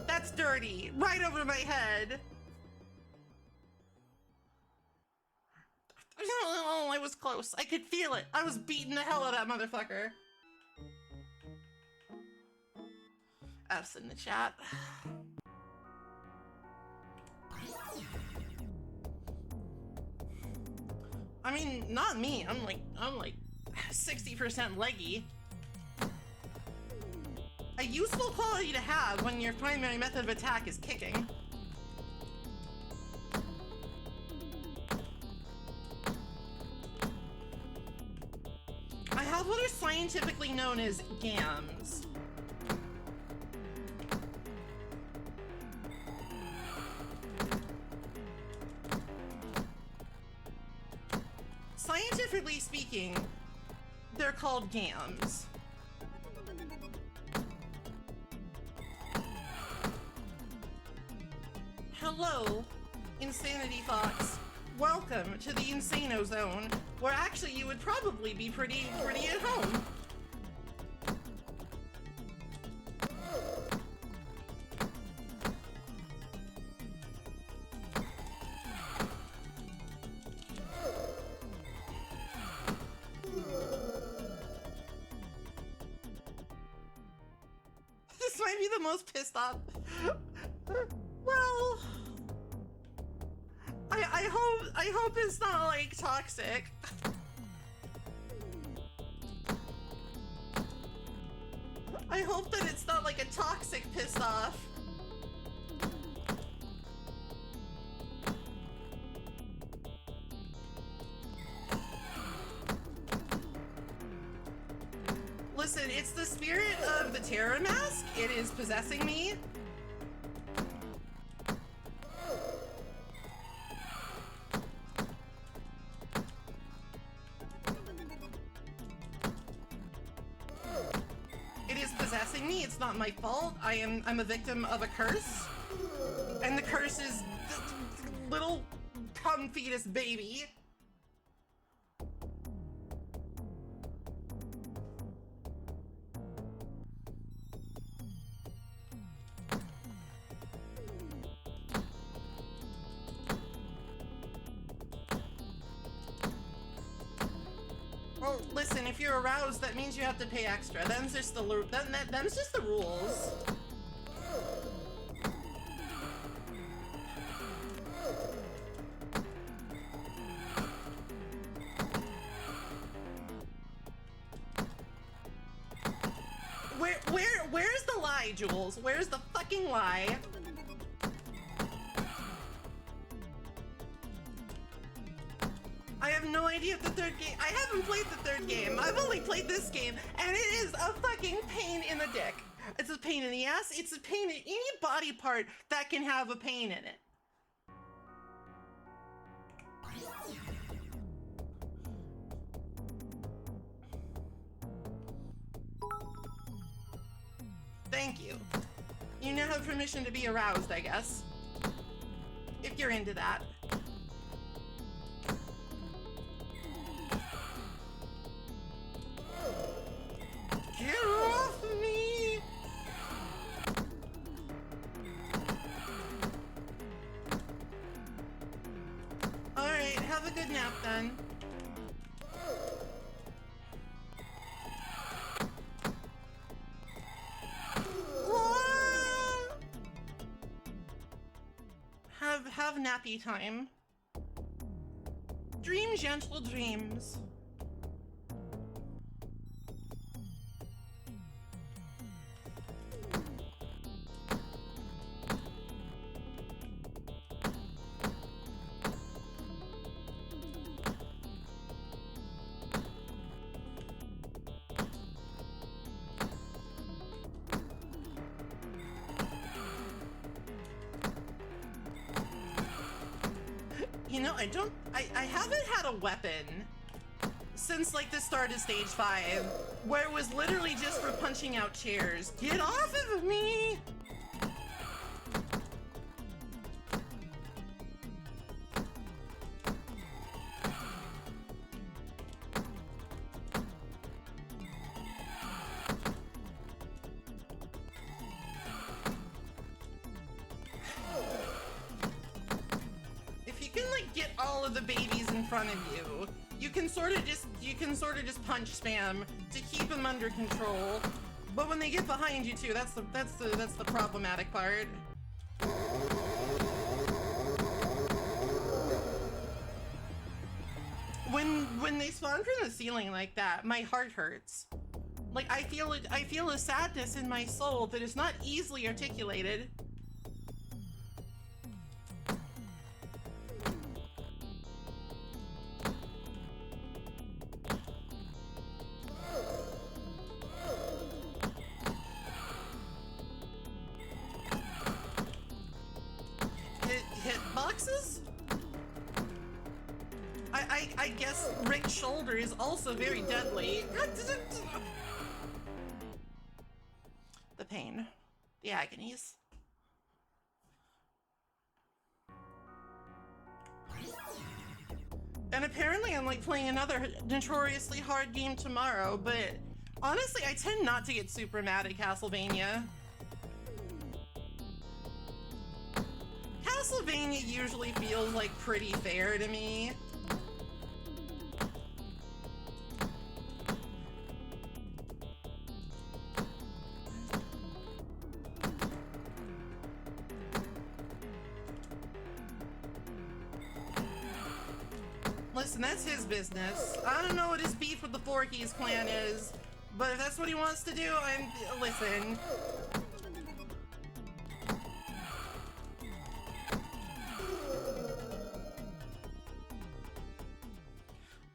That's dirty. Right over my head. Oh, I was close. I could feel it. I was beating the hell out of that motherfucker. F's in the chat. I mean, not me. I'm like 60% leggy. A useful quality to have when your primary method of attack is kicking. I have what are scientifically known as GAMs. Scientifically speaking, they're called GAMs. Hello, Insanity Fox. Welcome to the Insano Zone, where actually you would probably be pretty at home. This might be the most pissed off. Well, I hope it's not like toxic. I hope that it's not like a toxic pissed off. Listen, it's the spirit of the terror mask. It is possessing me. It is possessing me. It's not my fault. I'm a victim of a curse. And the curse is the little cum fetus baby. Well, listen, if you're aroused, that means you have to pay extra. Them's just the them's just the rules. Where's the lie, Jules? Where's the fucking lie? I have no idea if the third game. I haven't played the third game. I've only played this game, and it is a fucking pain in the dick. It's a pain in the ass. It's a pain in any body part that can have a pain in it. Thank you. You now have permission to be aroused, I guess. If you're into that. Get off me! Alright, have a good nap then. Have nappy time. Dream gentle dreams. You know, I haven't had a weapon since like the start of stage 5, where it was literally just for punching out chairs. Get off of me! The babies in front of you, you can sort of just punch spam to keep them under control, but when they get behind you too, that's the problematic part. When they spawn from the ceiling like that, my heart hurts. Like I feel a sadness in my soul that is not easily articulated. I guess Rick's shoulder is also very deadly. The pain. The agonies. And apparently I'm like playing another notoriously hard game tomorrow, but honestly I tend not to get super mad at Castlevania. Castlevania usually feels like pretty fair to me. Listen, that's his business. I don't know what his beef with the Four Keys clan is, but if that's what he wants to do, listen.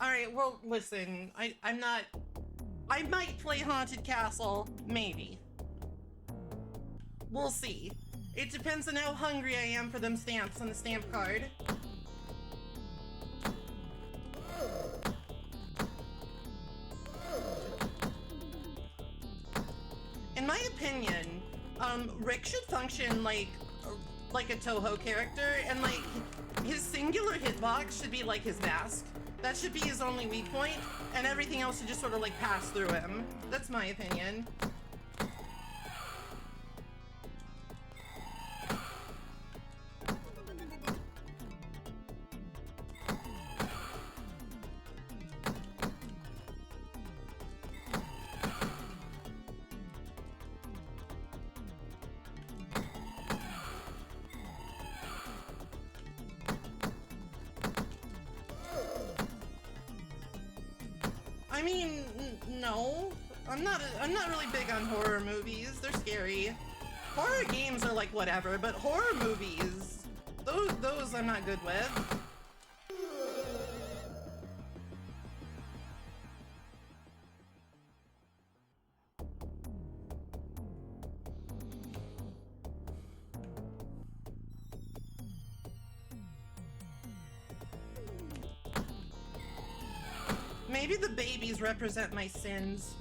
Alright, well, listen, I'm not I might play Haunted Castle, maybe. We'll see. It depends on how hungry I am for them stamps on the stamp card. In my opinion, Rick should function like a Toho character, and like his singular hitbox should be like his mask. That should be his only weak point, and everything else should just sort of like pass through him. That's my opinion. I mean, no. I'm not really big on horror movies. They're scary. Horror games are like whatever, but horror movies, those I'm not good with. Maybe the babies represent my sins.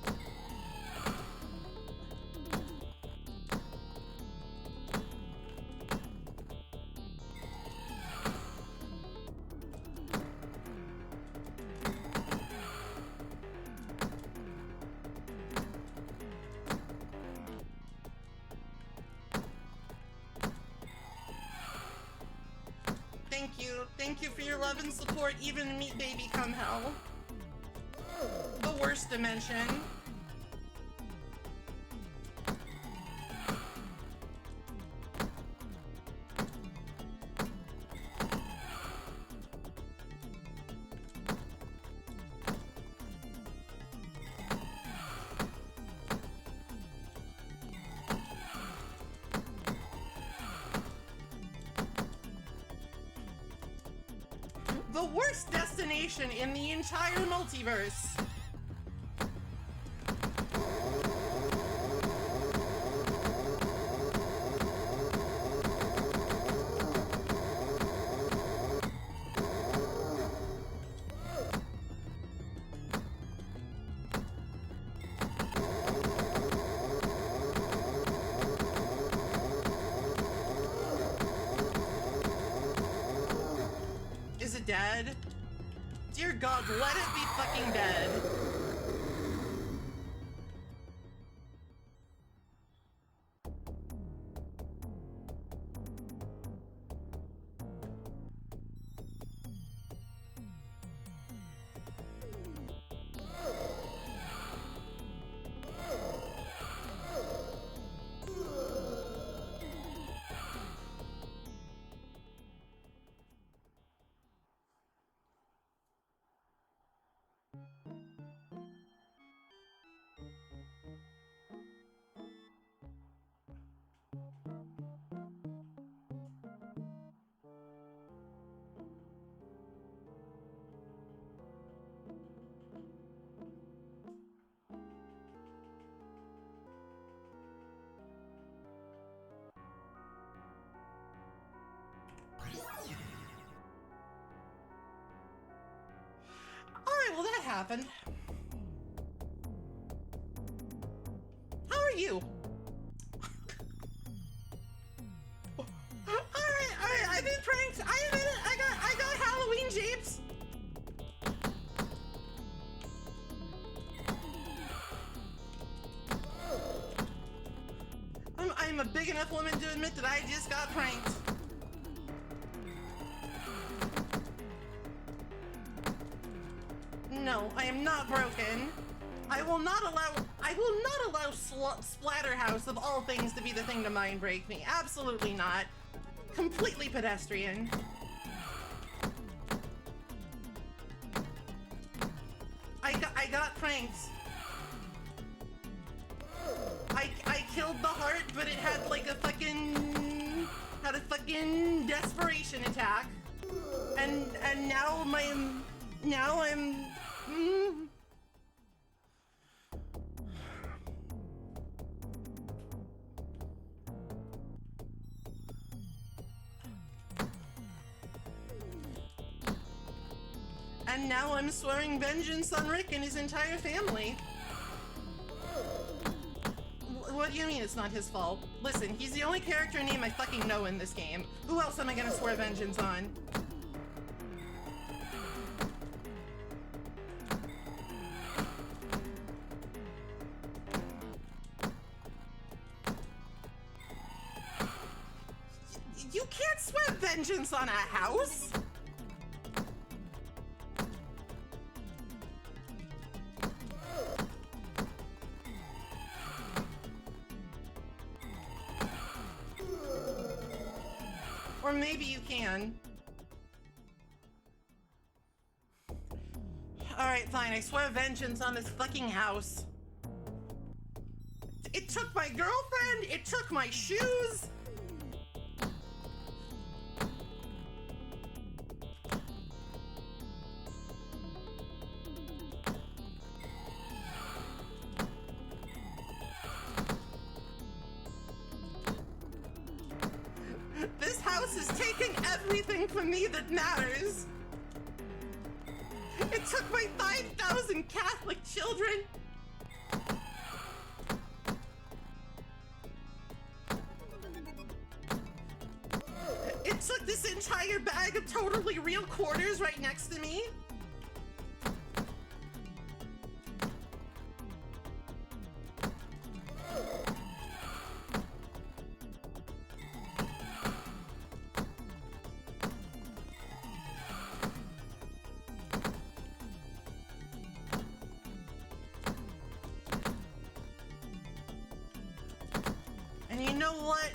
Thank you for your love and support, even in Meat Baby Come Hell. The worst dimension. The worst destination in the entire multiverse. Is it dead? Dear God, let it be fucking dead. Alright, well that happened. How are you? Alright, I've been pranked. I admit it, I got Halloween japes. I'm a big enough woman to admit that I just got pranked. No, I am not broken. I will not allow Splatterhouse of all things to be the thing to mind break me. Absolutely not. Completely pedestrian. I got pranked. I killed the heart, but it had like a fucking desperation attack. And now I'm And now I'm swearing vengeance on Rick and his entire family. What do you mean it's not his fault? Listen, he's the only character name I fucking know in this game. Who else am I gonna swear vengeance on? You can't swear vengeance on a house! Or maybe you can. Alright, fine, I swear vengeance on this fucking house. It took my girlfriend, it took my shoes. This house is taking everything from me that matters. It took my 5,000 Catholic children. It took this entire bag of totally real quarters right next to me. And you know what?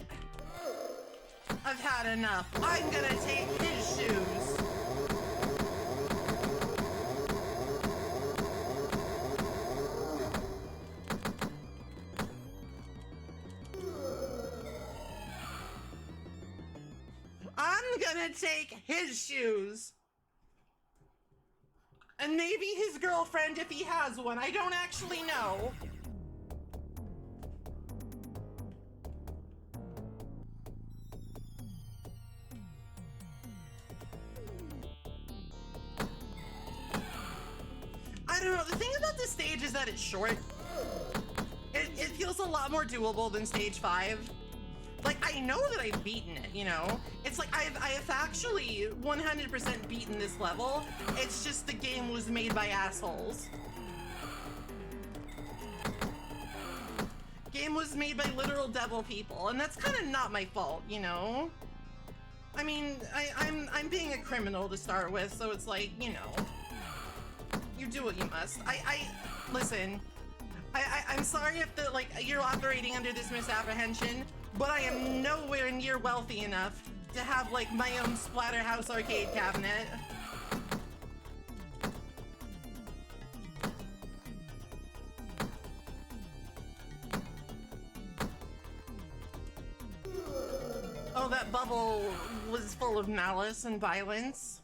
I've had enough. I'm gonna take his shoes. I'm gonna take his shoes. And maybe his girlfriend if he has one. I don't actually know. I don't know, the thing about this stage is that it's short. It feels a lot more doable than stage 5. Like, I know that I've beaten it, you know? It's like, I have actually 100% beaten this level. It's just the game was made by assholes. Game was made by literal devil people, and that's kind of not my fault, you know? I mean, I'm being a criminal to start with, so it's like, you know. You do what you must. Listen, I'm sorry if you're operating under this misapprehension, but I am nowhere near wealthy enough to have like my own Splatterhouse arcade cabinet. Oh, that bubble was full of malice and violence.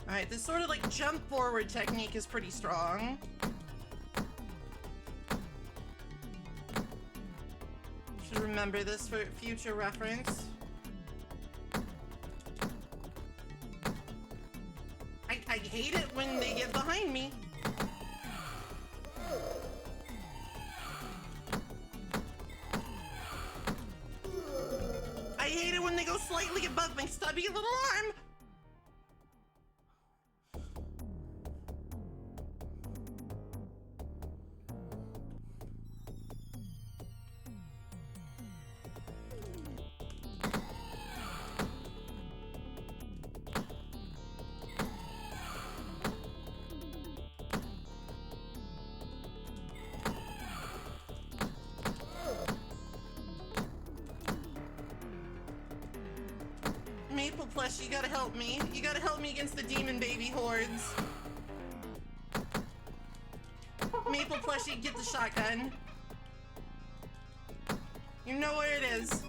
Alright, this sort of like jump forward technique is pretty strong. Should remember this for future reference. I hate it when they get behind me. I hate it when they go slightly above my stubby little arm. Plush, you gotta help me. You gotta help me against the demon baby hordes. Maple Plushie, get the shotgun. You know where it is.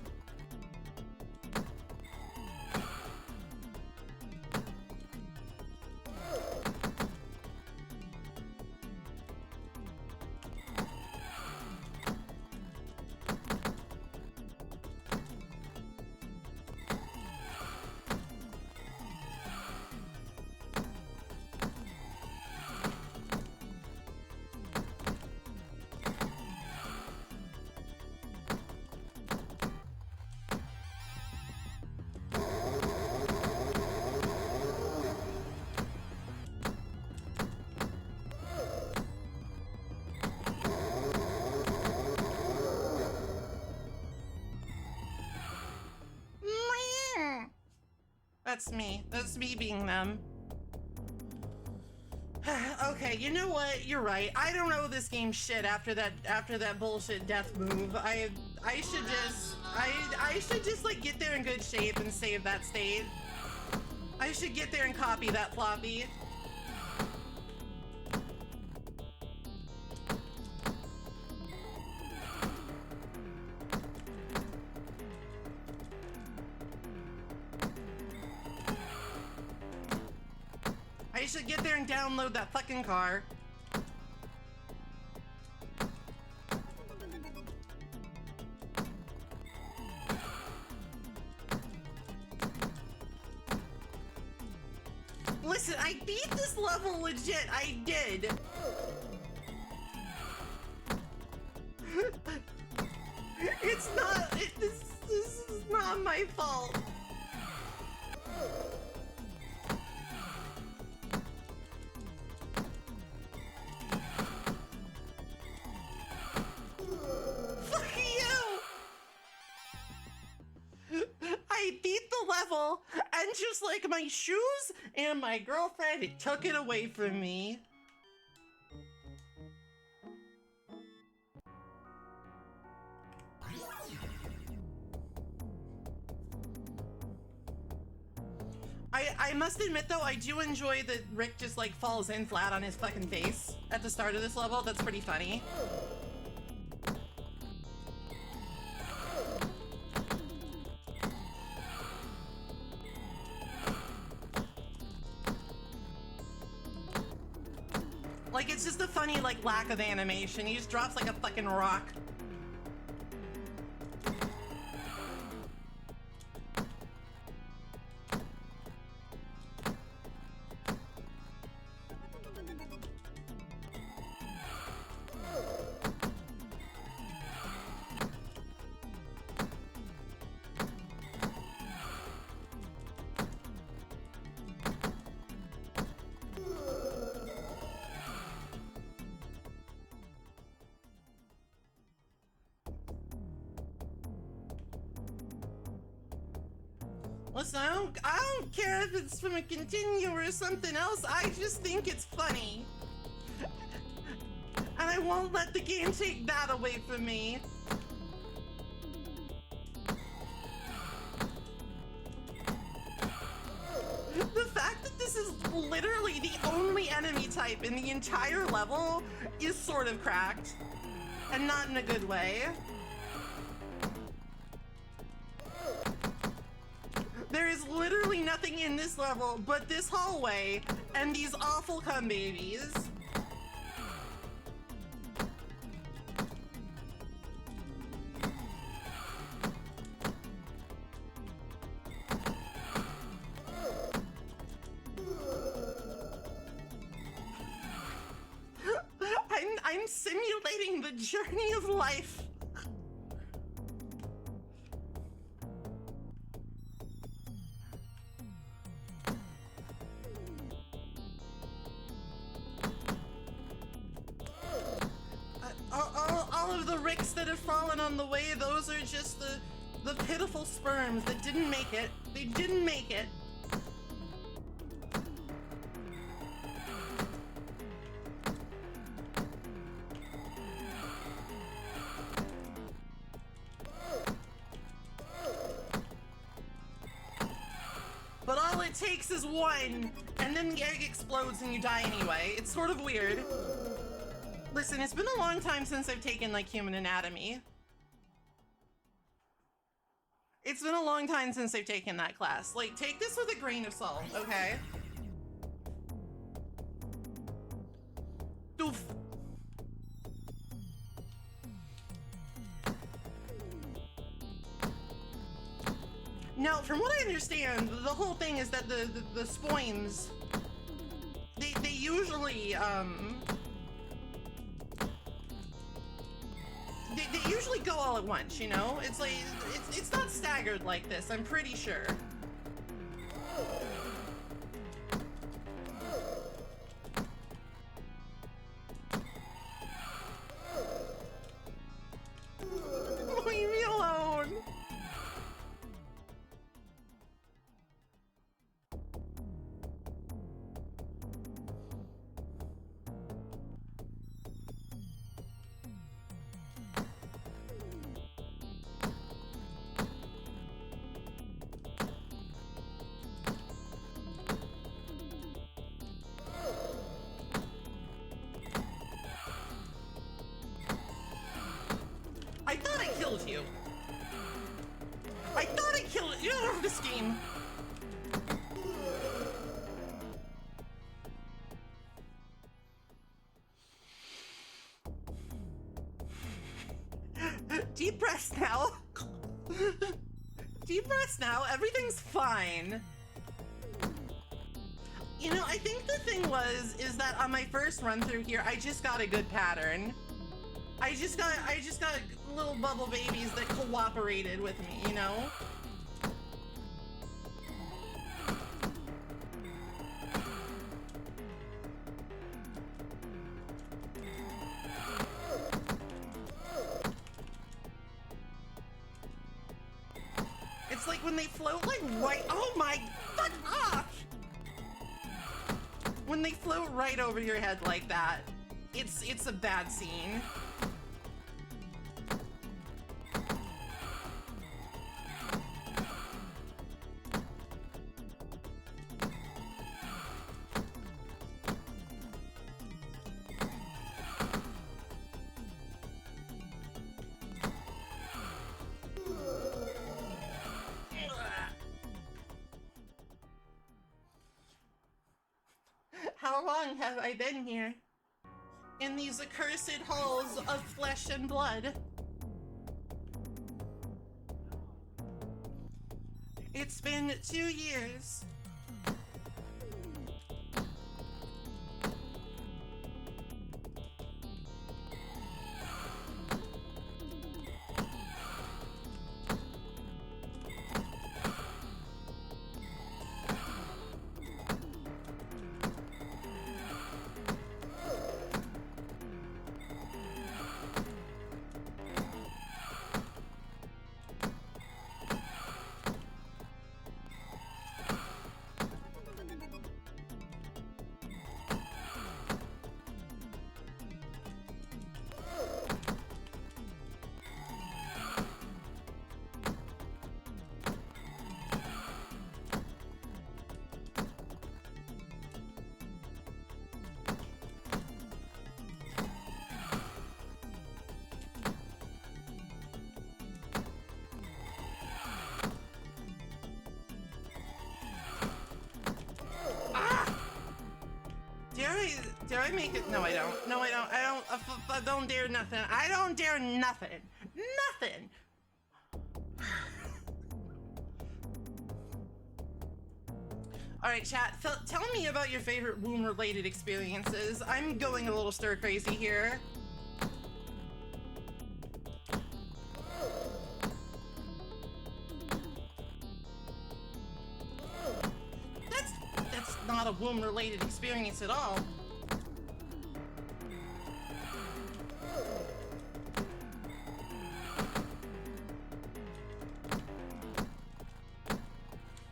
That's me. That's me being them. Okay, you know what? You're right. I don't know this game shit after that bullshit death move. I should just like get there in good shape and save that state. I should get there and copy that floppy. I should get there and download that fucking car. Listen, I beat this level legit. I did. It's not. This is not my fault. I beat the level, and just like my shoes and my girlfriend, it took it away from me. I must admit though, I do enjoy that Rick just like falls in flat on his fucking face at the start of this level. That's pretty funny. Like, it's just a funny, like, lack of animation. He just drops like a fucking rock. Listen, I don't care if it's from a continue or something else. I just think it's funny. And I won't let the game take that away from me. The fact that this is literally the only enemy type in the entire level is sort of cracked. And not in a good way. There is literally nothing in this level but this hallway and these awful cum babies. I'm simulating the journey of life. All of the Ricks that have fallen on the way, those are just the pitiful sperms that didn't make it. They didn't make it. takes is 1, and then the egg explodes and you die anyway. It's sort of weird. Listen, it's been a long time since I've taken, like, human anatomy. It's been a long time since I've taken that class. Like, take this with a grain of salt, okay? Doof. Now, from what I understand, the whole thing is that the spoins, they usually, they usually go all at once, you know? It's like, it's not staggered like this, I'm pretty sure. Leave me alone! I thought I killed you. I thought I killed you. This game. Deep breaths now. Deep breaths now. Everything's fine. You know, I think the thing is that on my first run through here, I just got a good pattern. I just got little bubble babies that cooperated with me, you know? It's like when they float like right, oh my, fuck off! When they float right over your head like that, it's a bad scene. How long have I been here? In these accursed halls of flesh and blood? It's been 2 years. Dare I make it? No, I don't. No, I don't. I don't dare nothing. I don't dare nothing. Nothing. All right, chat. Tell me about your favorite womb-related experiences. I'm going a little stir-crazy here. That's not a womb-related experience at all.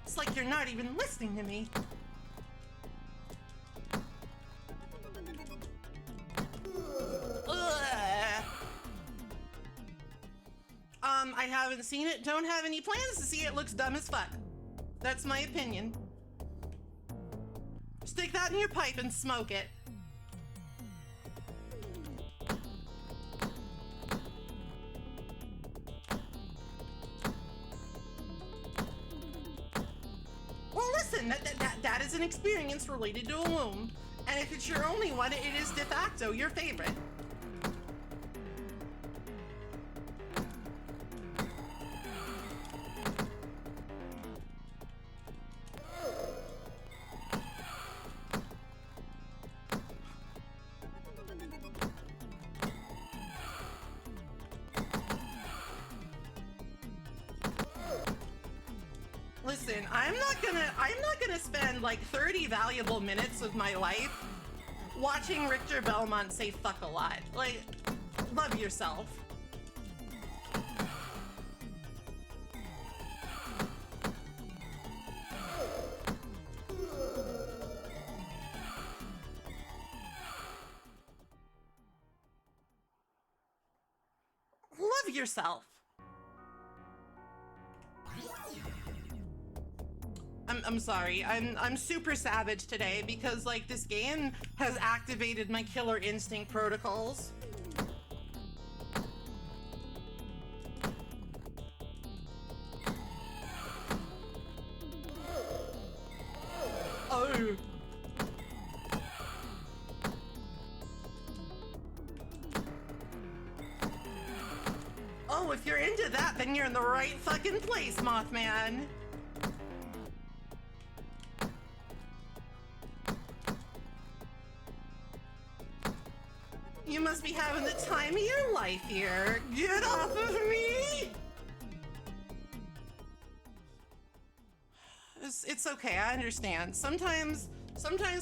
It's like you're not even listening to me. Ugh. I haven't seen it, don't have any plans to see it, looks dumb as fuck. That's my opinion. Stick that in your pipe and smoke it. Well, listen, that is an experience related to a womb. And if it's your only one, it is de facto your favorite. Listen, I'm not gonna spend like 30 valuable minutes of my life watching Richter Belmont say fuck a lot. Like, love yourself. Love yourself. I'm sorry. I'm super savage today because like this game has activated my killer instinct protocols. Oh. Oh, if you're into that, then you're in the right fucking place, Mothman. You must be having the time of your life here. Get off of me! It's okay, I understand. Sometimes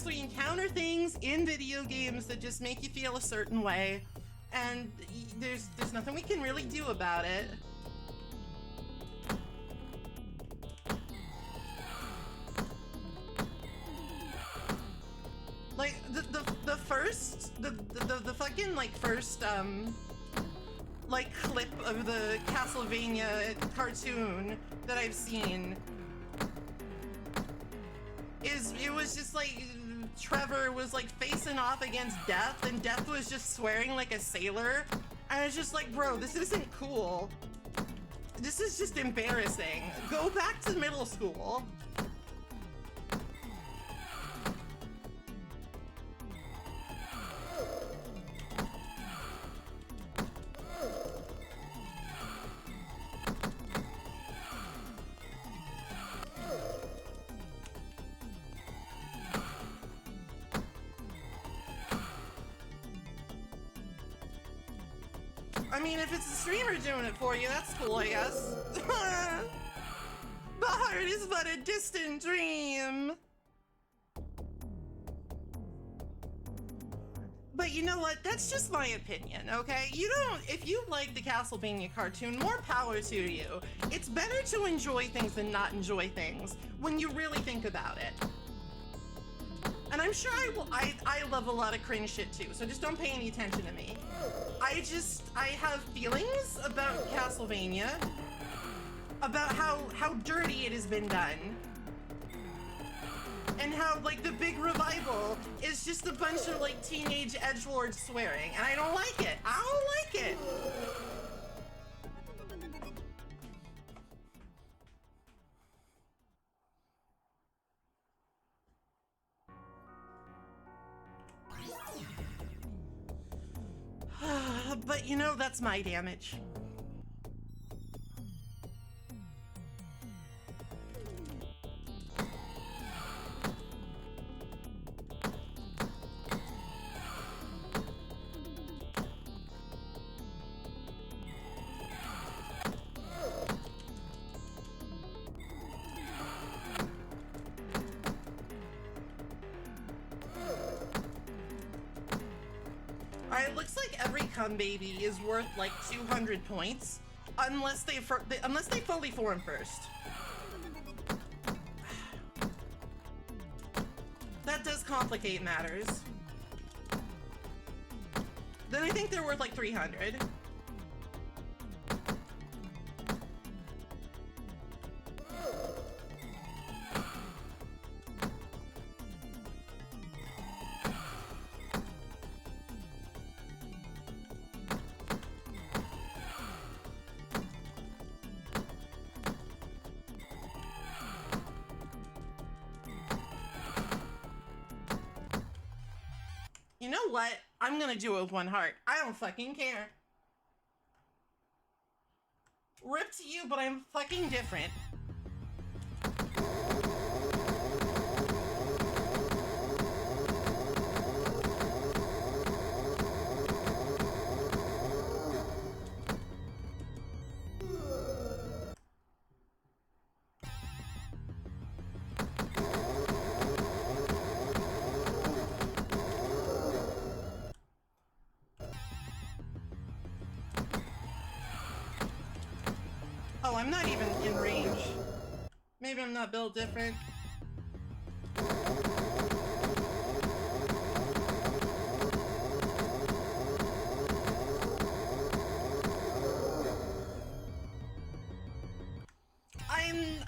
we encounter things in video games that just make you feel a certain way, and there's nothing we can really do about it. Like the fucking like first like clip of the Castlevania cartoon that I've seen it was just like Trevor was like facing off against Death and Death was just swearing like a sailor. I was just like, bro, this isn't cool. This is just embarrassing. Go back to middle school. I mean, if it's the streamer doing it for you, that's cool, I guess. The heart is but a distant dream. But you know what? That's just my opinion, okay? If you like the Castlevania cartoon, more power to you. It's better to enjoy things than not enjoy things when you really think about it. And I'm sure I love a lot of cringe shit too, so just don't pay any attention to me. I have feelings about Castlevania, about how dirty it has been done, and how like the big revival is just a bunch of like teenage edgelords swearing, and I don't like it. I don't like it. But you know, that's my damage. It looks like every cum baby is worth like 200 points, unless they fully form first. That does complicate matters. Then I think they're worth like 300. You know what? I'm gonna do it with one heart. I don't fucking care. Rip to you, but I'm fucking different. Oh, I'm not even in range. Maybe I'm not built different.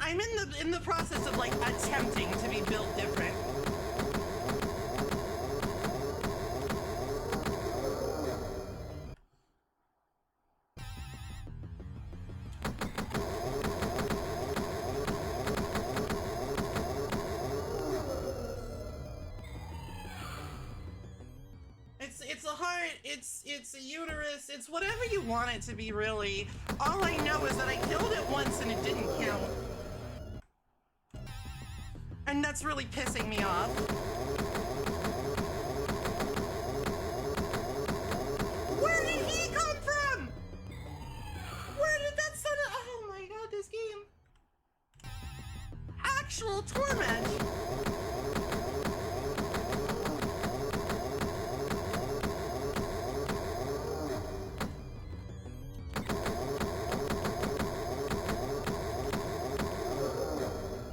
I'm in the process of like attempting to be built different. It's a heart, it's a uterus, it's whatever you want it to be, really. All I know is that I killed it once and it didn't count. And that's really pissing me off. Where did he come from? Where did that son of... Oh my god, this game. Actual torment.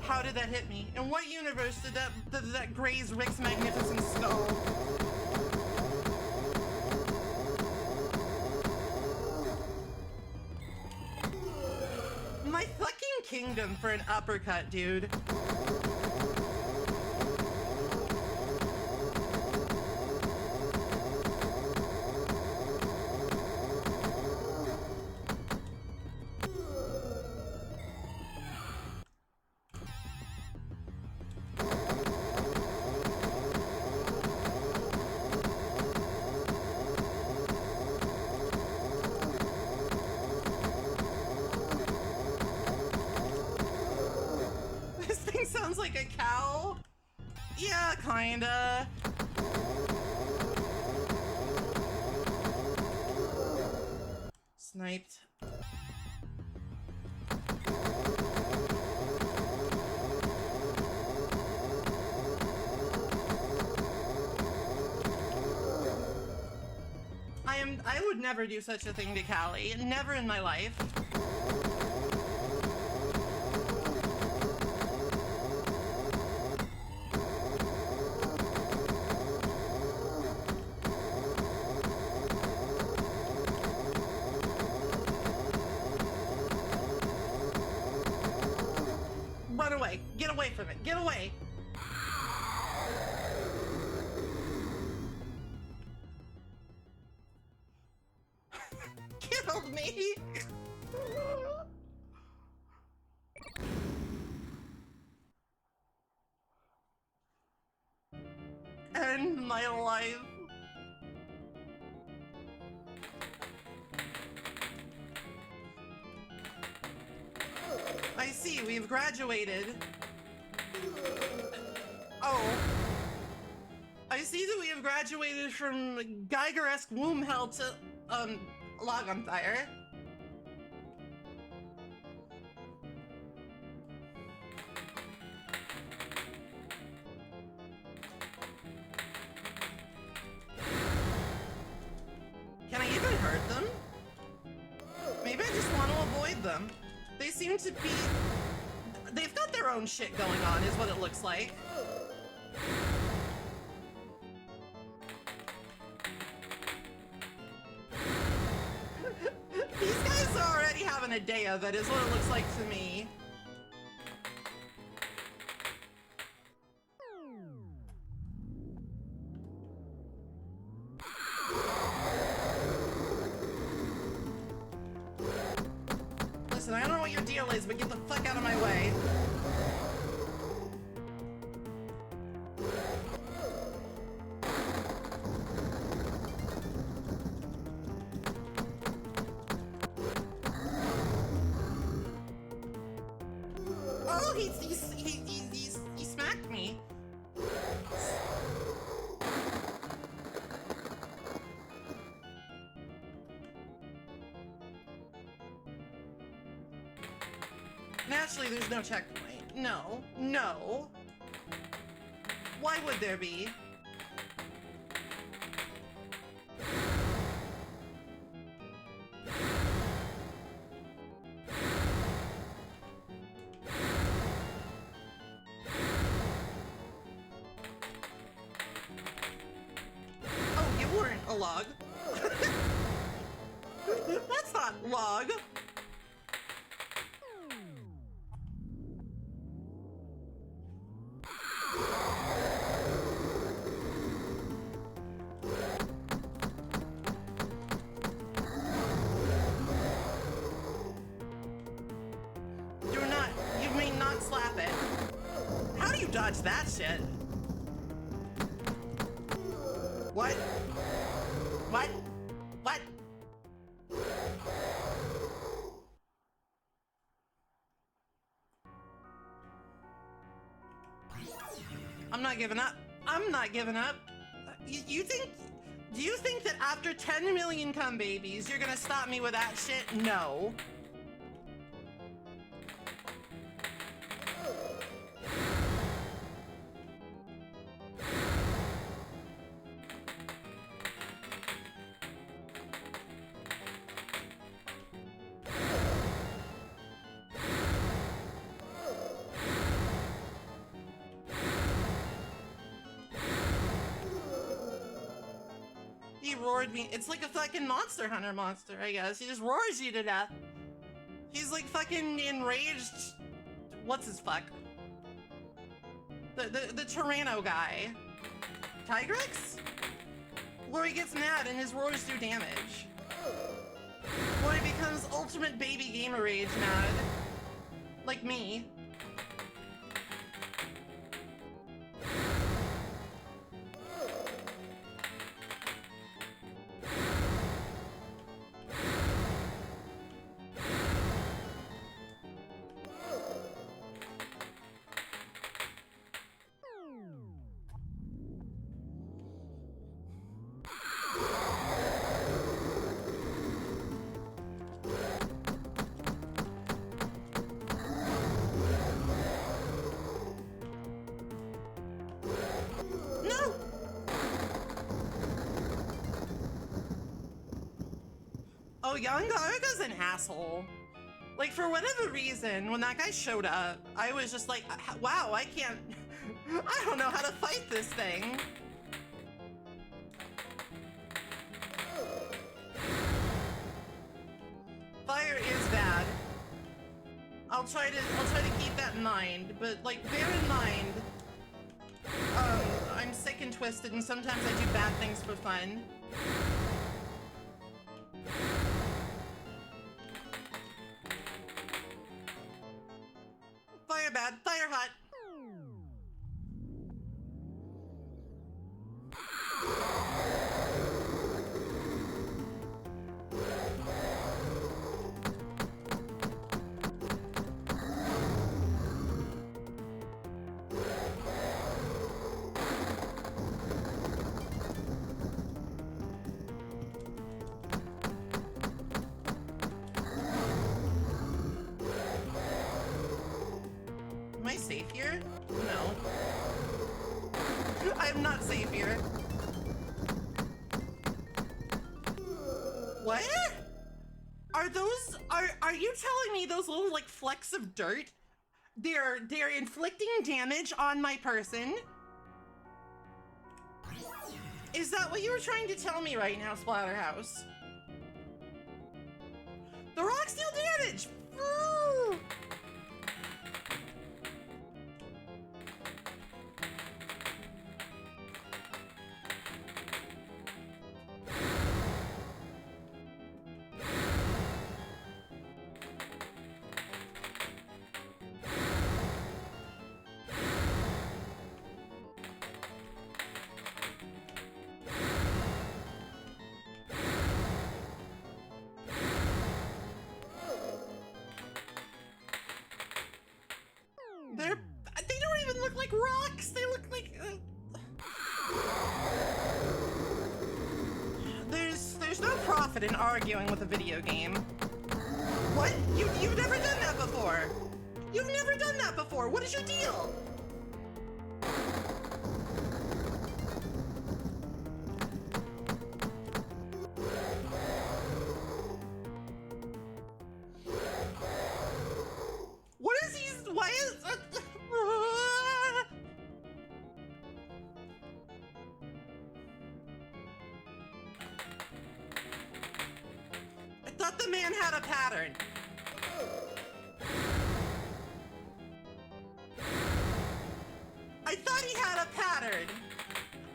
How did that hit me? In what universe did that graze Rick's magnificent skull? My fucking kingdom for an uppercut, dude. Sounds like a cow? Yeah, kinda. Sniped. I would never do such a thing to Callie. Never in my life. Run away. Get away from it. Get away. Killed me. End my life. I see, we've graduated. Oh. I see that we have graduated from Geiger-esque womb hell to, log on fire. Can I even hurt them? Maybe I just want to avoid them. They seem to be... They've got their own shit going on, is what it looks like. These guys are already having a day of it, is what it looks like to me. Listen, I don't know what your deal is, but get the fuck out of my way. Oh, he smacked me. Naturally, there's no checkpoint. No. No. Why would there be? Oh, you weren't a log. That's not log. You may not slap it. How do you dodge that shit? What? What? What? I'm not giving up. I'm not giving up. You think... Do you think that after 10 million cum babies, you're gonna stop me with that shit? No. He roared me. It's like a fucking Monster Hunter monster, I guess. He just roars you to death. He's like fucking enraged. What's his fuck? The Tyranno guy. Tigrex? Where he gets mad and his roars do damage. Where he becomes ultimate baby gamer rage mad. Like me. Oh, Young Garga's an asshole. Like, for whatever reason, when that guy showed up, I was just like, wow, I can't... I don't know how to fight this thing. Fire is bad. I'll try to keep that in mind, but, like, bear in mind, I'm sick and twisted, and sometimes I do bad things for fun. Fire bad, fire hot. Am I safe here? No. I'm not safe here. What? Are those... Are you telling me those little, like, flecks of dirt? They're inflicting damage on my person? Is that what you were trying to tell me right now, Splatterhouse? The rocks deal damage! Woo! like rocks. They look like... There's no profit in arguing with a video game. What? You've never done that before. You've never done that before. What is your deal? What is he? Why is... I thought the man had a pattern. I thought he had a pattern.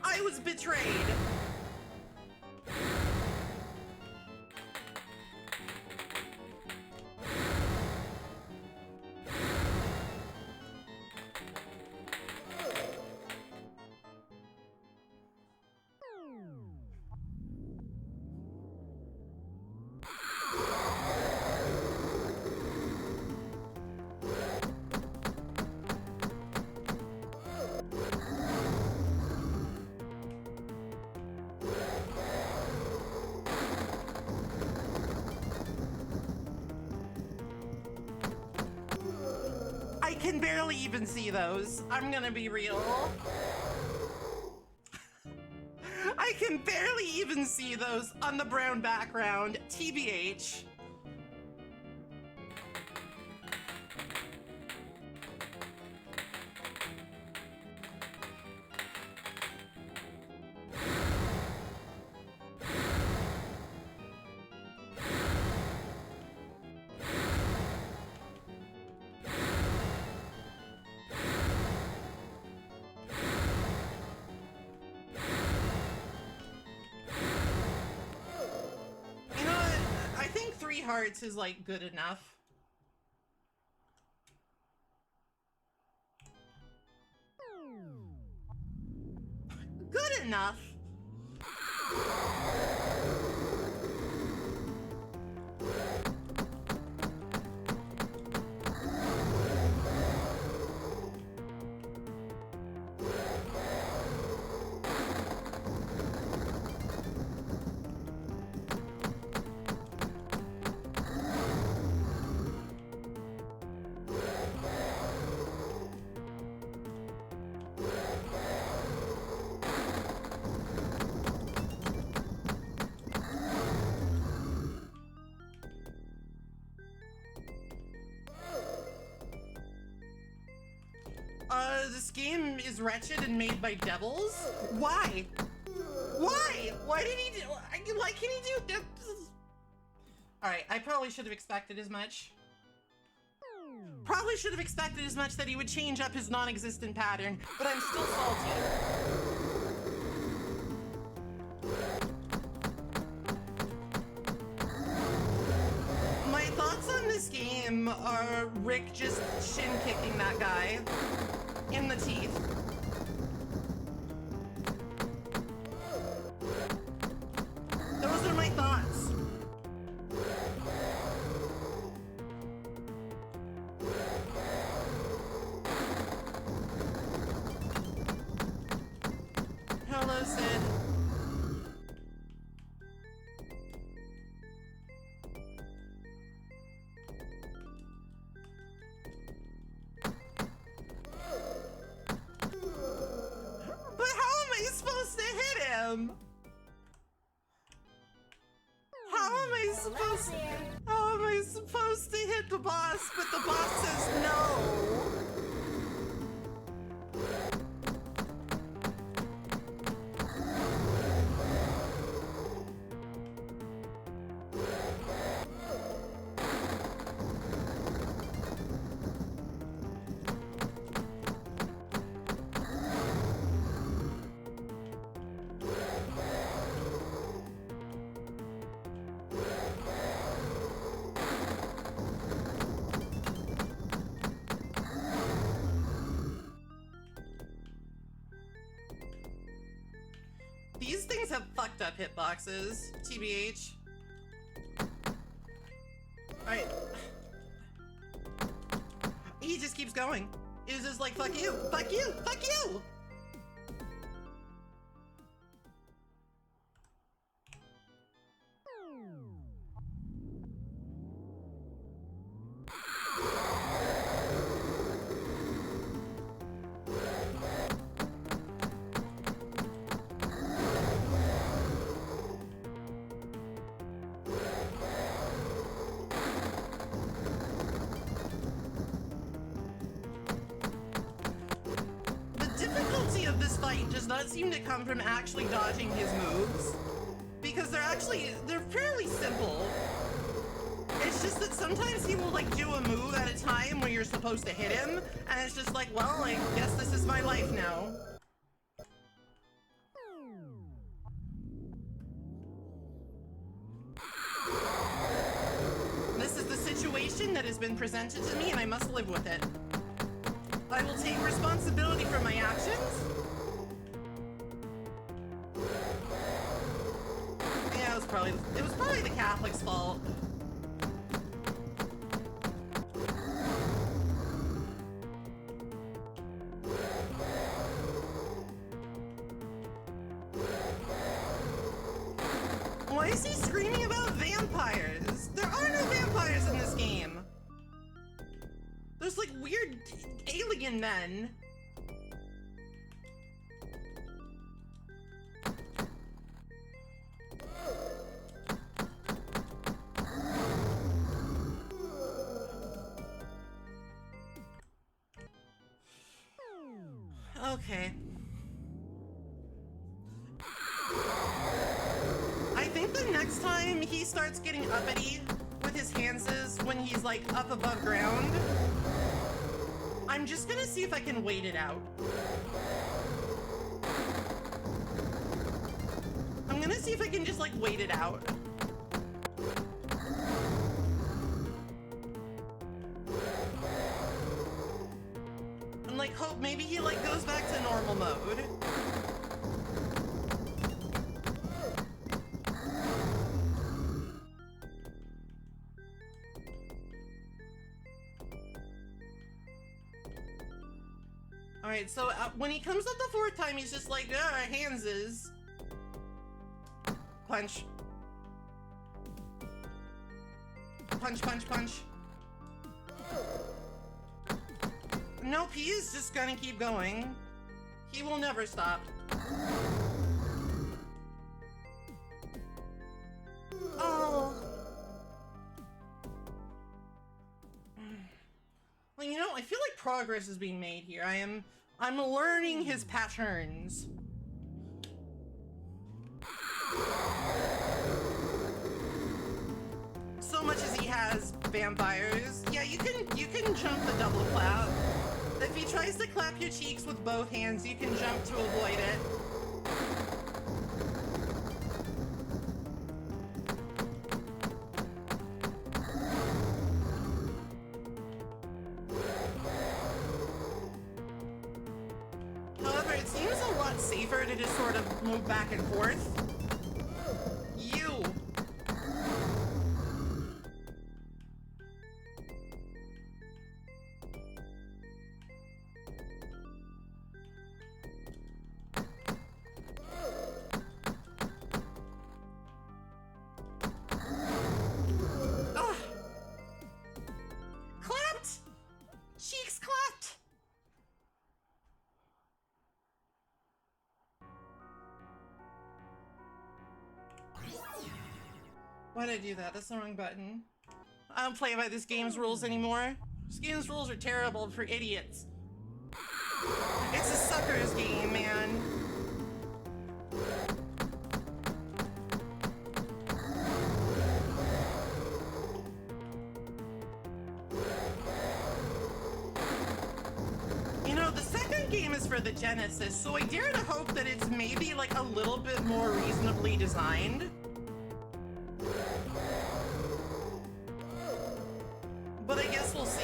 I was betrayed. I can barely even see those. I'm gonna be real. I can barely even see those on the brown background, TBH. Hearts is like good enough. Good enough. This game is wretched and made by devils? Why? Why? Why did he do... Why can he do... Alright, I probably should have expected as much. Probably should have expected as much that he would change up his non-existent pattern, but I'm still salty. My thoughts on this game are Rick just shin-kicking that guy in the teeth. Those are my thoughts. Hello, Sid. How am I supposed to hit the boss, but the boss says no? These things have fucked up hitboxes, TBH. Alright. He just keeps going. It was just like, fuck you, fuck you, fuck you! Does not seem to come from actually dodging his moves, because they're fairly simple. It's just that sometimes he will like do a move at a time when you're supposed to hit him, and it's just like, well, I guess this is my life now. This is the situation that has been presented to me, and I must live with it. I will take responsibility for my actions. It was probably the Catholic's fault. Why is he screaming about vampires? There are no vampires in this game. There's like weird alien men. Okay. I think the next time he starts getting uppity with his hands is when he's like up above ground. I'm just gonna see if I can wait it out. I'm gonna see if I can just like wait it out. And like hope maybe he like goes back to normal mode. Alright, so when he comes up the fourth time, he's just like, hands is. Punch. Punch, punch, punch. Nope, he is just gonna keep going. He will never stop. Oh. Well, you know, I feel like progress is being made here. I'm learning his patterns. So much as he has vampires. Yeah, you can jump the double clap. If he tries to clap your cheeks with both hands, you can jump to avoid it. However, it seems a lot safer to just sort of move back and forth. You! Clapped! Cheeks clapped! Why did I do that? That's the wrong button. I don't play by this game's rules anymore. This game's rules are terrible for idiots. It's a sucker's game, man. You know, the second game is for the Genesis, so I dare to hope that it's maybe like a little bit more reasonably designed. But I guess we'll see.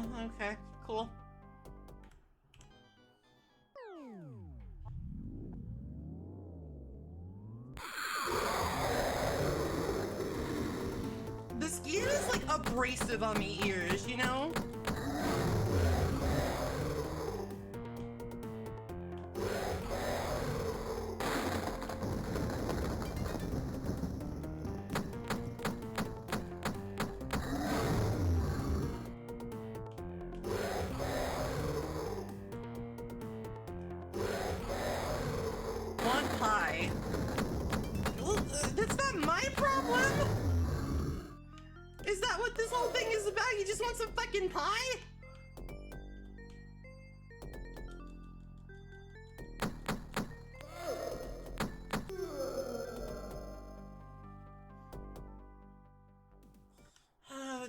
Okay, cool. The skin is like abrasive on the ears, you know? Want pie? Well, that's not my problem! Is that what this whole thing is about? You just want some fucking pie?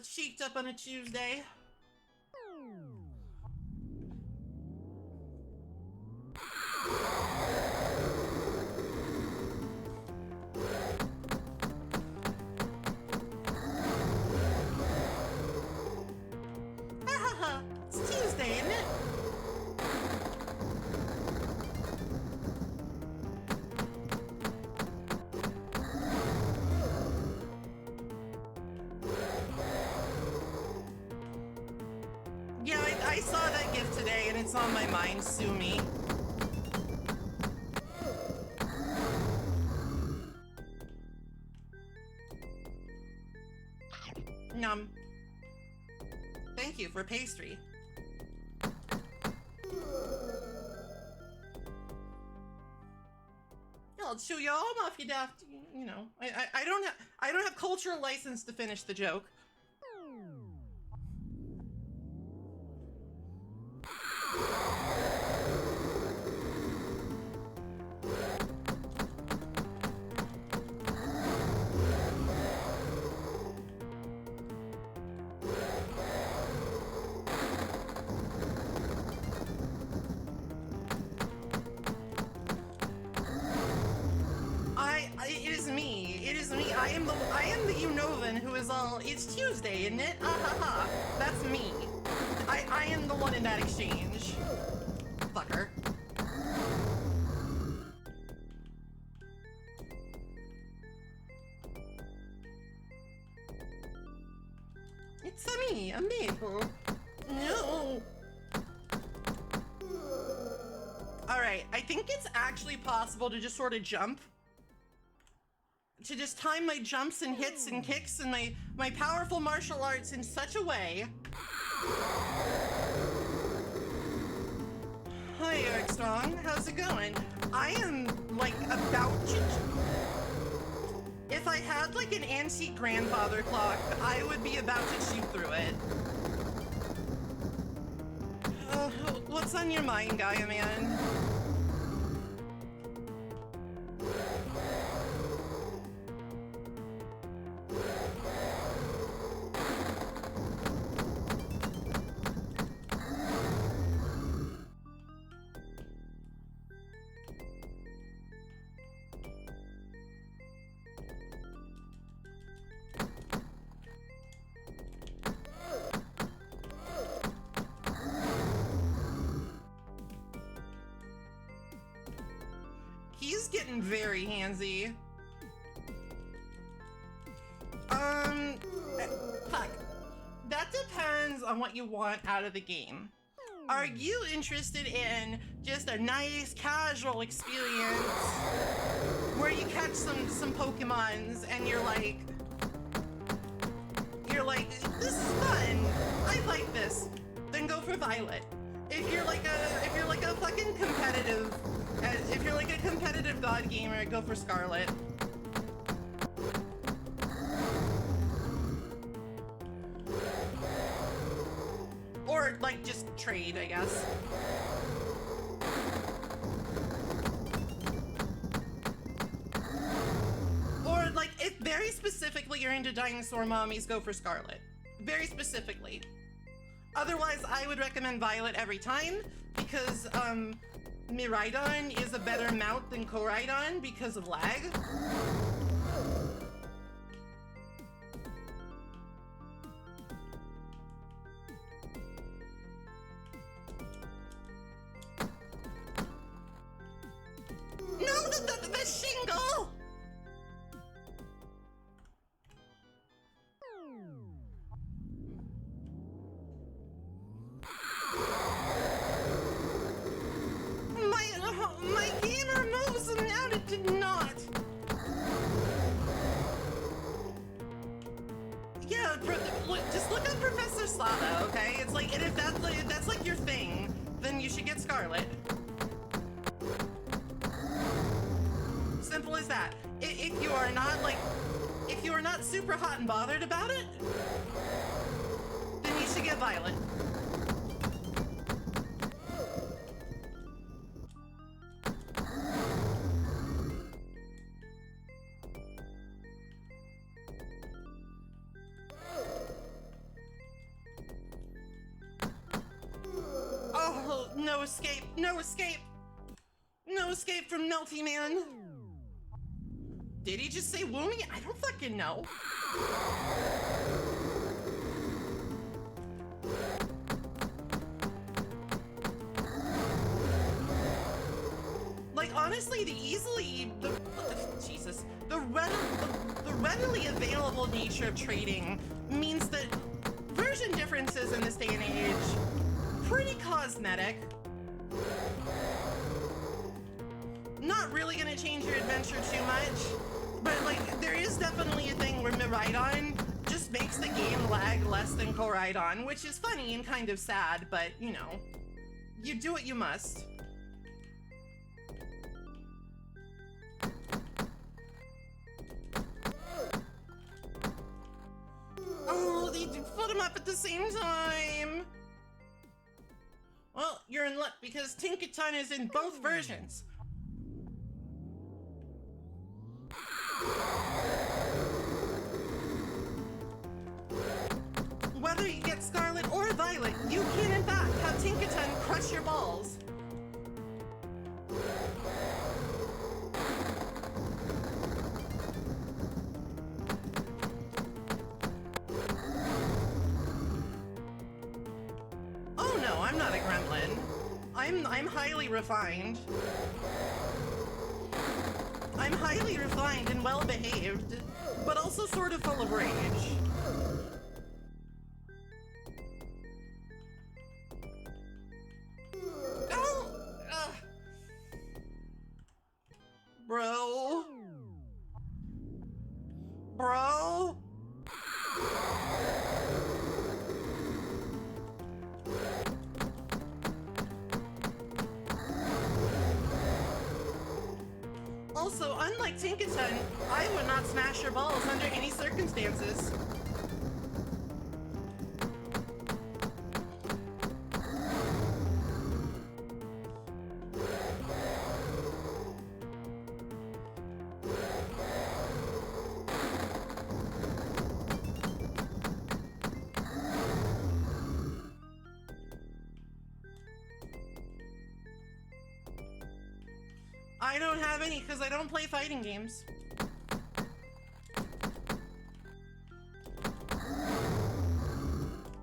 Cheeked up on a Tuesday. It's Tuesday, isn't it? Yeah, I saw that gift today and it's on my mind. Sue me. Num. Thank you for pastry. I'll chew your arm off, you daft. You know, I don't have cultural license to finish the joke. It is me. It is me. I am the Unovan who is all. It's Tuesday, isn't it? Ha. That's me. I am the one in that exchange. Fucker. It's me, a maple. No. Alright, I think it's actually possible to just sort of jump. To just time my jumps and hits and kicks and my powerful martial arts in such a way. Hi, Eric Strong. How's it going? I am, like, about to... If I had, like, an antique grandfather clock, I would be about to shoot through it. What's on your mind, Gaia Man? He's getting very handsy. Fuck. That depends on what you want out of the game. Are you interested in just a nice, casual experience where you catch some Pokemons and you're like, this is fun. I like this. Then go for Violet. If you're like a fucking competitive, if you're like a competitive god gamer, go for Scarlet. Or like just trade, I guess. Or like if very specifically you're into dinosaur mommies, go for Scarlet. Very specifically. Otherwise, I would recommend Violet every time because Miraidon is a better mount than Koraidon because of lag. Flava, okay? It's like, and if that's like your thing, then you should get Scarlet. Simple as that. If you are not like, if you are not super hot and bothered about it, then you should get Violet. Oh, no escape, no escape. No escape from Melty Man. Did he just say Woomy? I don't fucking know. Like, honestly, the readily available nature of trading means that version differences in this day and age, pretty cosmetic. Not really gonna change your adventure too much, but like, there is definitely a thing where Miraidon just makes the game lag less than Koraidon, which is funny and kind of sad, but you know, you do what you must. Oh, they put them up at the same time. Well, you're in luck because Tinkaton is in both versions. Whether you get Scarlet or Violet, you can in fact have Tinkaton crush your balls. Oh no, I'm not a gremlin. I'm highly refined. I'm highly refined and well behaved, but also sort of full of rage. Oh! Bro? Bro? Also, unlike Tinkaton, I would not smash your balls under any circumstances. I don't have any because I don't play fighting games.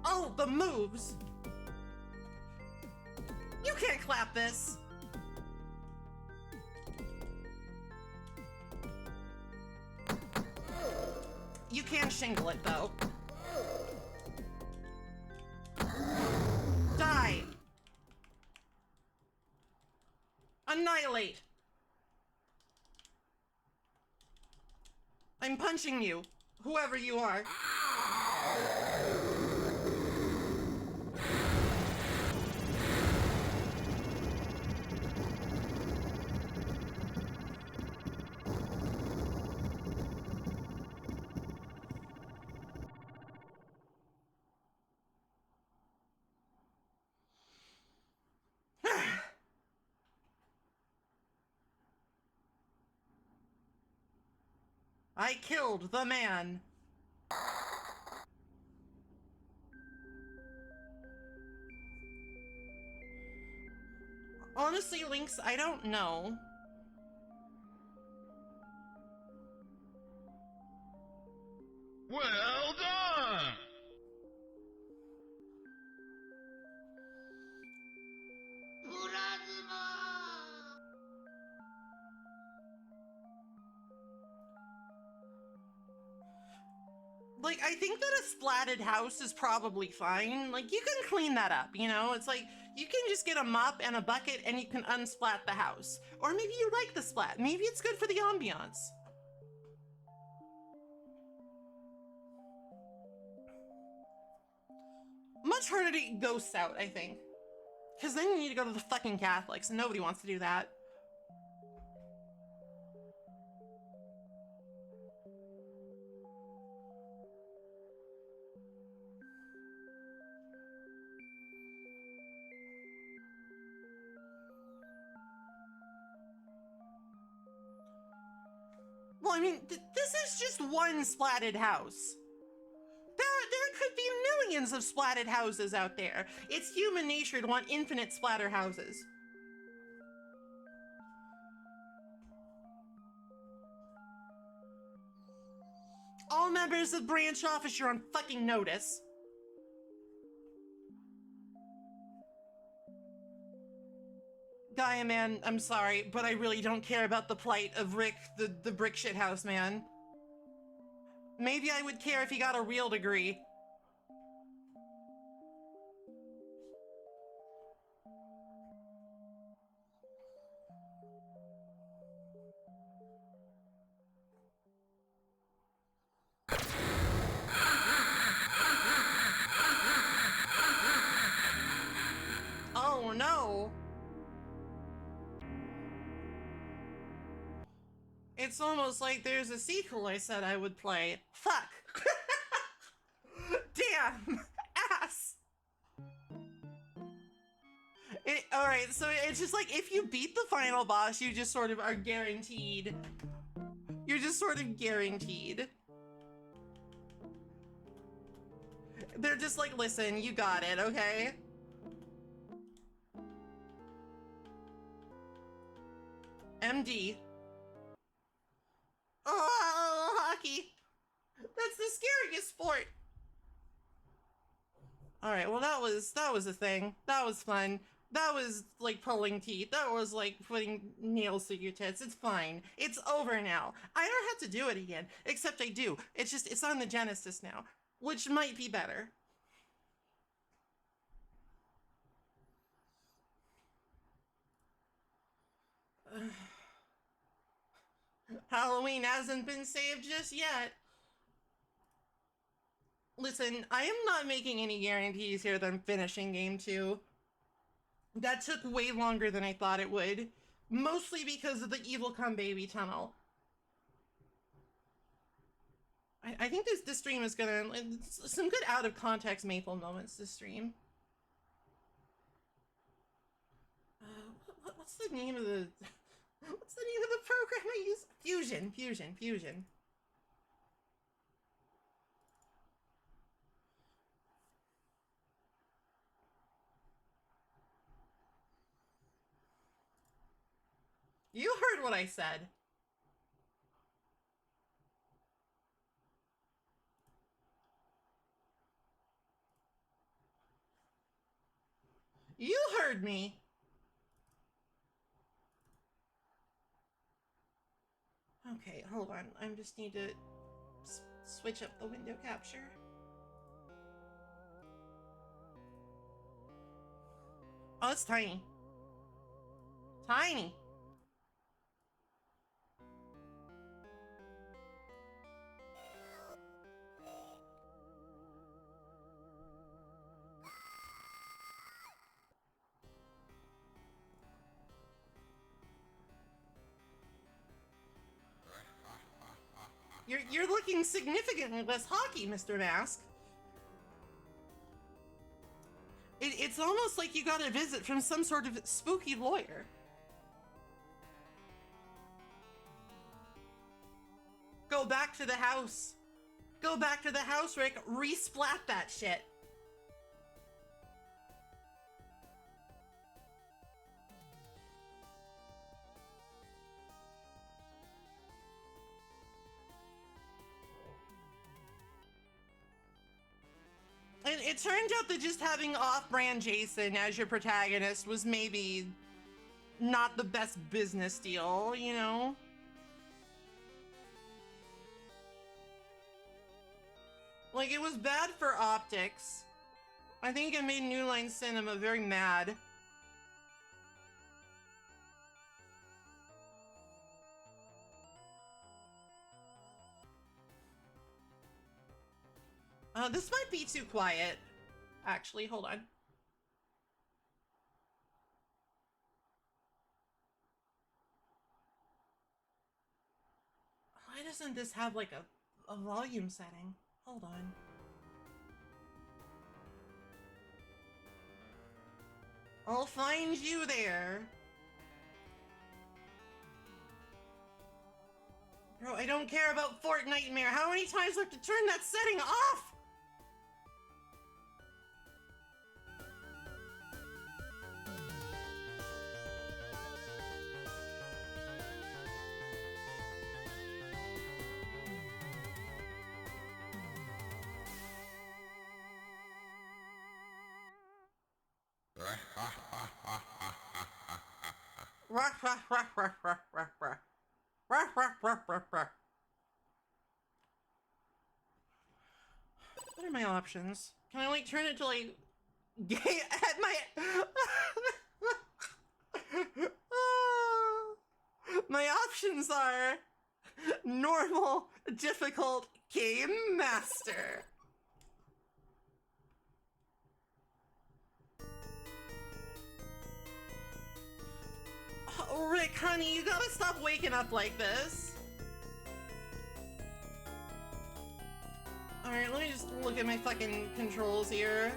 Oh, the moves! You can't clap this! You can shingle it, though. Die! Annihilate! I'm punching you, whoever you are. I killed the man. Honestly, Lynx, I don't know. Well done! Like, I think that a splatted house is probably fine. Like, you can clean that up, you know? It's like, you can just get a mop and a bucket and you can unsplat the house. Or maybe you like the splat. Maybe it's good for the ambiance. much harder to get ghosts out, I think. Because then you need to go to the fucking Catholics, and nobody wants to do that. Well, I mean, this is just one splatted house. There could be millions of splatted houses out there. It's human nature to want infinite splatter houses. All members of branch office, you're on fucking notice. Gaia man, I'm sorry, but I really don't care about the plight of Rick, the brick shit house man. Maybe I would care if he got a real degree. Oh no! It's almost like there's a sequel I said I would play. Fuck! Damn! Ass! Alright, so it's just like, if you beat the final boss, you just sort of are guaranteed. You're just sort of guaranteed. They're just like, listen, you got it, okay? MD. Oh, hockey. That's the scariest sport. Alright, well that was a thing. That was fun. That was like pulling teeth. That was like putting nails through your tits. It's fine. It's over now. I don't have to do it again. Except I do. It's on the Genesis now. Which might be better. Halloween hasn't been saved just yet. Listen, I am not making any guarantees here that I'm finishing game 2. That took way longer than I thought it would. Mostly because of the Evil Come Baby tunnel. I think this stream is gonna... some good out-of-context Maple moments this stream. What's the name of the... What's the name of the program I use? Fusion. You heard what I said. You heard me. Okay, hold on. I just need to switch up the window capture. Oh, it's tiny. Tiny. You're looking significantly less hockey, Mr. Mask. It's almost like you got a visit from some sort of spooky lawyer. Go back to the house. Go back to the house, Rick. Resplat that shit. And it turned out that just having off-brand Jason as your protagonist was maybe not the best business deal, you know? Like, it was bad for optics. I think it made New Line Cinema very mad. This might be too quiet. Actually, hold on. Why doesn't this have like a volume setting? Hold on. I'll find you there. Bro, I don't care about Fortnightmare. How many times do I have to turn that setting off? What are my options? Can I like turn it to like at my my options are normal, difficult, game master. Oh, Rick, honey, you gotta stop waking up like this. Alright, let me just look at my fucking controls here.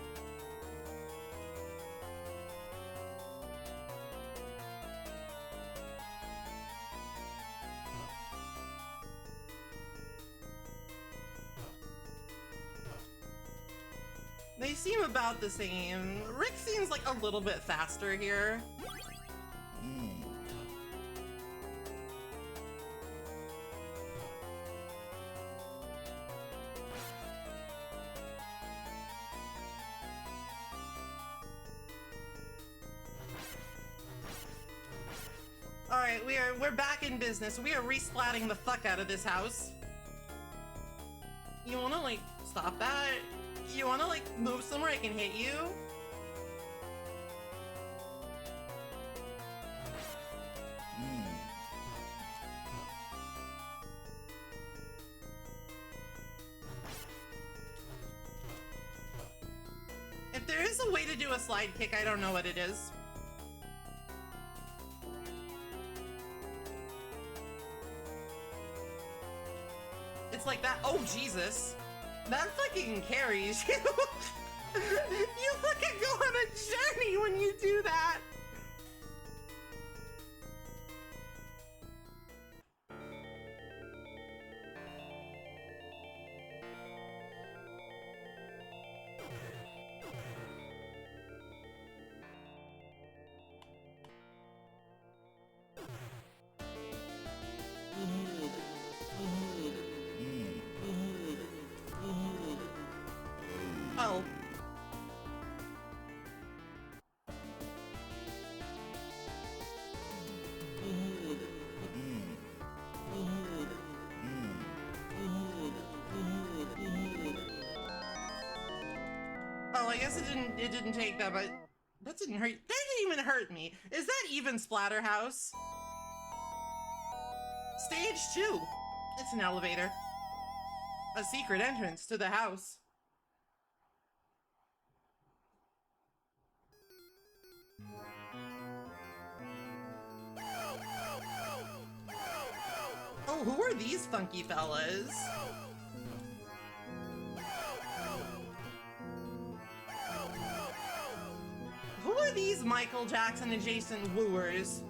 They seem about the same. Rick seems like a little bit faster here. Alright, we're back in business. We are resplatting the fuck out of this house. You wanna like stop that? You wanna like move somewhere I can hit you? If there is a way to do a slide kick, I don't know what it is. It's like that. Oh, Jesus. That fucking carries you. You fucking go on a journey when you do that. Oh. Oh, I guess it didn't take that, but that didn't hurt. That didn't even hurt me. Is that even Splatterhouse? Stage 2. It's an elevator. A secret entrance to the house. Oh, who are these funky fellas? Who are these Michael Jackson adjacent wooers?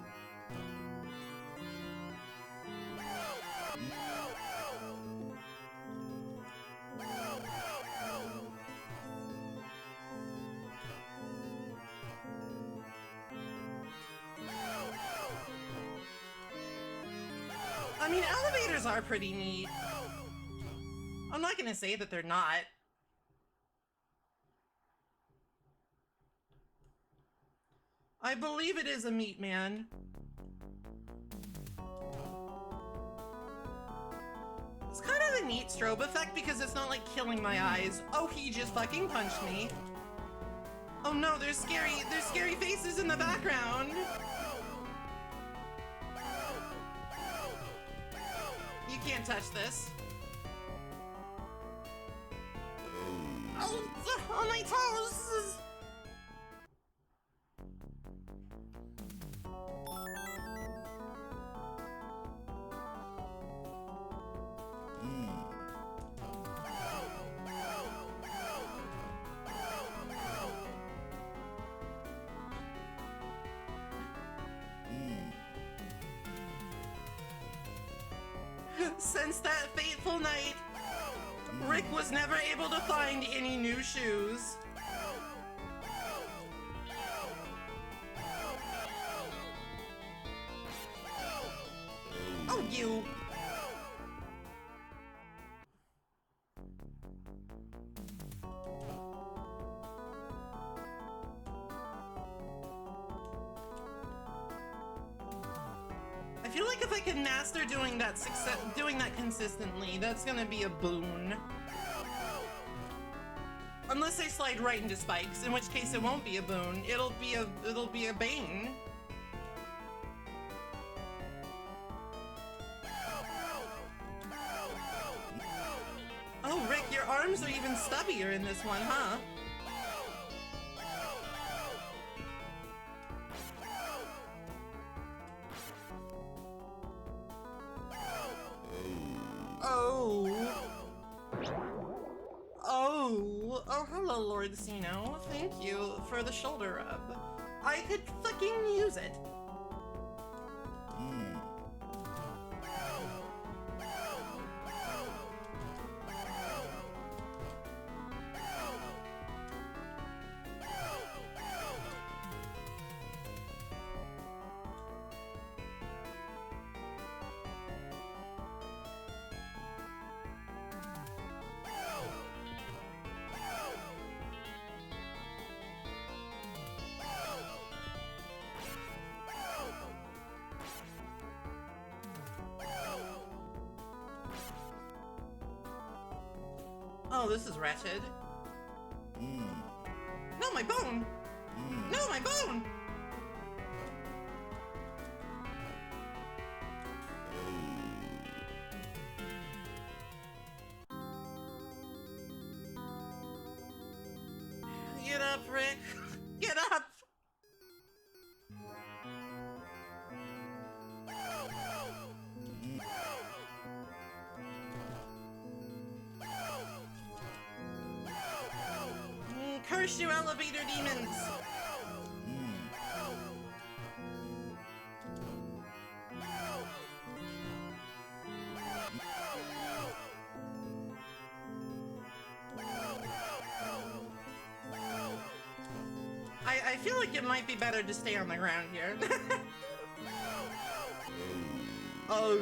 I mean, elevators are pretty neat. I'm not gonna say that they're not. I believe it is a meat man. It's kind of a neat strobe effect because it's not like killing my eyes. Oh, he just fucking punched me. Oh no, there's scary faces in the background. You can't touch this. Oh, on my toes! Since that fateful night, Rick was never able to find any new shoes. Oh, you! I feel like if I can master doing that consistently, that's gonna be a boon. Unless I slide right into spikes, in which case it won't be a boon. It'll be a bane. Oh, Rick, your arms are even stubbier in this one, huh? Oh, hello, Lord Zeno. Thank you for the shoulder rub. I could fucking use it. Oh, this is wretched. No, my bone! No, my bone! Get up, Rick. Get up! Curse you, elevator demons! I feel like it might be better to stay on the ground here. Oh.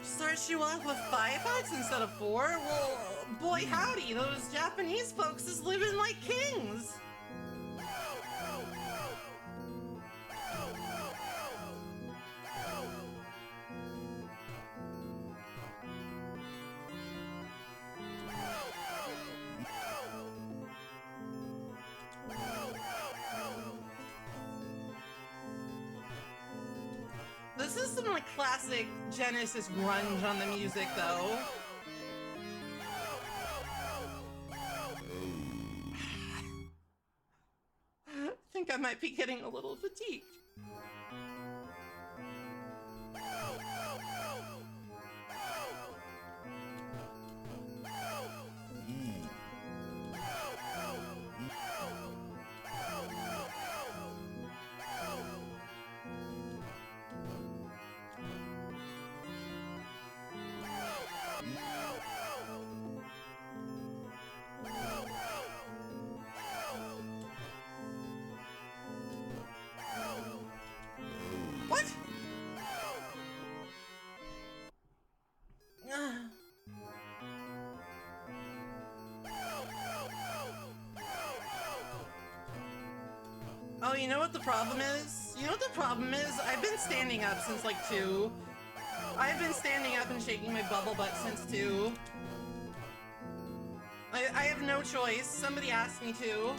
Starts you off with 5 hearts instead of 4? Well, boy howdy, those Japanese folks is living like kings! This is some like classic Genesis grunge on the music though. I think I might be getting a little fatigued. What? Oh, you know what the problem is? You know what the problem is? I've been standing up since like 2. I've been standing up and shaking my bubble butt since 2. I have no choice. Somebody asked me to.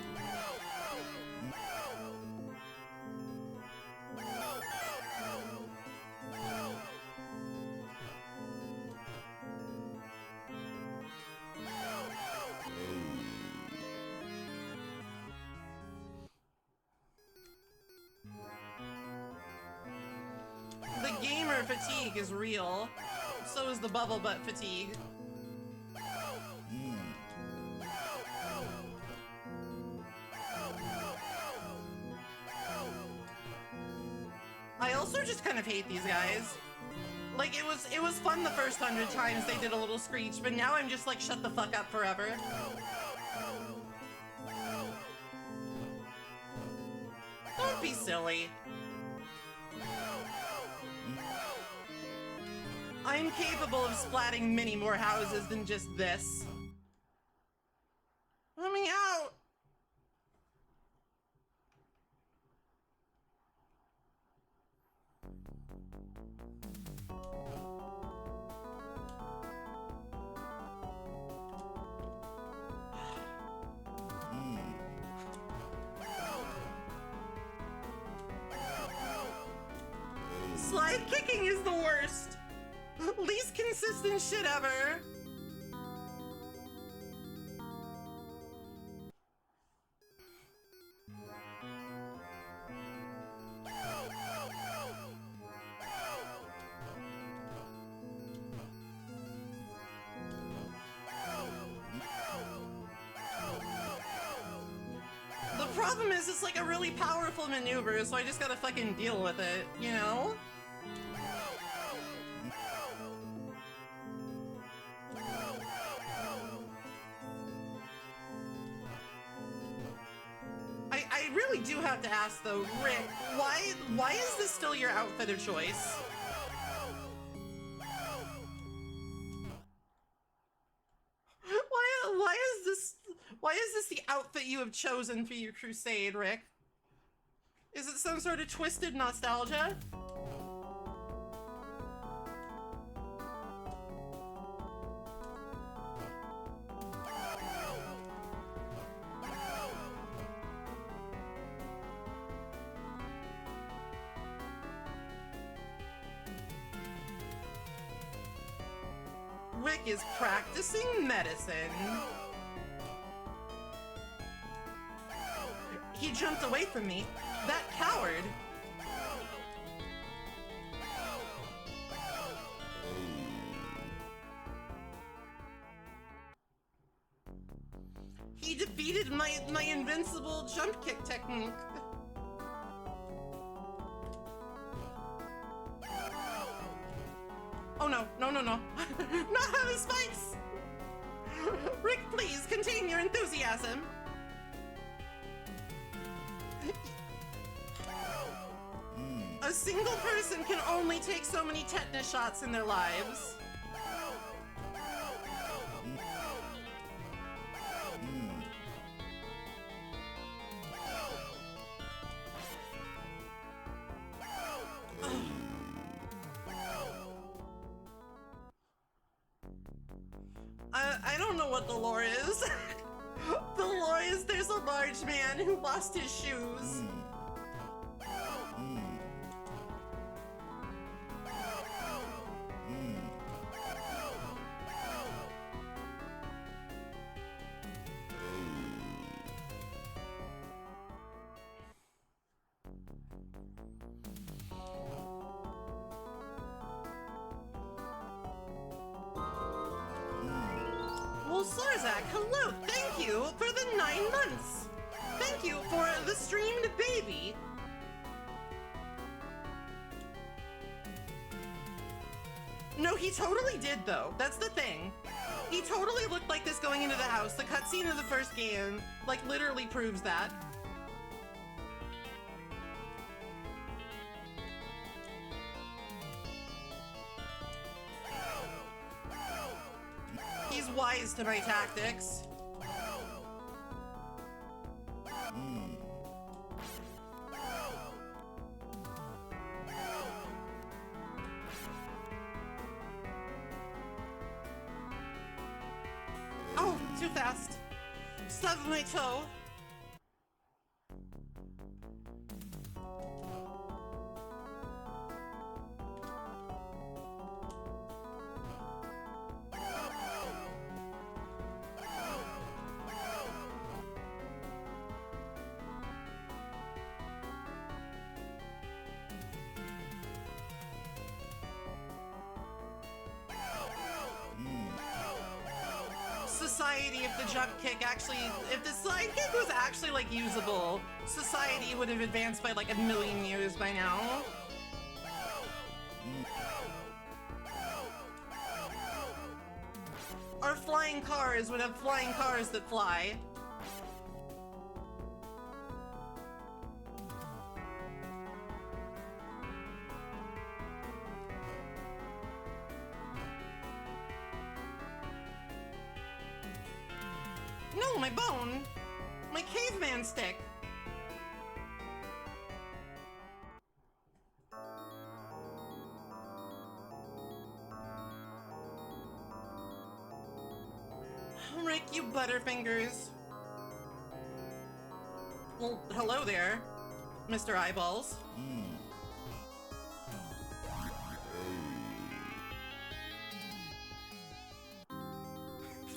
The gamer fatigue is real. So is the bubble butt fatigue. I also just kind of hate these guys. Like, it was fun the first 100 times they did a little screech, but now I'm just like, shut the fuck up forever. Don't be silly. I'm capable of splatting many more houses than just this. Let me out! Slide kicking is the worst. Least consistent shit ever. The problem is it's like a really powerful maneuver, so I just gotta fucking deal with it, you know? I really do have to ask though, Rick, why is this still your outfit of choice? Why is this the outfit you have chosen for your crusade, Rick? Is it some sort of twisted nostalgia? Rick is practicing medicine. He jumped away from me. That coward. He defeated my invincible jump kick technique. Oh no, no, no, no. Not having spikes! Rick, please, contain your enthusiasm. A single person can only take so many tetanus shots in their lives. I don't know what the lore is. The lore is there's a large man who lost his shoes. Well, Sarzak, hello, thank you for the 9 months. Thank you for the streamed baby. No, he totally did, though. That's the thing. He totally looked like this going into the house. The cutscene of the first game, like, literally proves that. He's wise to my tactics. Oh, too fast. Stubbed my toe. Society, if the jump kick actually, if the slide kick was actually like usable, society would have advanced by like 1,000,000 years by now. Our flying cars would have flying cars that fly. No, my bone! My caveman stick! Rick, you butterfingers. Well, hello there, Mr. Eyeballs.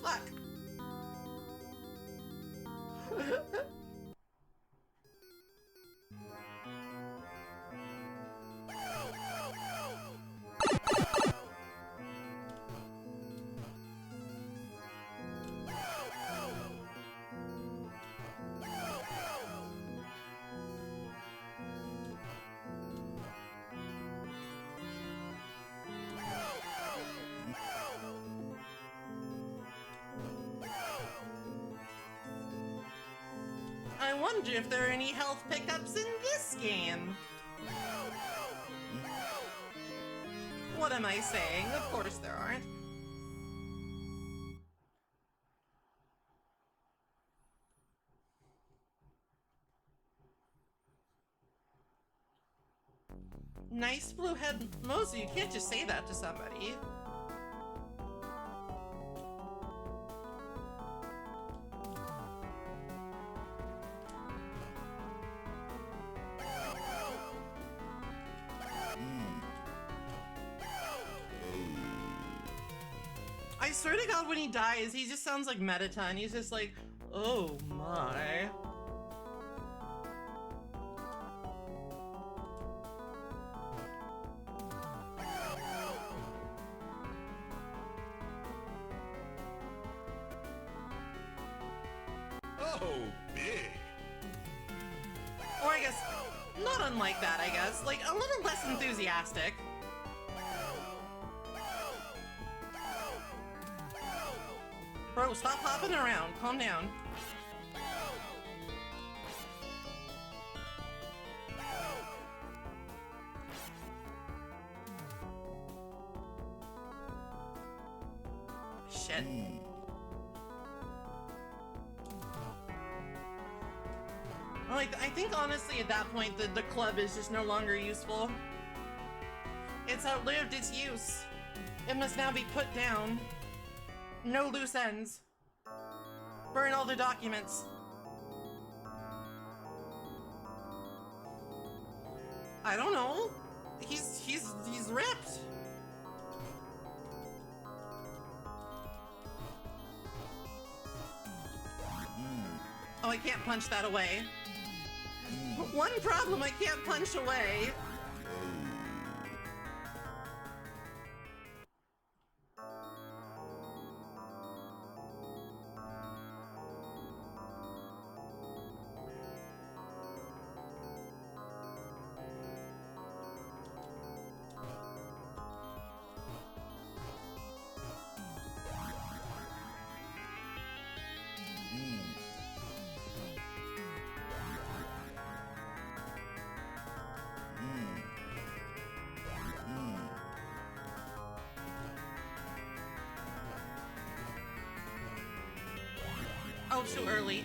Fuck. I wonder if there are any health pickups in this game. What am I saying? Of course there aren't. Nice blue head, Mosey, you can't just say that to somebody. I swear to God, when he dies, he just sounds like Mettaton. He's just like, oh my. Oh, big. Or I guess, not unlike that, I guess. Like, a little less enthusiastic. Bro, stop hopping around. Calm down. Shit. Like, I think honestly at that point the club is just no longer useful. It's outlived its use. It must now be put down. No loose ends. Burn all the documents. I don't know. He's ripped. Oh, I can't punch that away. One problem I can't punch away. Oh, too early.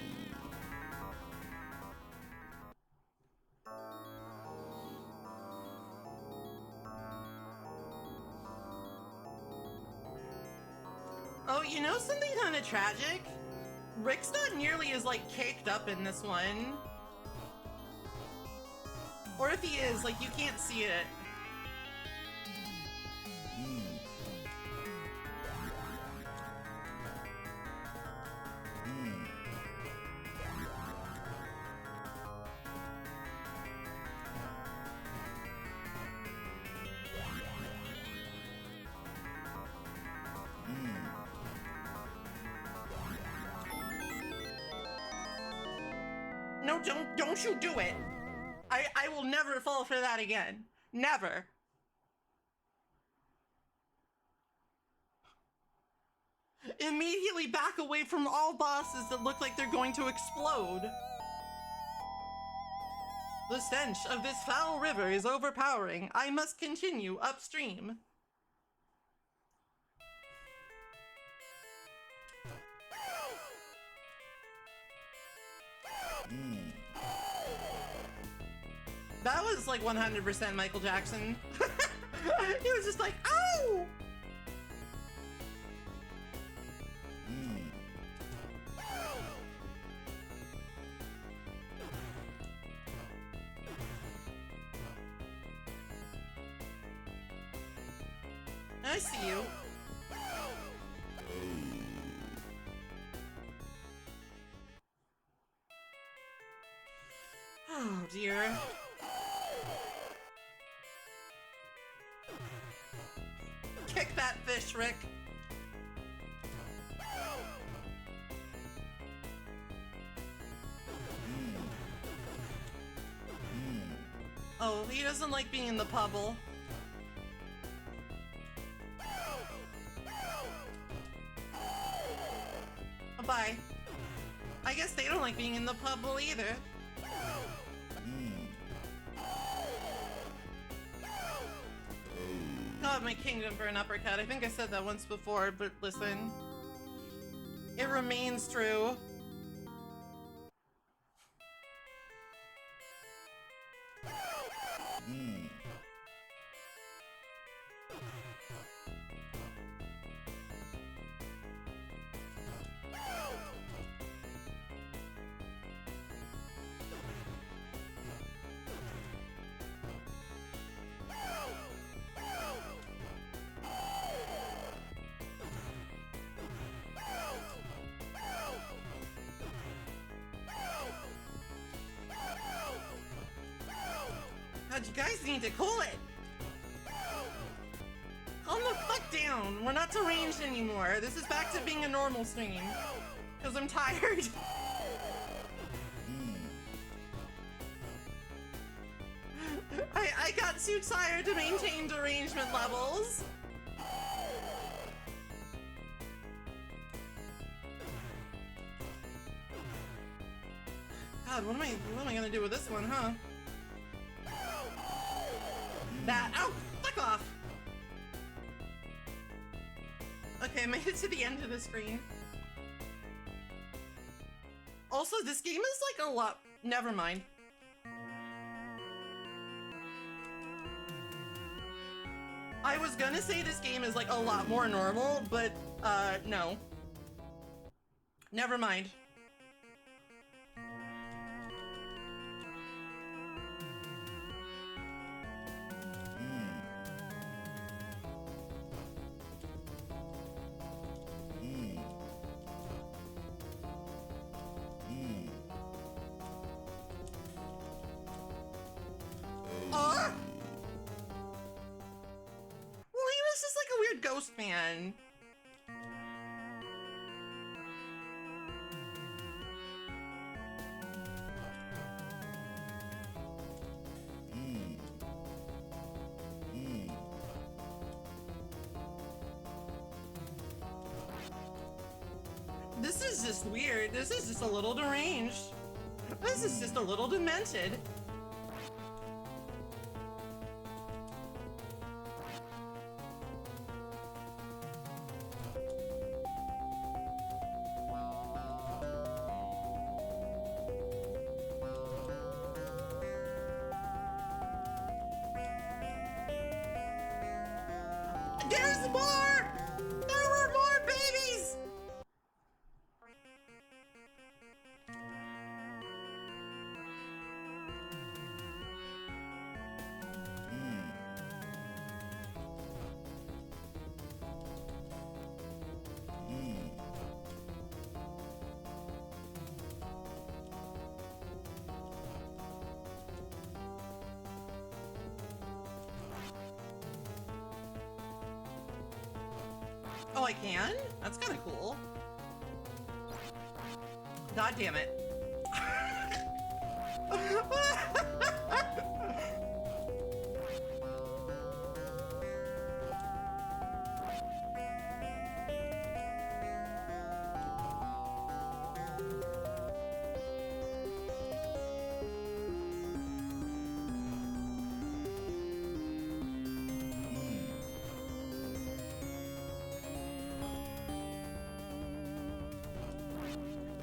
Oh, you know something kind of tragic? Rick's not nearly as, like, caked up in this one. Or if he is, like, you can't see it. No, don't you do it. I will never fall for that again. Never. Immediately back away from all bosses that look like they're going to explode. The stench of this foul river is overpowering. I must continue upstream. That was like 100% Michael Jackson. He was just like, ow! I see you. Oh dear. Kick that fish, Rick. Oh, he doesn't like being in the puddle. Bye. I guess they don't like being in the puddle either. God, my kingdom for an uppercut. I think I said that once before, but listen. It remains true. God, you guys need to cool it. Calm the fuck down. We're not deranged anymore. This is back to being a normal stream. Because I'm tired. I got too tired to maintain derangement levels. God, what am I gonna do with this one, huh? That, oh, fuck off! Okay, I made it to the end of the screen. Also, this game is like a lot, never mind. I was gonna say this game is like a lot more normal, but, no. Never mind. Ghost man. This is just weird. This is just a little deranged. This is just a little demented. There's more! There were more babies! Oh, I can? That's kind of cool. God damn it.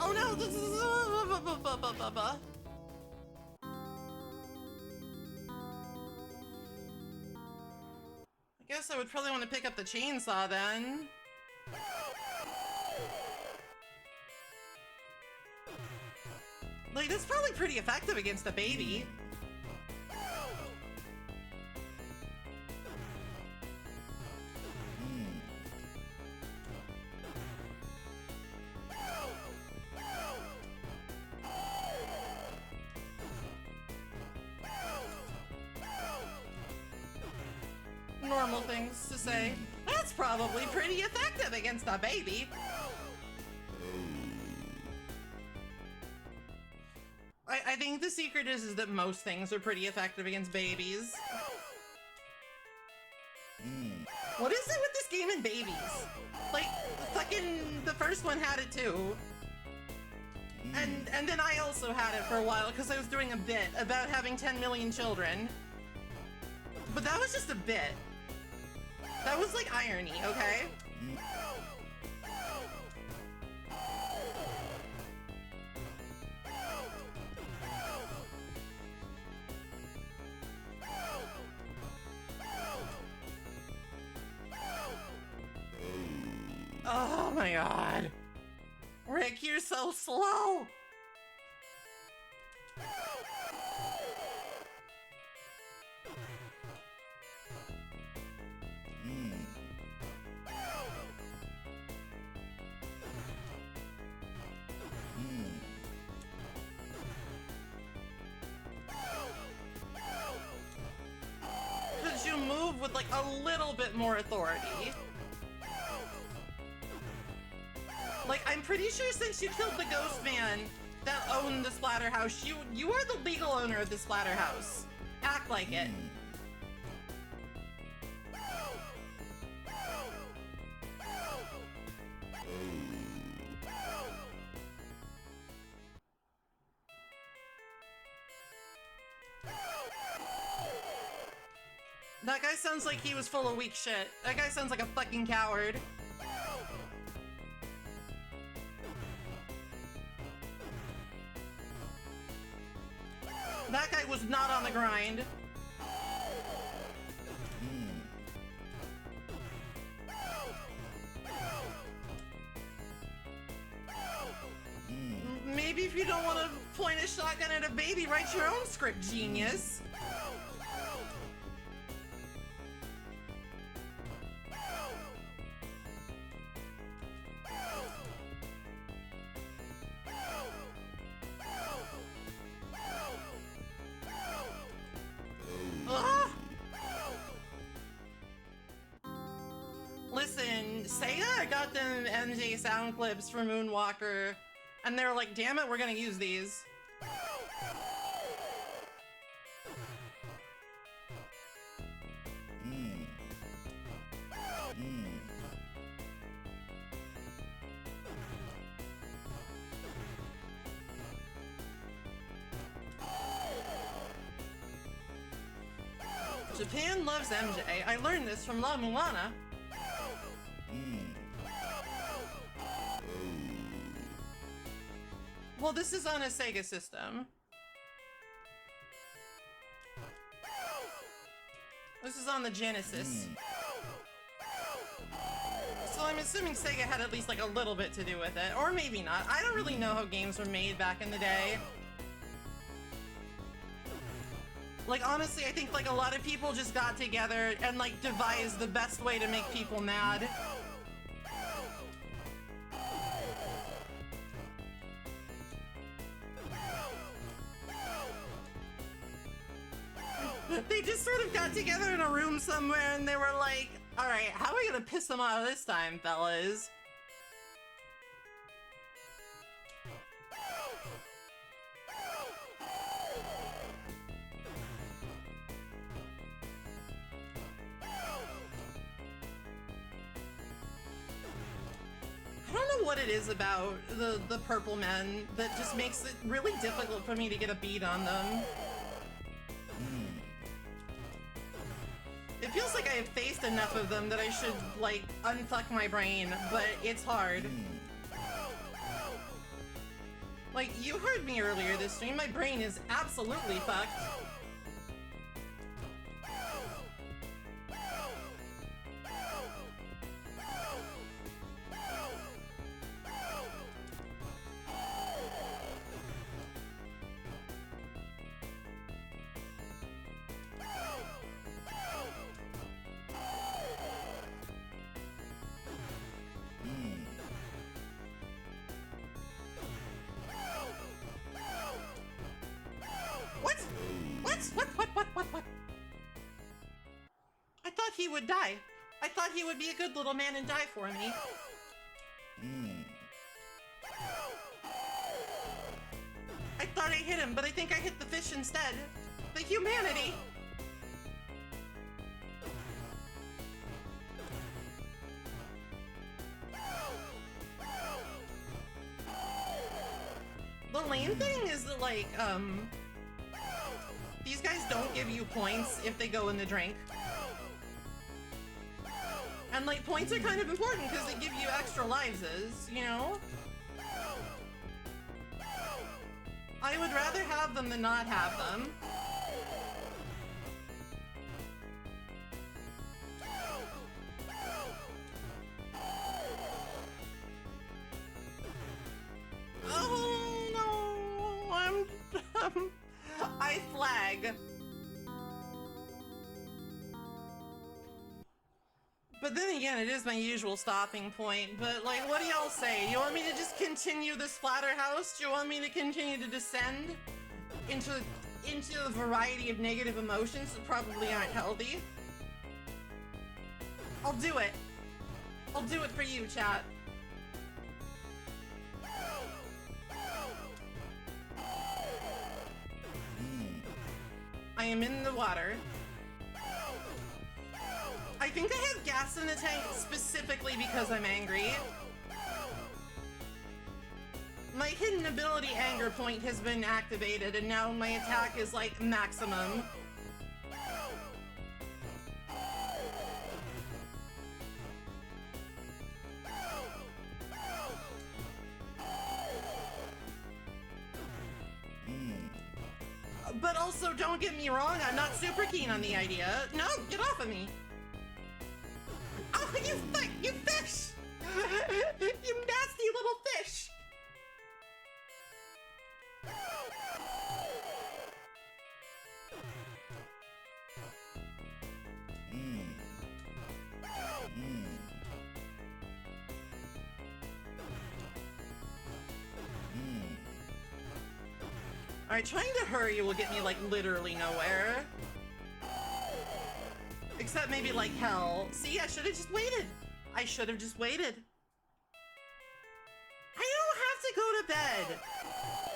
Oh no! I guess I would probably want to pick up the chainsaw then. Like, that's probably pretty effective against a baby. Normal things to say. That's probably pretty effective against a baby. I think the secret is that most things are pretty effective against babies. What is it with this game and babies? Like, fucking the first one had it too. And then I also had it for a while because I was doing a bit about having 10 million children. But that was just a bit. That was like irony, okay? Oh my god. Rick, you're so slow. Could you move with like a little bit more authority? Like, I'm pretty sure since you killed the ghost man that owned the Splatterhouse, you are the legal owner of the Splatterhouse. Act like it. That guy sounds like he was full of weak shit. That guy sounds like a fucking coward. That guy was not on the grind. Maybe if you don't want to point a shotgun at a baby, write your own script, genius. Listen, Sega got them MJ sound clips for Moonwalker, and they're like, damn it, we're gonna use these. Japan loves MJ. I learned this from La Mulana. Well, this is on a Sega system. This is on the Genesis. So I'm assuming Sega had at least like a little bit to do with it. Or maybe not. I don't really know how games were made back in the day. Like, honestly, I think like a lot of people just got together and like devised the best way to make people mad. They just sort of got together in a room somewhere and they were like, alright, how are we gonna piss them off this time, fellas? I don't know what it is about the purple men that just makes it really difficult for me to get a beat on them. It feels like I have faced enough of them that I should, like, unfuck my brain, but it's hard. Like, you heard me earlier this stream, my brain is absolutely fucked. What? I thought he would die. I thought he would be a good little man and die for me. I thought I hit him, but I think I hit the fish instead. The humanity! The lame thing is that, like, these guys don't give you points if they go in the drink. And, like, points are kind of important because they give you extra lives, you know? I would rather have them than not have them. Oh, no, I flag. But then again, it is my usual stopping point. But, like, what do y'all say? You want me to just continue the Splatterhouse? Do you want me to continue to descend into a variety of negative emotions that probably aren't healthy? I'll do it. I'll do it for you, chat. I am in the water. I think I have gas in the tank specifically because I'm angry. My hidden ability anger point has been activated and now my attack is like maximum. But also, don't get me wrong, I'm not super keen on the idea. No, get off of me. Oh, you fish! You nasty little fish! Alright, trying to hurry will get me, like, literally nowhere. Except maybe, like, hell. See, I should have just waited. I should have just waited. I don't have to go to bed.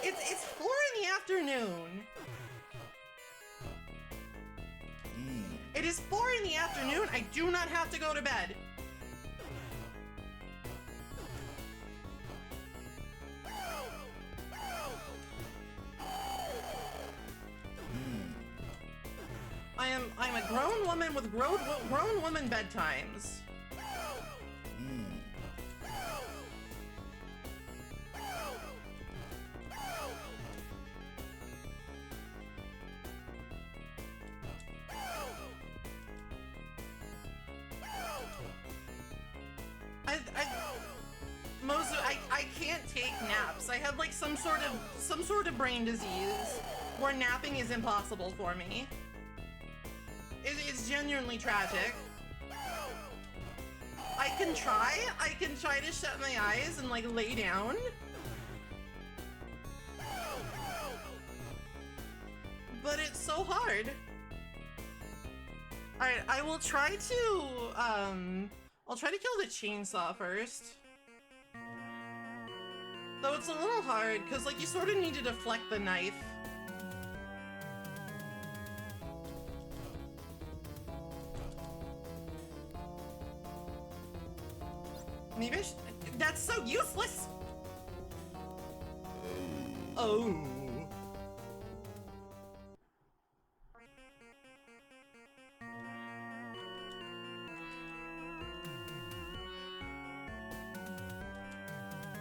It's 4 in the afternoon. It is 4 in the afternoon. I do not have to go to bed. I'm a grown woman with grown woman bedtimes. Mozu, I can't take naps. I have like some sort of brain disease where napping is impossible for me. It's genuinely tragic. I can try to shut my eyes and like lay down. But it's so hard. Alright, I will try to, I'll try to kill the chainsaw first. Though it's a little hard, because like you sort of need to deflect the knife. Maybe I should... That's so useless! Oh.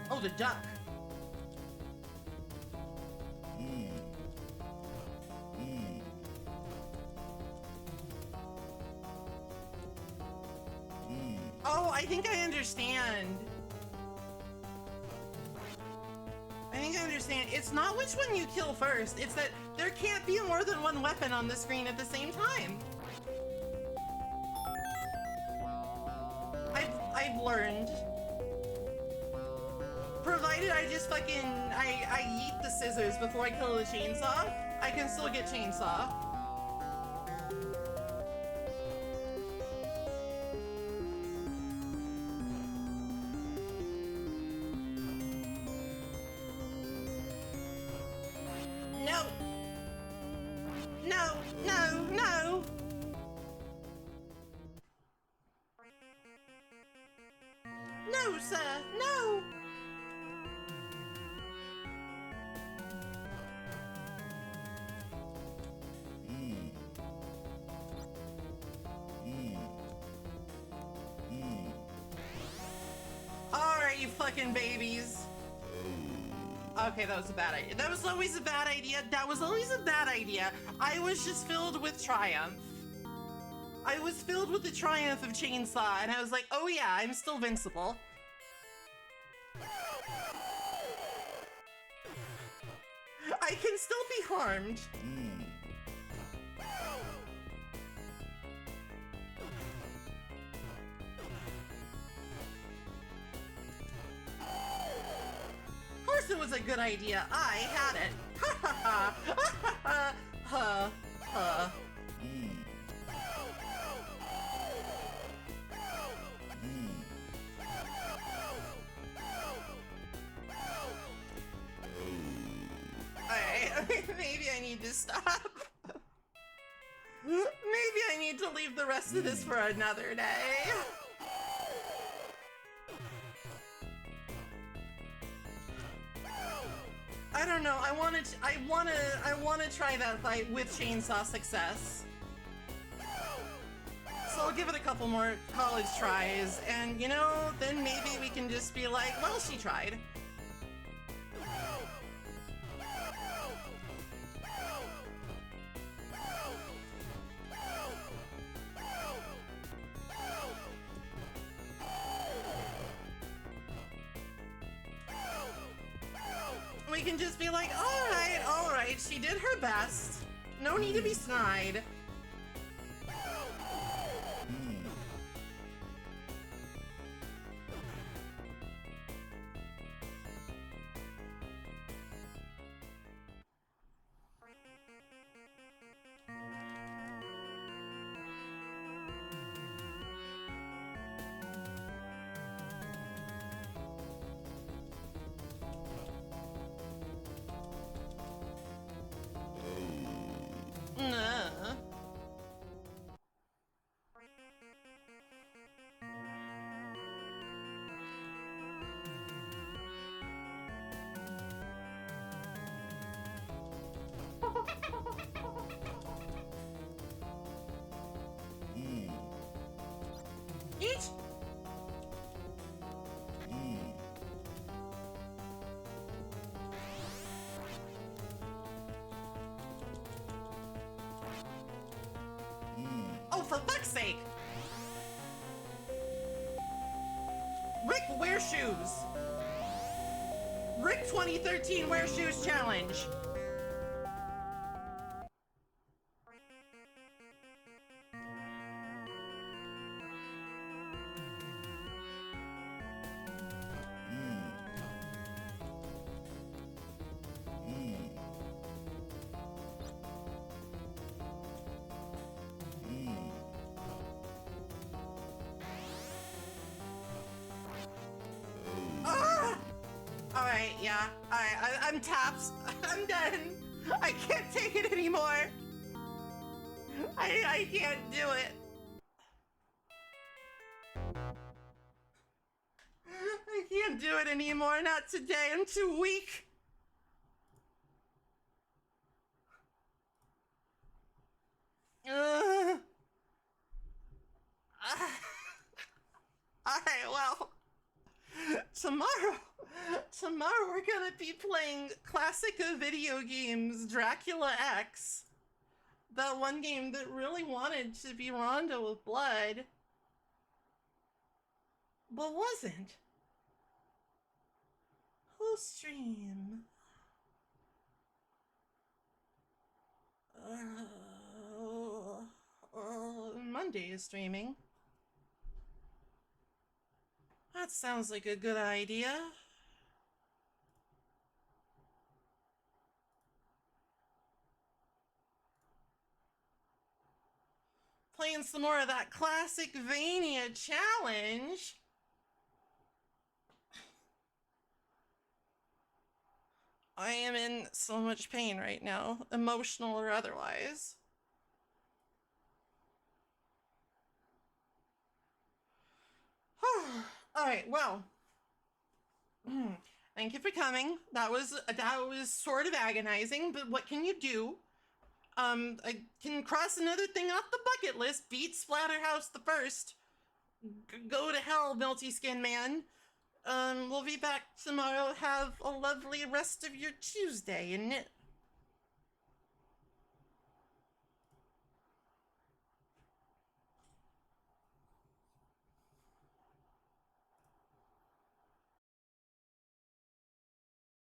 Oh, the duck. I think I understand. I think I understand. It's not which one you kill first. It's that there can't be more than one weapon on the screen at the same time. I've learned. Provided I just fucking, I yeet the scissors before I kill the chainsaw, I can still get chainsaw. No! No, no, no! No, sir, no! Alright, you fucking babies. Okay, that was a bad idea. That was always a bad idea. That was always a bad idea. I was just filled with triumph. I was filled with the triumph of Chainsaw, and I was like, oh yeah, I'm still vincible. I can still be harmed. Of course it was a good idea. I had it. Ha ha ha. Ha ha ha. Ha. Alright, maybe I need to stop. Maybe I need to leave the rest of this for another day. I don't know. I wanna try that fight with chainsaw success. So I'll give it a couple more college tries, and you know, then maybe we can just be like, well, she tried. We can just be like, all right, she did her best. No need to be snide. Nah. Eat. Oh, for fuck's sake! Rick, wear shoes! Rick 2013 Wear Shoes Challenge! Alright, yeah. Alright, I'm tapped. I'm done. I can't take it anymore. I can't do it. I can't do it anymore. Not today. I'm too weak. Alright, well. Tomorrow we're gonna be playing classic of video games, Dracula X. That one game that really wanted to be Rondo with blood. but wasn't. Who stream? Monday is streaming. That sounds like a good idea. Playing some more of that classic Vania challenge. I am in so much pain right now, emotional or otherwise. All right, well, thank you for coming. That was sort of agonizing, but what can you do? I can cross another thing off the bucket list. Beat Splatterhouse the first. Go to hell, Melty Skin Man. We'll be back tomorrow. Have a lovely rest of your Tuesday, and